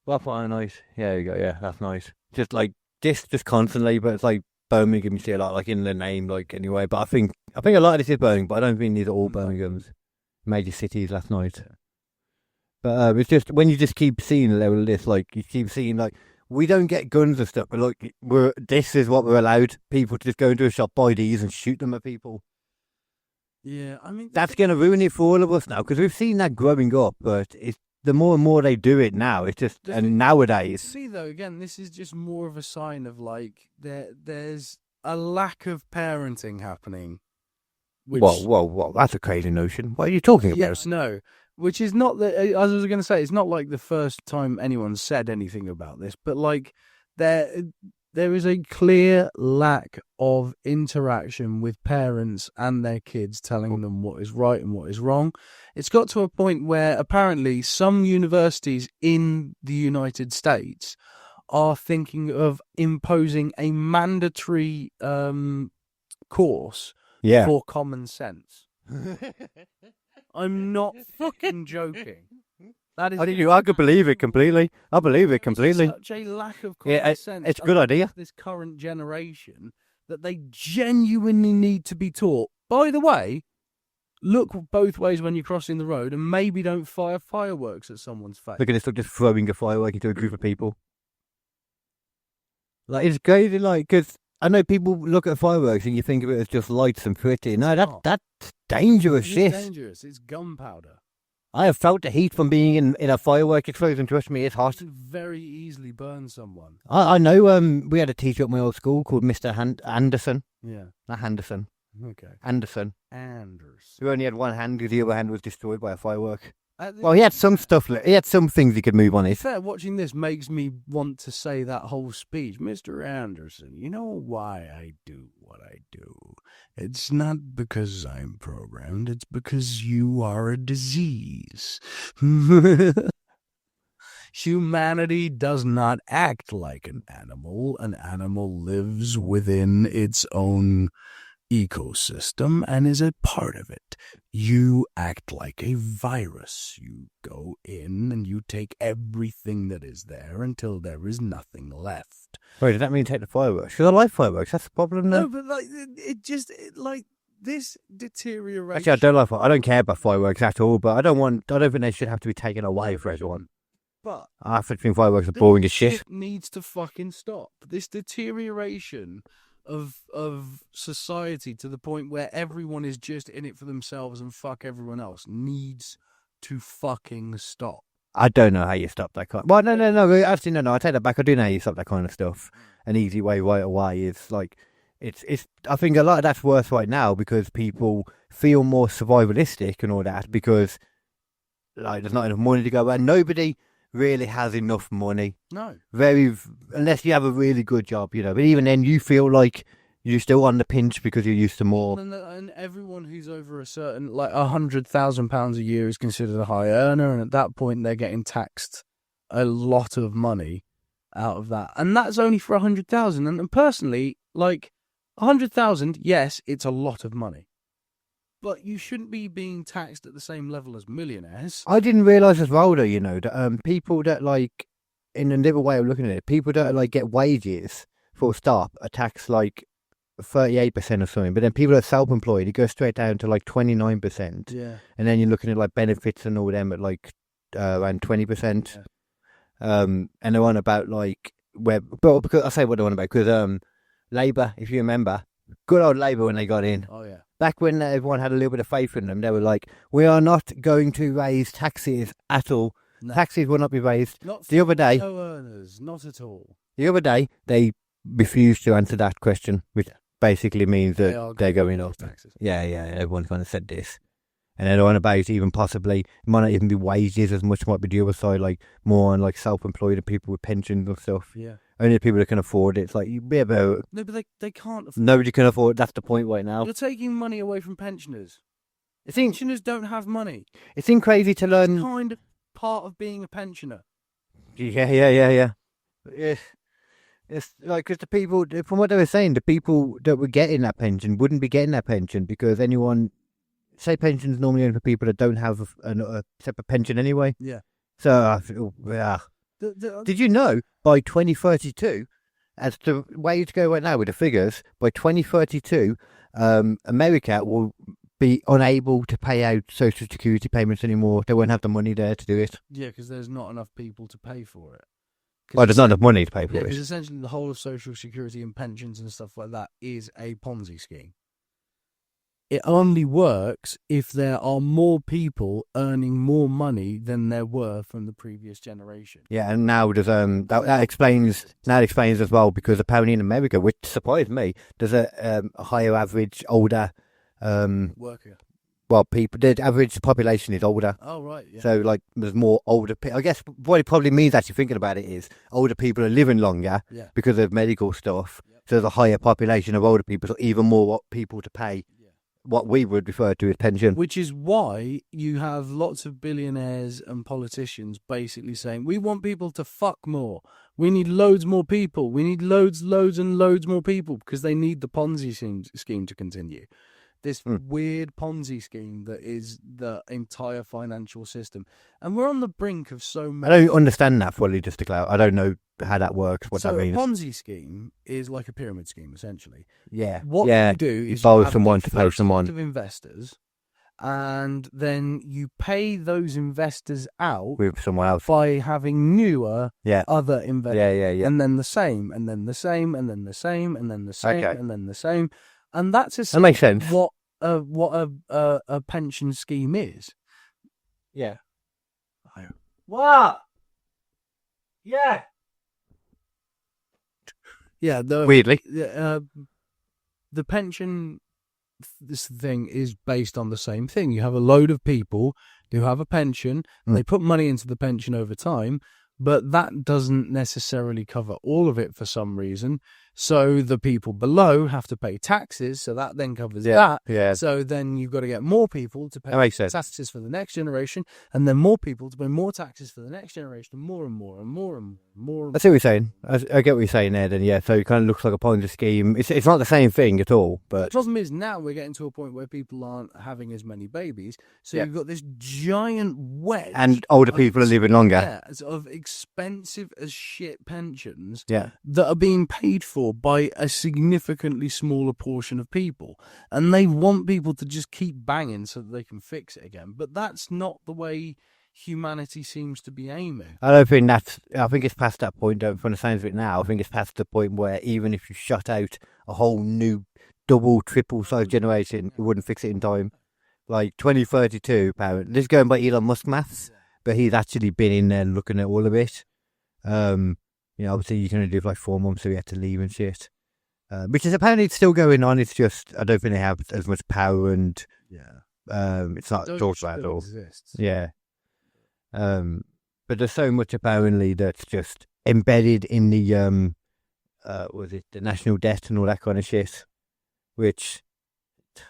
Well, fine, nice. Yeah, there you go. Yeah, that's nice. Just like just constantly, but it's like Birmingham. You see a lot, like in the name, like anyway. But I think a lot of this is Birmingham, but I don't think these are all Birminghams, major cities last night. But it's just when you just keep seeing a level of this, like you keep seeing like we don't get guns and stuff, but like this is what we're allowed people to just go into a shop, buy these, and shoot them at people. Yeah, I mean That's going to ruin it for all of us now because we've seen that growing up, but it's the more and more they do it now. It's just and nowadays. See though, again, this is just more of a sign of like there's a lack of parenting happening. Which, Whoa! That's a crazy notion. What are you talking about? Yes, no. Which is not the. As I was going to say, it's not like the first time anyone said anything about this, but like there is a clear lack of interaction with parents and their kids, telling them what is right and what is wrong. It's got to a point where apparently some universities in the United States are thinking of imposing a mandatory course for common sense. I'm not fucking joking. That is. I could believe it completely. I believe it completely. Such a lack of common sense. It's a good idea. This current generation that they genuinely need to be taught. By the way, look both ways when you're crossing the road, and maybe don't fire fireworks at someone's face. Look at this, just throwing a firework into a group of people. Like it's crazy, like because I know people look at fireworks and you think of it as just lights and pretty. No, that's dangerous shit. It's dangerous. It's gunpowder. I have felt the heat from being in a firework explosion. Trust me, it's hot. It very easily burn someone. I know. We had a teacher at my old school called Mr. Anderson. Yeah. Not Henderson. Okay. Anderson. Anders. Who only had one hand because the other hand was destroyed by a firework. Well, he had some stuff. He had some things he could move on it. Fair, watching this makes me want to say that whole speech. Mr. Anderson, you know why I do what I do? It's not because I'm programmed. It's because you are a disease. Humanity does not act like an animal. An animal lives within its own ecosystem and is a part of it. You act act like a virus. You go in and you take everything that is there until there is nothing left. Wait, does that mean take the fireworks? Because I like fireworks. That's the problem, though. No, but like this deterioration. Actually, I don't like. I don't care about fireworks at all. But I don't think they should have to be taken away for everyone. But I think fireworks are boring as shit. It needs to fucking stop. This deterioration of society to the point where everyone is just in it for themselves and fuck everyone else needs to fucking stop. I don't know how you stop that kind. Well, no. Actually, no. I take that back. I do know how you stop that kind of stuff. An easy way right away is like, it's. I think a lot of that's worse right now because people feel more survivalistic and all that because, like, there's not enough money to go around. Nobody really has enough money. No. Unless you have a really good job, But even then, you feel like you're still on the pinch because you're used to more. And everyone who's over a certain, like, £100,000 a year is considered a high earner, and at that point, they're getting taxed a lot of money out of that, and that's only for 100,000. And personally, like, 100,000, yes, it's a lot of money. But you shouldn't be being taxed at the same level as millionaires. I didn't realise as well, though, that people that, like, in a different way of looking at it, people that, like, get wages, full stop, are taxed, like, 38% or something. But then people that are self-employed, it goes straight down to, like, 29%. Yeah. And then you're looking at, like, benefits and all them at, like, around 20%. Yeah. And they're on about, like, because I say what they're on about, because Labour, if you remember, good old Labour when they got in. Oh, yeah. Back when everyone had a little bit of faith in them, they were like, we are not going to raise taxes at all. No. Taxes will not be raised. Not The other day, no earners, not at all. the other day, they refused to answer that question, which basically means that they're going up. Taxes. Yeah, everyone kind of said this. And they're on about even possibly, it might not even be wages as much, might be the other side, like more on like self-employed and people with pensions and stuff. Yeah. Only the people that can afford it. It's like, No, but they can't afford. Nobody can afford. That's the point right now. You're taking money away from pensioners. It's Pensioners don't have money. It seems crazy to learn. It's kind of part of being a pensioner. Yeah. It's like, because the people, from what they were saying, the people that were getting that pension wouldn't be getting that pension because anyone, say pensions normally only for people that don't have a separate pension anyway. Yeah. So, did you know by 2032, as the way to go right now with the figures, by 2032, America will be unable to pay out social security payments anymore. They won't have the money there to do it. Yeah, because there's not enough people to pay for it. Well, there's not enough money to pay for Because it. essentially the whole of social security and pensions and stuff like that is a Ponzi scheme. It only works if there are more people earning more money than there were from the previous generation. Yeah, and now there's that explains as well, because apparently in America, which surprised me, there's a higher average older Worker. well, people, the average population is older. Oh, right, yeah. So, like, there's more older people. I guess what it probably means, actually thinking about it, is older people are living longer Yeah. because of medical stuff. Yep. So there's a higher population of older people, so even more people to pay what we would refer to as pension. Which is why you have lots of billionaires and politicians basically saying, we want people to fuck more. We need loads more people. We need loads and loads more people, because they need the Ponzi scheme to continue. This weird Ponzi scheme that is the entire financial system. And we're on the brink of so many... I don't understand that fully, just to clarify. I don't know how that works, what that means. So a Ponzi scheme is like a pyramid scheme, essentially. Yeah. What you do is borrow you have someone to pay someone. of investors, and then you pay those investors out With someone else. by having newer other investors. Yeah. And then the same, and then the same, and then the same, and then the same, Okay. and then the same. And that's That makes sense. what a pension scheme is. Yeah. What? Yeah. Yeah. Weirdly. The pension, this thing is based on the same thing. You have a load of people who have a pension. They put money into the pension over time, but that doesn't necessarily cover all of it for some reason. So the people below have to pay taxes, so that then covers Yeah, that. yeah. So then you've got to get more people to pay That makes sense. taxes for the next generation, and then more people to pay more taxes for the next generation, and more and more and more and more. I see what you're saying. I get what you're saying there. Then yeah, so it kind of looks like a Ponzi scheme. It's not the same thing at all. The But problem is now we're getting to a point where people aren't having as many babies, so Yeah. you've got this giant wedge. and older of people are living longer. Yeah, of expensive as shit pensions Yeah. that are being paid for by a significantly smaller portion of people. And they want people to just keep banging so that they can fix it again. But that's not the way humanity seems to be aiming. I don't think that's. I think it's past that point. From the sounds of it now, I think it's past the point where even if you shut out a whole new double, triple size generation, it wouldn't fix it in time. Like 2032, apparently. This is going by Elon Musk maths, but he's actually been in there looking at all of it. Obviously you can only do like 4 months, so he had to leave and shit. Which is apparently it's still going on. It's just I don't think they have as much power, and it's not talked about at all. Exists. Yeah. But there's so much apparently that's just embedded in the the national debt and all that kind of shit, which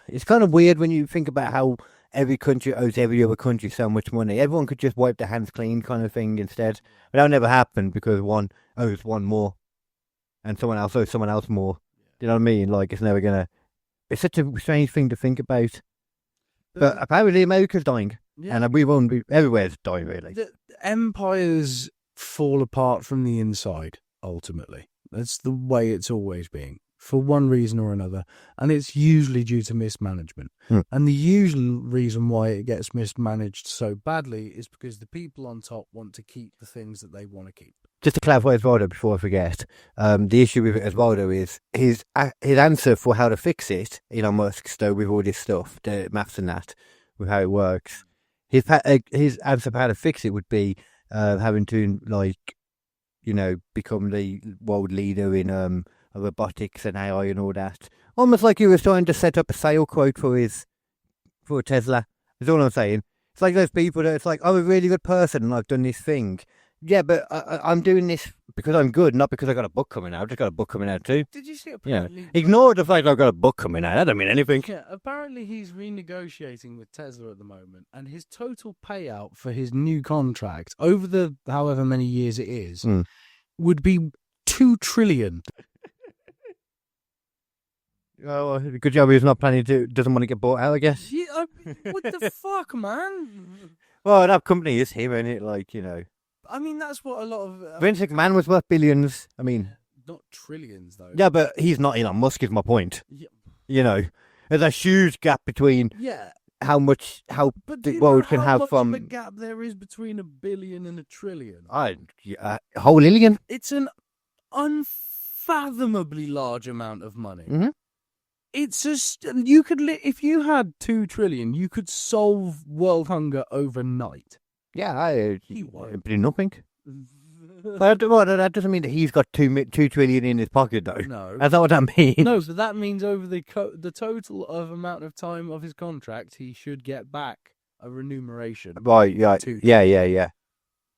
it's kind of weird when you think about how every country owes every other country so much money. Everyone could just wipe their hands clean kind of thing instead. But that'll never happen because one owes one more and someone else owes someone else more. Do you know what I mean? Like, it's never gonna... It's such a strange thing to think about. But apparently America's dying. Yeah. And we won't be... Everywhere's dying, really. The empires fall apart from the inside, ultimately. That's the way it's always been, for one reason or another. And it's usually due to mismanagement. And the usual reason why it gets mismanaged so badly is because the people on top want to keep the things that they want to keep. Just to clarify Osvaldo before I forget, the issue with Osvaldo is his answer for how to fix it, Elon Musk's, though, with all this stuff, the maths and that, with how it works. His answer for how to fix it would be having to, become the world leader in robotics and AI and all that. Almost like he was trying to set up a sale quote for Tesla. That's all I'm saying. It's like those people that it's like, I'm a really good person and I've done this thing. Yeah, but I'm doing this because I'm good, not because I got a book coming out. I've just got a book coming out too. Did you see apparently? Ignore the fact I've got a book coming out. That doesn't mean anything. Yeah, apparently he's renegotiating with Tesla at the moment, and his total payout for his new contract over the however many years it is would be $2 trillion. Oh, good job he's not planning to, doesn't want to get bought out, I guess. Yeah, what the fuck, man? Well, that company is him, isn't it? I mean, that's what a lot of... Vince McMahon was worth billions. I mean... Not trillions, though. Yeah, but he's not Elon Musk, is my point. Yeah. There's a huge gap between how the world can have from... But do you know how much of a gap there is between $1 billion and $1 trillion? A whole million? It's an unfathomably large amount of money. Mm-hmm. It's just... You could... If you had $2 trillion, you could solve world hunger overnight. Yeah, He won't. do nothing. But that doesn't mean that he's got $2 trillion in his pocket, though. No. That's not what that means. No, but that means over the total of amount of time of his contract, he should get back a remuneration. Right, yeah. Yeah.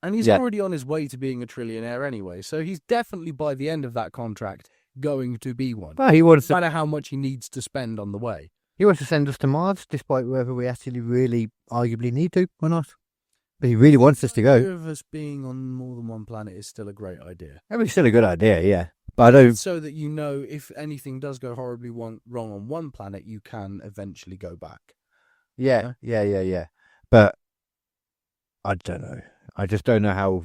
And he's already on his way to being a trillionaire anyway, so he's definitely, by the end of that contract, going to be one. Well, he wants no matter how much he needs to spend on the way. He wants to send us to Mars, despite whether we actually really arguably need to or not. But he really wants us to The idea go. of us being on more than one planet is still a great idea. It's still a good idea, yeah. But I don't... So that you know, if anything does go horribly wrong on one planet, you can eventually go back. Yeah. But I don't know. I just don't know how...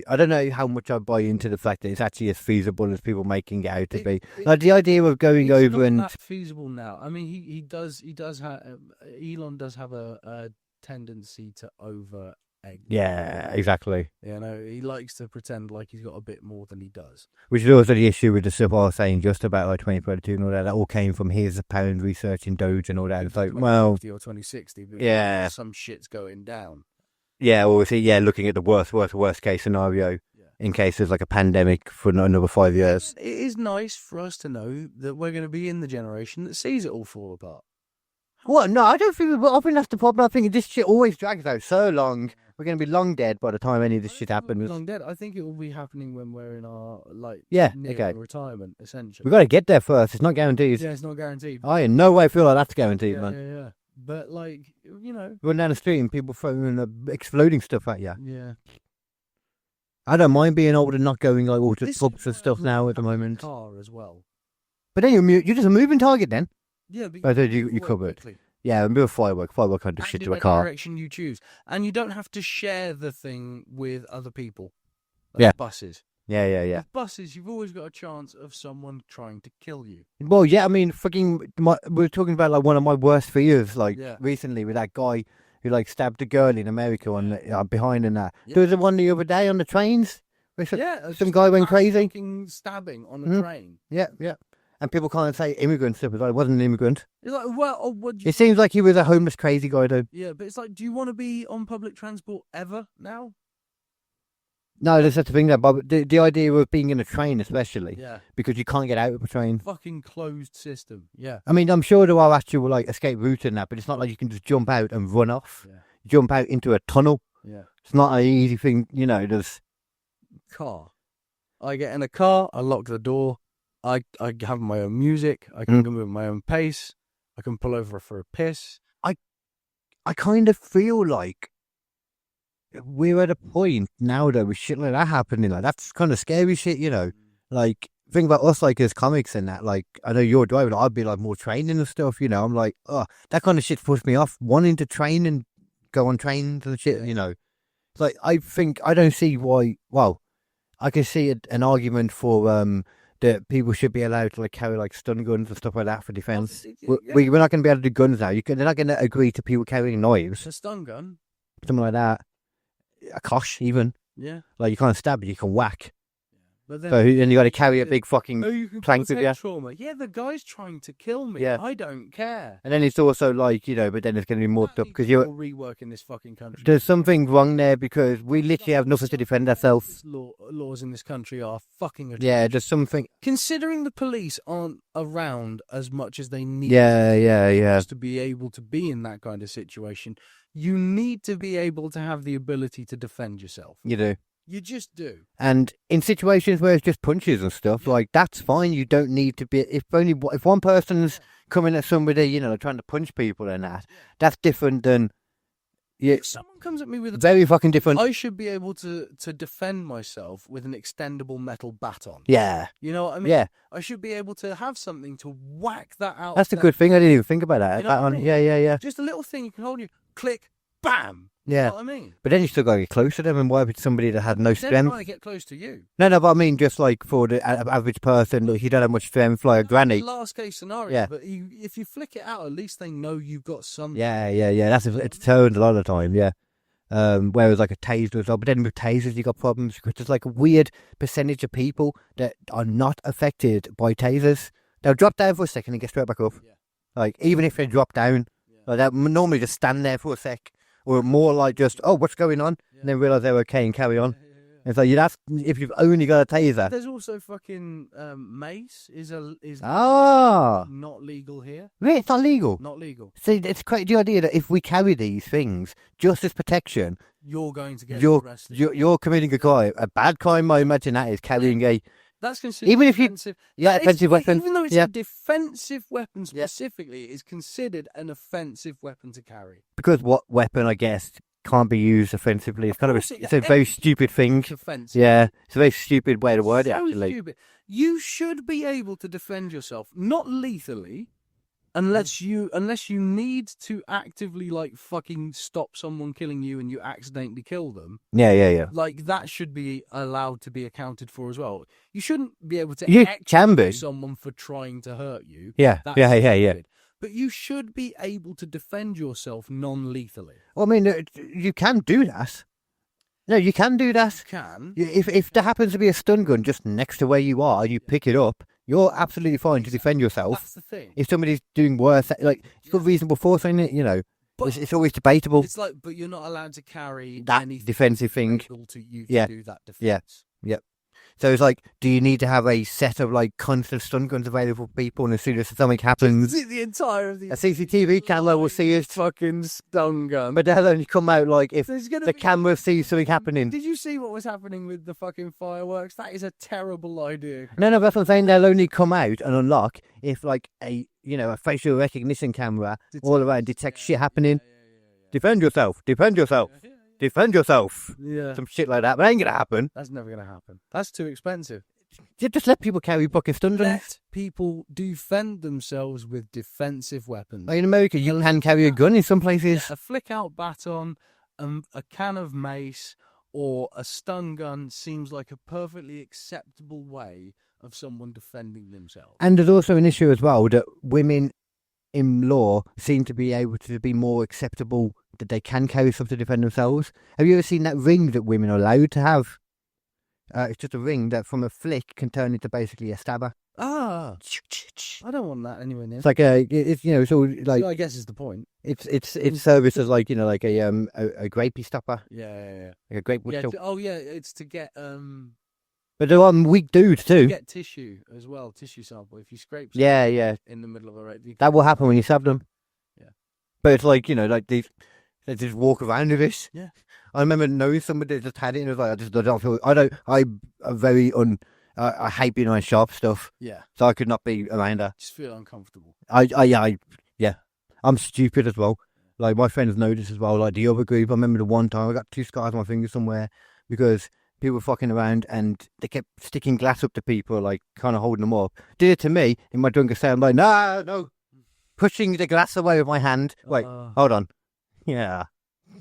I don't know how much I buy into the fact that it's actually as feasible as people making it out to be. Like the idea of going over and... It's not that feasible now. I mean, he does have... Elon does have a tendency to over... Yeah, exactly. He likes to pretend like he's got a bit more than he does. Which is also the issue with the stuff I was saying just about like 2032 and all that. That all came from his apparent research in Doge and all that. It's like, well... 2050 or 2060. Yeah. Some shit's going down. Yeah, or looking at the worst case scenario in case there's like a pandemic for another 5 years. It is nice for us to know that we're going to be in the generation that sees it all fall apart. What? No, I don't think. I think that's the problem. I think this shit always drags out so long. We're gonna be long dead by the time any of this shit happens. Long dead. I think it will be happening when we're in our Yeah, near okay. retirement, essentially. We got to get there first. It's not guaranteed. Yeah, it's not guaranteed. I in no way feel like that's guaranteed, yeah, man. yeah. But like, you know. Run down the street and people throwing exploding stuff at you. Yeah. I don't mind being old and not going like all to This pubs is and why stuff I now love at the having a moment. Car as well. But then you're just a moving target then. Yeah, I but thought you work covered. quickly. Yeah, and do a firework. Firework can't do And shit in to a any car. direction you choose, and you don't have to share the thing with other people. Like Yeah. buses. Yeah, yeah, yeah. With buses, you've always got a chance of someone trying to kill you. Well, yeah, I mean, we were talking about like one of my worst fears, like Yeah. recently with that guy who like stabbed a girl in America on behind and that. Yeah. There was the one the other day on the trains. Where Yeah, some guy went crazy. fucking stabbing on a Mhm. train. Yeah, yeah. And people can't say immigrant stuff. It wasn't an immigrant. It's like, well, what? It seems like he was a homeless crazy guy, though. Yeah, but it's like, do you want to be on public transport ever now? No, that's the thing. But the idea of being in a train, especially, Yeah, because you can't get out of a train. fucking closed system. Yeah, I mean, I'm sure there are actual like escape routes and that, but it's not like you can just jump out and run off. yeah, Jump out into a tunnel. yeah. It's not an easy thing, you know. There's Car. I get in a car. I lock the door. I have my own music. I can go at my own pace. I can pull over for a piss. I kind of feel like we're at a point now though with shit like that happening. Like that's kind of scary shit, you know. Like think about us, like as comics and that. Like I know you're driving, I'd be like more training and stuff, you know. I'm like, oh, that kind of shit puts me off wanting to train and go on trains and shit, you know. It's like I don't see why. Well, I can see an argument for that people should be allowed to like carry like stun guns and stuff like that for defense. We're not going to be able to do guns now. They're not going to agree to people carrying knives, A stun gun. something like that. A kosh even. Yeah, Like you can't stab, but you can whack. but then. So then you got to carry a big fucking. Oh, you can plank cause with head you. trauma. Yeah, the guy's trying to kill me. Yeah. I don't care. And then it's also like, you know, but then it's going to be more stuff because you're. rework in this fucking country. There's something wrong there because we literally have nothing to defend ourselves. Laws in this country are fucking atrocious. Yeah, there's something. Considering the police aren't around as much as they need Yeah. to be able to be in that kind of situation, you need to be able to have the ability to defend yourself. You do. You just do. And in situations where it's just punches and stuff, like that's fine. You don't need to be. If one person's coming at somebody, you know, trying to punch people and that's different than. Yeah, If someone comes at me with a very fucking different. I should be able to defend myself with an extendable metal baton. Yeah, You know what I mean? yeah. I should be able to have something to whack that out. That's a that- good thing. I didn't even think about that. You know what I mean? Yeah. Just a little thing you can hold you, click, bam. Yeah. You know what I mean? But then you still got to get close to them, and why would somebody that had no They're strength? trying to get close to you. No, but I mean just like for the average person, look, you don't have much strength, like a granny. Last case scenario. Yeah. But if you flick it out, at least they know you've got something. Yeah. It's turned a lot of the time. Yeah. Whereas like a taser as well. But then with tasers, you got problems because there's like a weird percentage of people that are not affected by tasers. They'll drop down for a second and get straight back up. Yeah. Like even if they drop down, like they'll normally just stand there for a sec, or more like just what's going on, and then realize they're okay and carry on. It's like if you've only got a taser. There's also fucking mace is Ah, not legal here. wait, it's not legal. Not legal. See, it's quite the idea that if we carry these things just as protection, You're going to get you're arrested. you're committing a crime, a bad crime. I imagine that is carrying a That's considered even if you offensive. offensive weapon. Even though it's Yeah. a defensive weapon Yeah. specifically, it is considered an offensive weapon to carry. Because what weapon, I guess, can't be used offensively. It's kind of course it's a very stupid thing. It's offensive. Yeah, it's a very stupid way to word it. So Actually, stupid. You should be able to defend yourself, not lethally, unless you need to actively like fucking stop someone killing you and you accidentally kill them. yeah. Like that should be allowed to be accounted for as well. You shouldn't be able to You can be. someone for trying to hurt you. Yeah, That's yeah. stupid. But you should be able to defend yourself non-lethally. Well, I mean, you can do that. No, you can do that. Can. If there happens to be a stun gun just next to where you are and you pick it up, you're absolutely fine to defend yourself. That's the thing. If somebody's doing worse, like it's got reasonable force in it, you know, But it's always debatable. It's like, but you're not allowed to carry That anything defensive thing. able to you Yeah. to do that defense. Yep. So it's like, do you need to have a set of like constant stun guns available for people, and as soon as something happens, The entire of a CCTV camera will see it, fucking stun gun. but they'll only come out like if There's gonna the be- camera sees something happening. Did you see what was happening with the fucking fireworks? That is a terrible idea. No, that's what I'm saying. They'll only come out and unlock if like a facial recognition camera all around detects shit happening. Defend yourself. Defend yourself. Defend yourself. Yeah. Some shit like that. But it ain't gonna happen. That's never going to happen. That's too expensive. Just let people carry fucking stun guns. Let people defend themselves with defensive weapons. Like in America, you can carry a gun in some places. A flick-out baton, a can of mace, or a stun gun seems like a perfectly acceptable way of someone defending themselves. And there's also an issue as well that women in law seem to be able to be more acceptable that they can carry stuff to defend themselves. Have you ever seen that ring that women are allowed to have? It's just a ring that from a flick can turn into basically a stabber. Ah, I don't want that anywhere near. It's like it's all like I guess is the point. it's service as like like a grapey stopper, Yeah. like a grape wood. Yeah. It's to get But they're on weak dudes too. get tissue as well, tissue sample. If you scrape Yeah, something yeah. in the middle of a raid, That will happen when you stab them. Yeah. But it's like, like they just walk around with it. Yeah. I remember knowing somebody that just had it and it was like, I hate being around sharp stuff. Yeah. So I could not be around her. Just feel uncomfortable. I'm stupid as well. Like my friends know this as well. Like the other group, I remember the one time I got 2 scars on my finger somewhere because people were fucking around and they kept sticking glass up to people, like kind of holding them up. Did it to me in my drunken state. I'm like, no, pushing the glass away with my hand. Wait, hold on. Yeah.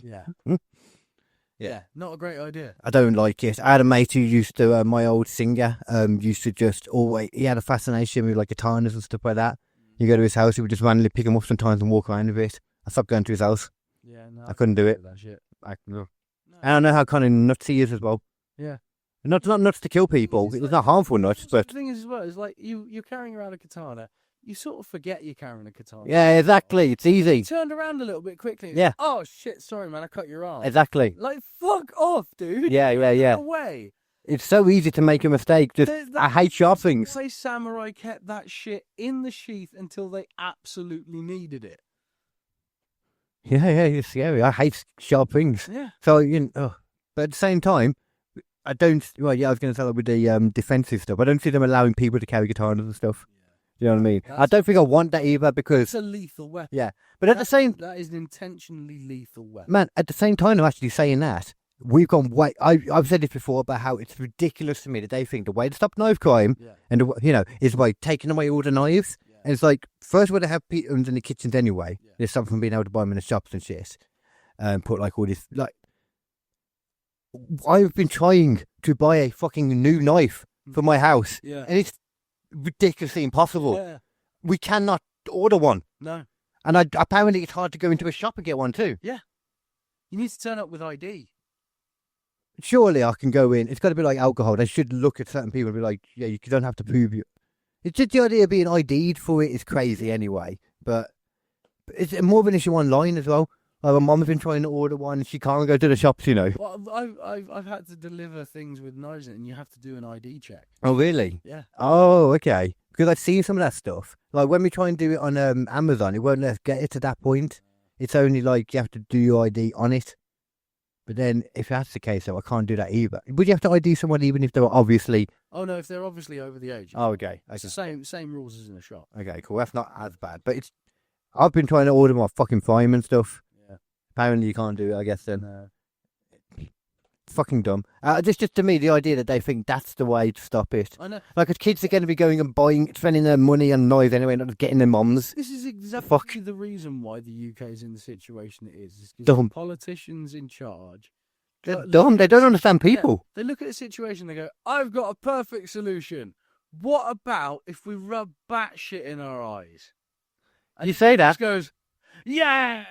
Yeah. Hmm? Yeah. Not a great idea. I don't like it. I had a mate who used to, my old singer, used to just always, he had a fascination with like katanas and stuff like that. You go to his house, he would just randomly pick them up sometimes and walk around with it. I stopped going to his house. Yeah, no. I couldn't do it. That shit. And I know how kind of nuts he is as well. Yeah. Not nuts to kill people. It's not harmful nuts, but The thing is as well, is like you're carrying around a katana, you sort of forget you're carrying a katana. yeah, exactly. It's easy. You turned around a little bit quickly. Yeah. Oh shit, sorry man, I cut your arm. Exactly. Like fuck off, dude. Yeah. No way. It's so easy to make a mistake. Just I hate sharp things. Say samurai kept that shit in the sheath until they absolutely needed it. Yeah, it's scary. I hate sharp things. Yeah. So but at the same time, I don't. Well, yeah, I was going to say that with the defensive stuff. I don't see them allowing people to carry katanas and stuff. You know what I mean? I don't think I want that either because It's a lethal weapon. yeah. But at the same That is an intentionally lethal weapon. man, at the same time, I'm actually saying that we've gone way. I've said this before about how it's ridiculous to me that they think the way to stop knife crime and is by taking away all the knives. And it's like first we're to have people in the kitchens anyway. There's something from being able to buy them in the shops and shit, and put like all this like. I've been trying to buy a fucking new knife for my house, and it's ridiculously impossible. Yeah. We cannot order one, No. and apparently it's hard to go into a shop and get one too. You need to turn up with ID. Surely I can go in. It's got to be like alcohol. They should look at certain people and be like, yeah, you don't have to prove you. It's just the idea of being ID'd for it is crazy anyway. But it's more of an issue online as well. Like my mum's been trying to order one and she can't go to the shops, Well, I've had to deliver things with knives in it, and you have to do an ID check. Oh, really? Yeah. Oh, okay. Because I've seen some of that stuff. Like when we try and do it on Amazon, it won't let us get it to that point. It's only like you have to do your ID on it. But then if that's the case, though, I can't do that either. Would you have to ID someone even if they were obviously... Oh, no, if they're obviously over the age. Oh, okay. It's the same rules as in a shop. Okay, cool. That's not as bad. But it's... I've been trying to order my fucking fireman stuff. Yeah. Apparently you can't do it, I guess, then. No. Fucking dumb. Just to me, the idea that they think that's the way to stop it. I know. Like, kids are going to be going and spending their money on knives anyway, not just getting their mums. This is exactly the reason why the UK is in the situation it is. Because Dumb. the politicians in charge... They're dumb. They don't understand people. Yeah, they look at the situation, they go, I've got a perfect solution. What about if we rub bat shit in our eyes? And You say he that. just goes, yeah!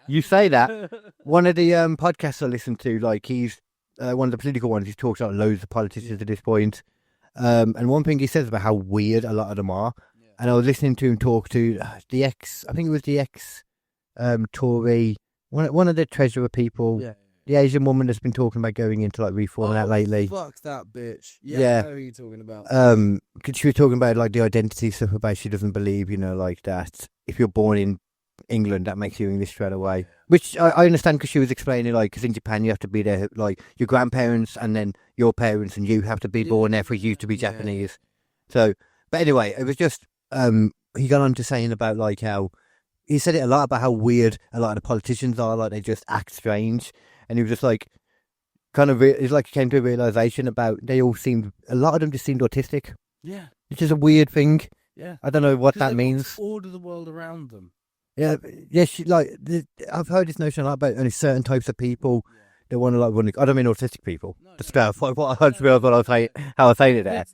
You say that. One of the podcasts I listen to, like, he's one of the political ones, he's talked about loads of politicians at this point. And one thing he says about how weird a lot of them are. Yeah. And I was listening to him talk to the ex Tory, one of the treasurer people. Yeah. the Asian woman that's been talking about going into like reforming that lately. Fuck that bitch. Yeah. I know who you're talking about. 'Cause she was talking about like the identity stuff about she doesn't believe, like that. If you're born in England, that makes you English straight away. Which I understand because she was explaining like because in Japan you have to be there like your grandparents and then your parents and you have to be born there for you to be Japanese. So, but anyway, it was just he got on to saying about like how he said it a lot about how weird a lot of the politicians are, like they just act strange, and he was just like kind of it's like he came to a realization about a lot of them just seemed autistic. Yeah. Which is a weird thing. Yeah. I don't know what 'Cause that they means. order the world around them. Yeah, I've heard this notion a lot about only certain types of people that want to like run. I don't mean autistic people. Just what I just realised what I was saying, how I was saying it there.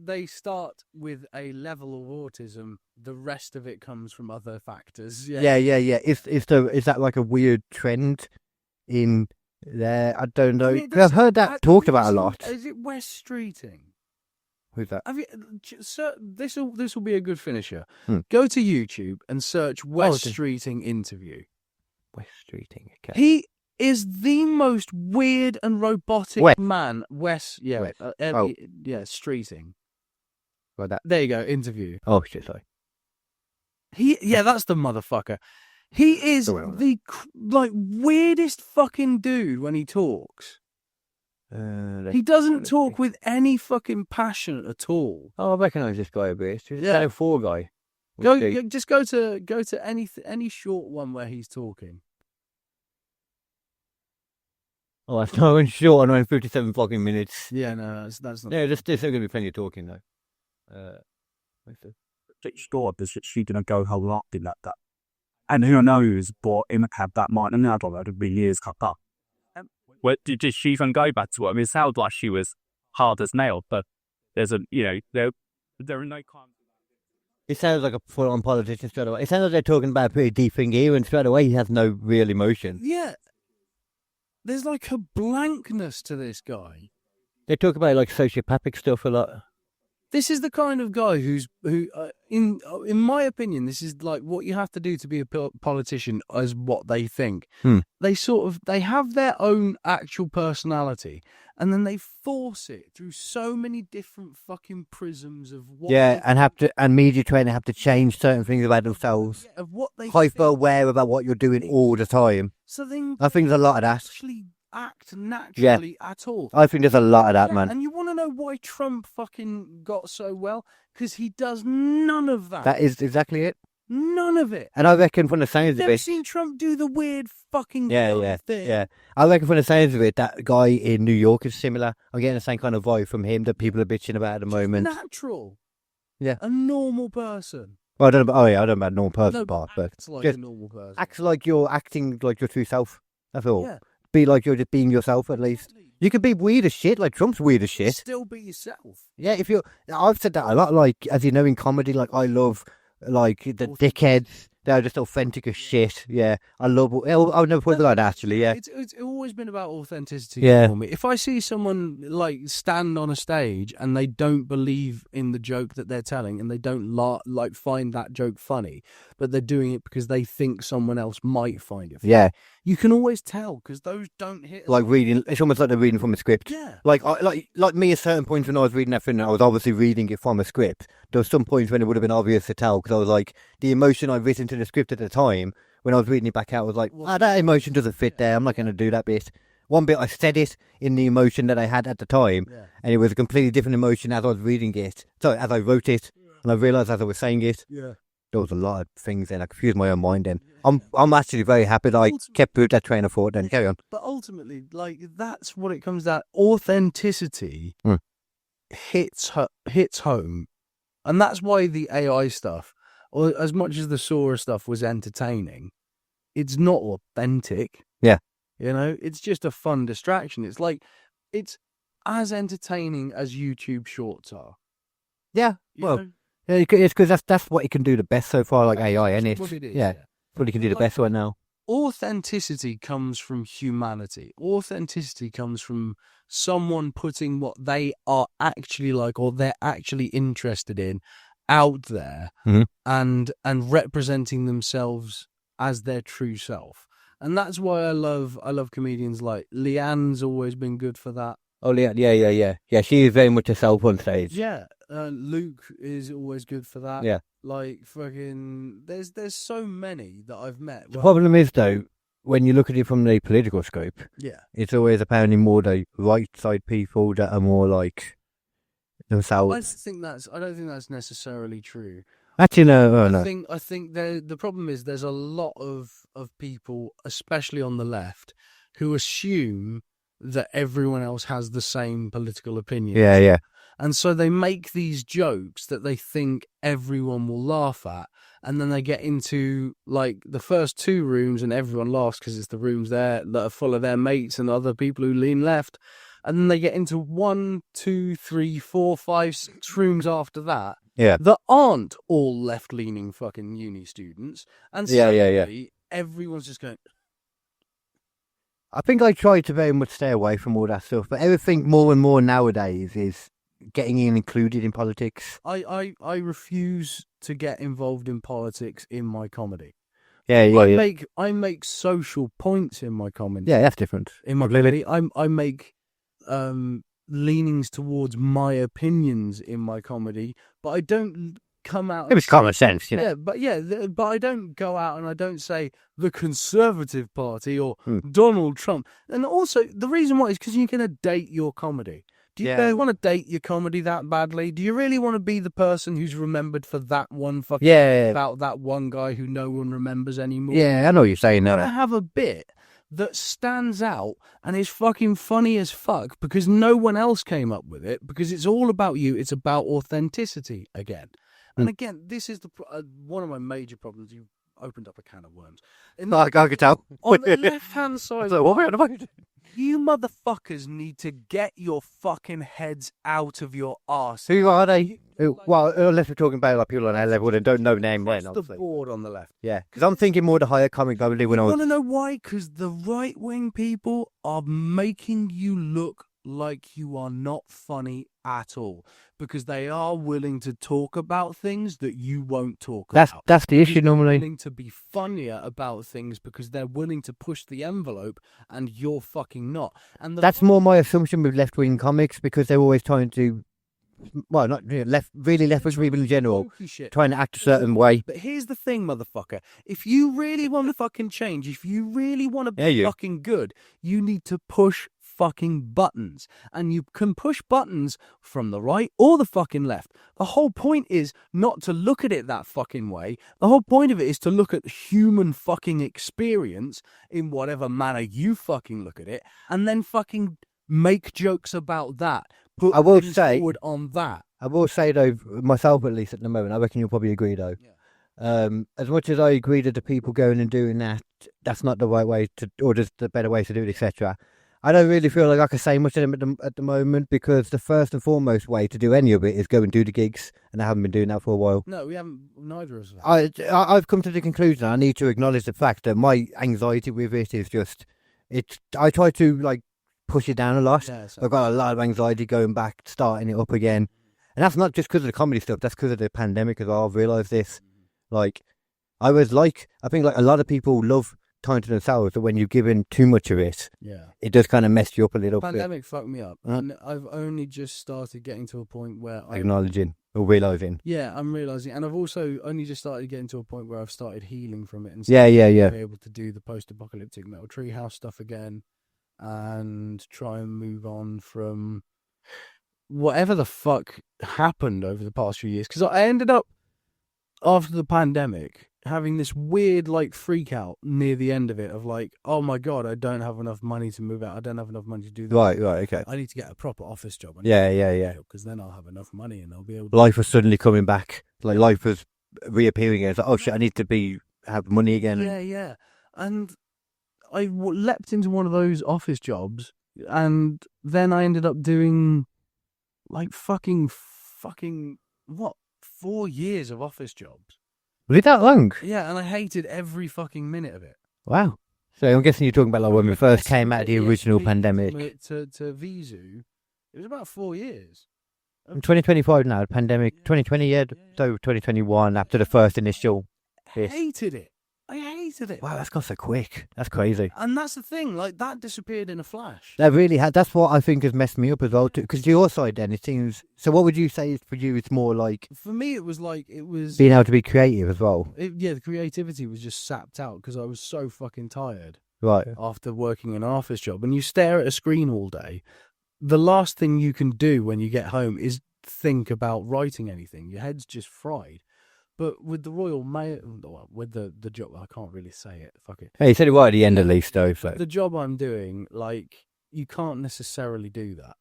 They start with a level of autism. The rest of it comes from other factors. Yeah. Is that like a weird trend in there? I don't know. I mean, 'Cause I've heard that talked about a lot. Is it West Streeting? Who's that? Have you? This will be a good finisher. Hmm. Go to YouTube and search West okay. Streeting interview. West Streeting. Okay. He is the most weird and robotic West. man. West, yeah, West. yeah, Streeting. Like that. There you go. Interview. Oh shit! Sorry. That's the motherfucker. He is the weirdest fucking dude when he talks. He doesn't talk with any fucking passion at all. Oh, I recognise this guy a bit. It's Yeah. that 4 guy. Just go to any short one where he's talking. Oh, that's not short. I'm 57 fucking minutes. Yeah, no, that's not. Yeah, there's still going to be plenty of talking though. Store because she didn't go whole lot in that. And who knows, but it might have that mind. And I don't know, it'd be years cut up. Did she even go back to it? I mean, it sounds like she was hard as nails, but there's there are no crimes. It sounds like a full-on politician straight away. It sounds like they're talking about a pretty deep thing here, and straight away he has no real emotion. Yeah. There's like a blankness to this guy. They talk about like sociopathic stuff a lot. This is the kind of guy who, in my opinion, this is like what you have to do to be a politician, as what they think. They have their own actual personality, and then they force it through so many different fucking prisms of what. Yeah, and media training have to change certain things about themselves. Of what they Hyper aware about what you're doing all the time. So then I think there's a lot of that. Actually act naturally at all. I think there's a lot of that, man. And you want to know why Trump fucking got so well? Because he does none of that. That is exactly it. None of it. And I reckon from the sounds of Never it... seen Trump do the weird fucking thing. Yeah. I reckon from the sounds of it, that guy in New York is similar. I'm getting the same kind of vibe from him that people are bitching about at the moment. Natural. Yeah. A normal person. Well, I don't know about normal person part, but acts like just a normal person. acts like you're acting like your true self. That's all. Yeah. Be like you're just being yourself at least. You could be weird as shit, like Trump's weird as shit. Still be yourself. Yeah, I've said that a lot, like, as you know, in comedy, like, I love, like, the dickheads. They're just authentic as shit. Yeah, I love. I've never put it like that, actually. Yeah, it's always been about authenticity. Yeah. For me. If I see someone like stand on a stage and they don't believe in the joke that they're telling, and they don't like find that joke funny, but they're doing it because they think someone else might find it funny, yeah. you can always tell because those don't hit. Like reading, it's almost like they're reading from a script. Yeah. Like me, at certain points when I was reading that thing, I was obviously reading it from a script. There was some points when it would have been obvious to tell because I was like, the emotion I'd written to the script at the time, when I was reading it back out, I was like, that emotion doesn't fit there. I'm not going to do that bit. One bit, I said it in the emotion that I had at the time, and it was a completely different emotion as I was reading it. So as I wrote it, and I realised as I was saying it, there was a lot of things then. I confused my own mind then. I'm actually very happy that I kept with that train of thought then. Carry on. But ultimately, like, that's what it comes down. Authenticity hits home. And that's why the AI stuff, or as much as the Sora stuff was entertaining, it's not authentic. Yeah. You know, it's just a fun distraction. It's like, it's as entertaining as YouTube shorts are. Yeah. You Well, know? yeah, it's because that's what it can do the best so far, like AI, and it's What it is, yeah, what it can do the best right now. Authenticity comes from humanity. Authenticity comes from someone putting what they are actually like, or they're actually interested in, out there, and representing themselves as their true self. And that's why I love comedians like Leanne's always been good for that. Oh, yeah. She is very much herself on stage. Yeah, Luke is always good for that. Yeah. Like fucking, there's so many that I've met. The problem is though, when you look at it from the political scope, Yeah, it's always apparently more the right side people that are more like themselves. I don't think that's necessarily true. Actually, no. I think the problem is there's a lot of people, especially on the left, who assume that everyone else has the same political opinion. Yeah. And so they make these jokes that they think everyone will laugh at. And then they get into like the first two rooms and everyone laughs because it's the rooms there that are full of their mates and other people who lean left. And then they get into 1, 2, 3, 4, 5, 6 rooms after that. Yeah. That aren't all left-leaning fucking uni students. And suddenly everyone's just going... I think I try to very much stay away from all that stuff, but everything more and more nowadays is getting included in politics. I refuse to get involved in politics in my comedy. Yeah. I make social points in my comedy. Yeah, that's different. In my comedy, I make leanings towards my opinions in my comedy, but I don't come out. It was common sense, you know. But I don't go out and I don't say the Conservative Party or Donald Trump. And also, the reason why is because you're going to date your comedy. Do you really want to date your comedy that badly? Do you really want to be the person who's remembered for that one fucking about that one guy who no one remembers anymore? Yeah, I know what you're saying now. I have a bit that stands out and is fucking funny as fuck because no one else came up with it, because it's all about you. It's about authenticity again. And again, this is one of my major problems. You opened up a can of worms. I could tell. On the left-hand side, So what were we on about? you motherfuckers need to get your fucking heads out of your arse. Who are they? Well, unless we're talking about like people on our level that don't know the name. That's the obviously. board on the left. Yeah, because I'm thinking more the higher comic comedy when I You was. want to know why? Because the right-wing people are making you look like you are not funny at all, because they are willing to talk about things that you won't talk about. That's the issue normally. Willing to be funnier about things because they're willing to push the envelope, and you're fucking not. And That's more my assumption with left-wing comics, because they're always trying to, well, not really left-wing people in general, trying to act a certain way. But here's the thing, motherfucker. If you really want to fucking change, if you really want to be fucking good, you need to push fucking buttons. And you can push buttons from the right or the fucking left. The whole point is not to look at it that fucking way. The whole point of it is to look at human fucking experience in whatever manner you fucking look at it, and then fucking make jokes about that. Put I will things say forward on that. I will say though, myself at least at the moment, I reckon you'll probably agree though. As much as I agree that the people going and doing that, that's not the right way to, or just the better way to do it, etc. I don't really feel like I can say much to them at the moment, because the first and foremost way to do any of it is go and do the gigs, and I haven't been doing that for a while. No, we haven't. Neither of us have. I've come to the conclusion I need to acknowledge the fact that my anxiety with it is just, I try to like push it down a lot. Yeah, so I've got a lot of anxiety going back, starting it up again. And that's not just because of the comedy stuff, that's because of the pandemic as well. I've realised this. Like, I think like a lot of people love time to themselves, but when you're given too much of it, it does kind of mess you up a little bit. Pandemic fucked me up. And I've only just started getting to a point where Acknowledging or realising. Yeah, I'm realising. And I've also only just started getting to a point where I've started healing from it. And Be able to do the post-apocalyptic Metal Treehouse stuff again, and try and move on from whatever the fuck happened over the past few years. Because I ended up, after the pandemic, having this weird like freak out near the end of it of like, oh my god, I don't have enough money to move out. I don't have enough money to do that. Right, okay. I need to get a proper office job. Yeah. Because then I'll have enough money and I'll be able to... Life was suddenly coming back. Like, life was reappearing again. It's like, oh shit, I need to have money again. Yeah. And I leapt into one of those office jobs, and then I ended up doing like fucking 4 years of office jobs. Was it that long? Yeah, and I hated every fucking minute of it. Wow. So I'm guessing you're talking about like when we first came out of the original pandemic. To Vizu, it was about 4 years. I'm 2025 now, the pandemic. 2020, so 2021 after the first initial hit. Hated it. I hated it. Wow, that's gone so quick. That's crazy. And that's the thing, like, that disappeared in a flash. That really had. That's what I think has messed me up as well. Because your side, then it seems. So, what would you say is for you? It's more like For me, it was being able to be creative as well. the creativity was just sapped out because I was so fucking tired Right. after working in an office job. And you stare at a screen all day. The last thing you can do when you get home is think about writing anything. Your head's just fried. But with the Royal Mail, with the job, I can't really say it. Fuck it. Hey, you said it right at the end at least, though. So. The job I'm doing, like, you can't necessarily do that.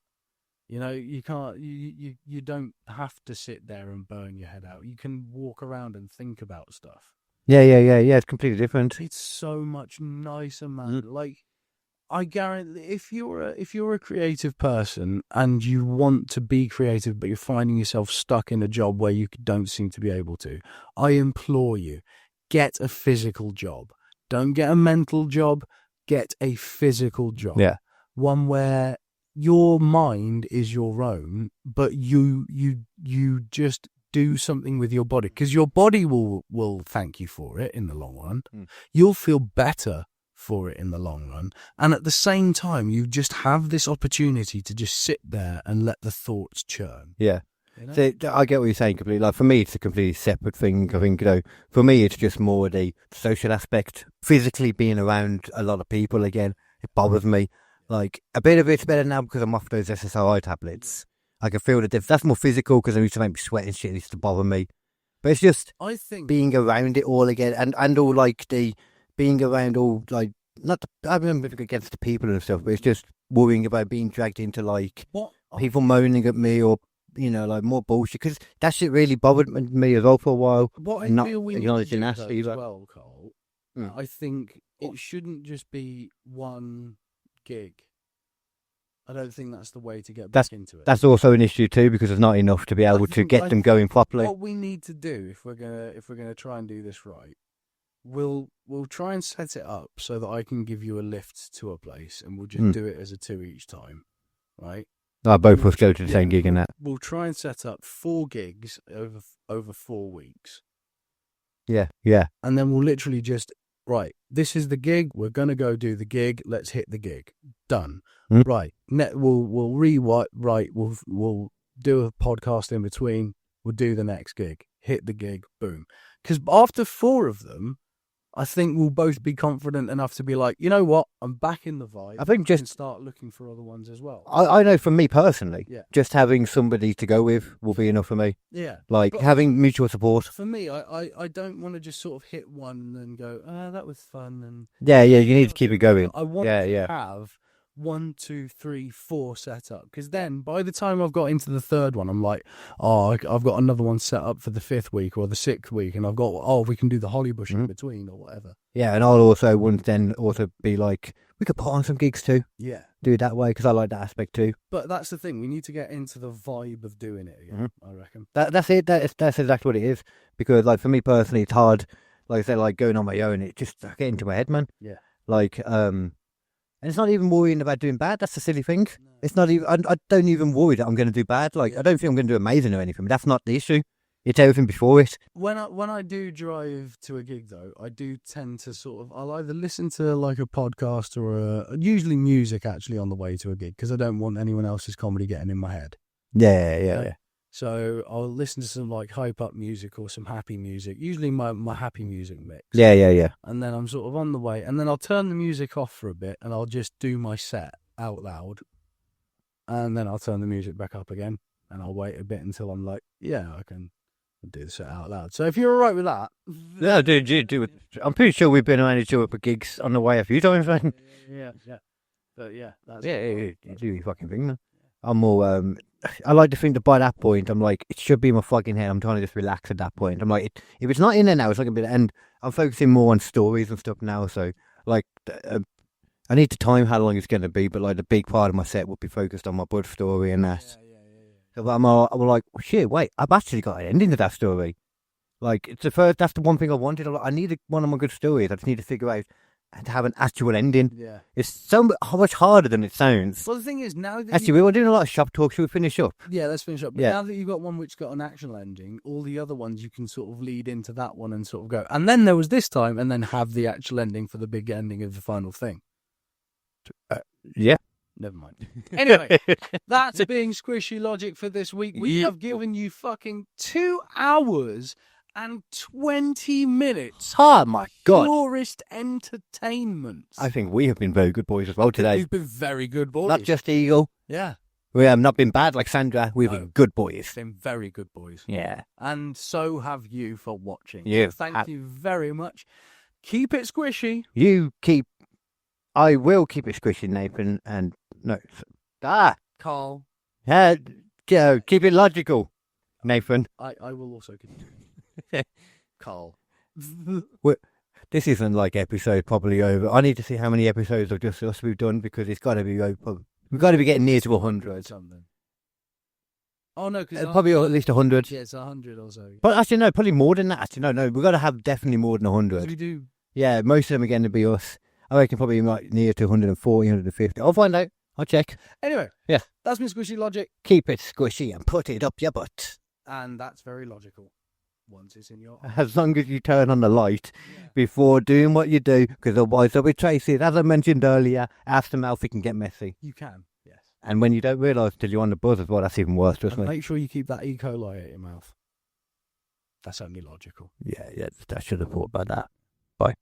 You know, you can't. You don't have to sit there and burn your head out. You can walk around and think about stuff. Yeah. It's completely different. It's so much nicer, man. Like, I guarantee, if you're a creative person and you want to be creative, but you're finding yourself stuck in a job where you don't seem to be able to, I implore you, get a physical job. Don't get a mental job. Get a physical job. Yeah. One where your mind is your own, but you just do something with your body, because your body will thank you for it in the long run. You'll feel better for it in the long run, and at the same time you just have this opportunity to just sit there and let the thoughts churn. Yeah. You know? So I get what you're saying completely. Like, for me, it's a completely separate thing. I think, for me, it's just more the social aspect. Physically being around a lot of people again, it bothers me. Like, a bit of it's better now because I'm off those SSRI tablets. I can feel the difference. That's more physical because they used to make me sweat and shit. It used to bother me. But it's just I think being around it all again, and all like the being around all like I remember against the people and stuff, but it's just worrying about being dragged into like people moaning at me or like more bullshit, because that shit really bothered me as well for a while. What I Not feel we need to acknowledging do that though either. as well, Cole, I think it shouldn't just be one gig. I don't think that's the way to get back into it. That's also an issue too, because there's not enough to be able to get them going properly. What we need to do if we're gonna try and do this right, we'll try and set it up so that I can give you a lift to a place, and we'll just do it as a 2 each time, right? Both of us go to the same gig and that. We'll try and set up 4 gigs over 4 weeks. Yeah. And then we'll literally just, right, this is the gig, we're going to go do the gig, let's hit the gig. Done. Right. We'll rewrite, right, we'll do a podcast in between, we'll do the next gig, hit the gig, boom. Because after 4 of them, I think we'll both be confident enough to be like, you know what, I'm back in the vibe. I think just and start looking for other ones as well. I know for me personally, Yeah. just having somebody to go with will be enough for me. Yeah. Like, But having mutual support. for me, I don't want to just sort of hit one and go, that was fun. And Yeah, you need to keep it going. I want Yeah. to have 1, 2, 3, 4 set up, because then by the time I've got into the 3rd one, I'm like, I've got another one set up for the 5th week or the 6th week, and I've got we can do the holly bush in between or whatever. Yeah, and I'll also want to then also be like, we could put on some gigs too. Yeah. Do it that way, because I like that aspect too. But that's the thing, we need to get into the vibe of doing it again, I reckon. That's it. That's exactly what it is. Because like for me personally, it's hard. Like I say, like going on my own, it just I get into my head, man. Yeah. Like and it's not even worrying about doing bad. That's the silly thing. No. It's not even. I don't even worry that I'm going to do bad. Like I don't think I'm going to do amazing or anything. But that's not the issue. It's everything before it. When I do drive to a gig though, I do tend to sort of, I'll either listen to like a podcast or usually music actually on the way to a gig, because I don't want anyone else's comedy getting in my head. Yeah. So I'll listen to some like hype up music or some happy music, usually my happy music mix. Yeah. And then I'm sort of on the way, and then I'll turn the music off for a bit and I'll just do my set out loud. And then I'll turn the music back up again and I'll wait a bit until I'm like, yeah, I can do the set out loud. So if you're all right with that. No, do it. I'm pretty sure we've been around each other for gigs on the way a few times, man. Yeah. But yeah, that's you do your fucking thing, man. I'm more, I like to think that by that point, I'm like, it should be in my fucking head. I'm trying to just relax at that point. I'm like, if it's not in there now, it's not going to be, and I'm focusing more on stories and stuff now. So, like, I need to time how long it's going to be, but like the big part of my set will be focused on my bud story and that. Yeah. So I'm like, oh, shit, wait, I've actually got an ending to that story. Like, that's the one thing I wanted. I needed one of my good stories. I just need to figure out and to have an actual ending. Yeah. It's so much harder than it sounds. Well, the thing is, now that Actually, we were doing a lot of shop talk. Should we finish up? yeah, let's finish up. But Yeah. now that you've got one which got an actual ending, all the other ones you can sort of lead into that one and sort of go. And then there was this time, and then have the actual ending for the big ending of the final thing. Yeah. Never mind. Anyway, that's being Squishy Logic for this week. We have given you fucking 2 hours and 20 minutes. Oh my God. Purest entertainment. I think we have been very good boys as well today. We've been very good boys. Not just Eagle. Yeah. We have not been bad like Sandra. We've No. been good boys. Been very good boys. Yeah. And so have you for watching. You Thank have- you very much. Keep it squishy. You keep. I will keep it squishy, Nathan. And no. Carl. Keep it logical, Nathan. I will also continue. Carl. This isn't like episode probably over. I need to see how many episodes of Just Us we've done because it's got to be over. We've got to be getting near to 100. Something. Oh, no, because... Probably at least 100. Yeah, it's 100 or so. But actually, no, probably more than that. Actually, no, we've got to have definitely more than 'Cause 100. we do... Yeah, most of them are going to be us. I reckon probably like near to 140, 150. I'll find out. I'll check. Anyway. Yeah. That's been Squishy Logic. Keep it squishy and put it up your butt. And that's very logical. Once it's in your... As long as you turn on the light before doing what you do, because otherwise there'll be traces. As I mentioned earlier, aftermath, it can get messy. You can, yes. And when you don't realise till you're on the buzz as well, that's even worse, trust And me. make sure you keep that E. coli out your mouth. That's only logical. Yeah, I should have thought about that. Bye.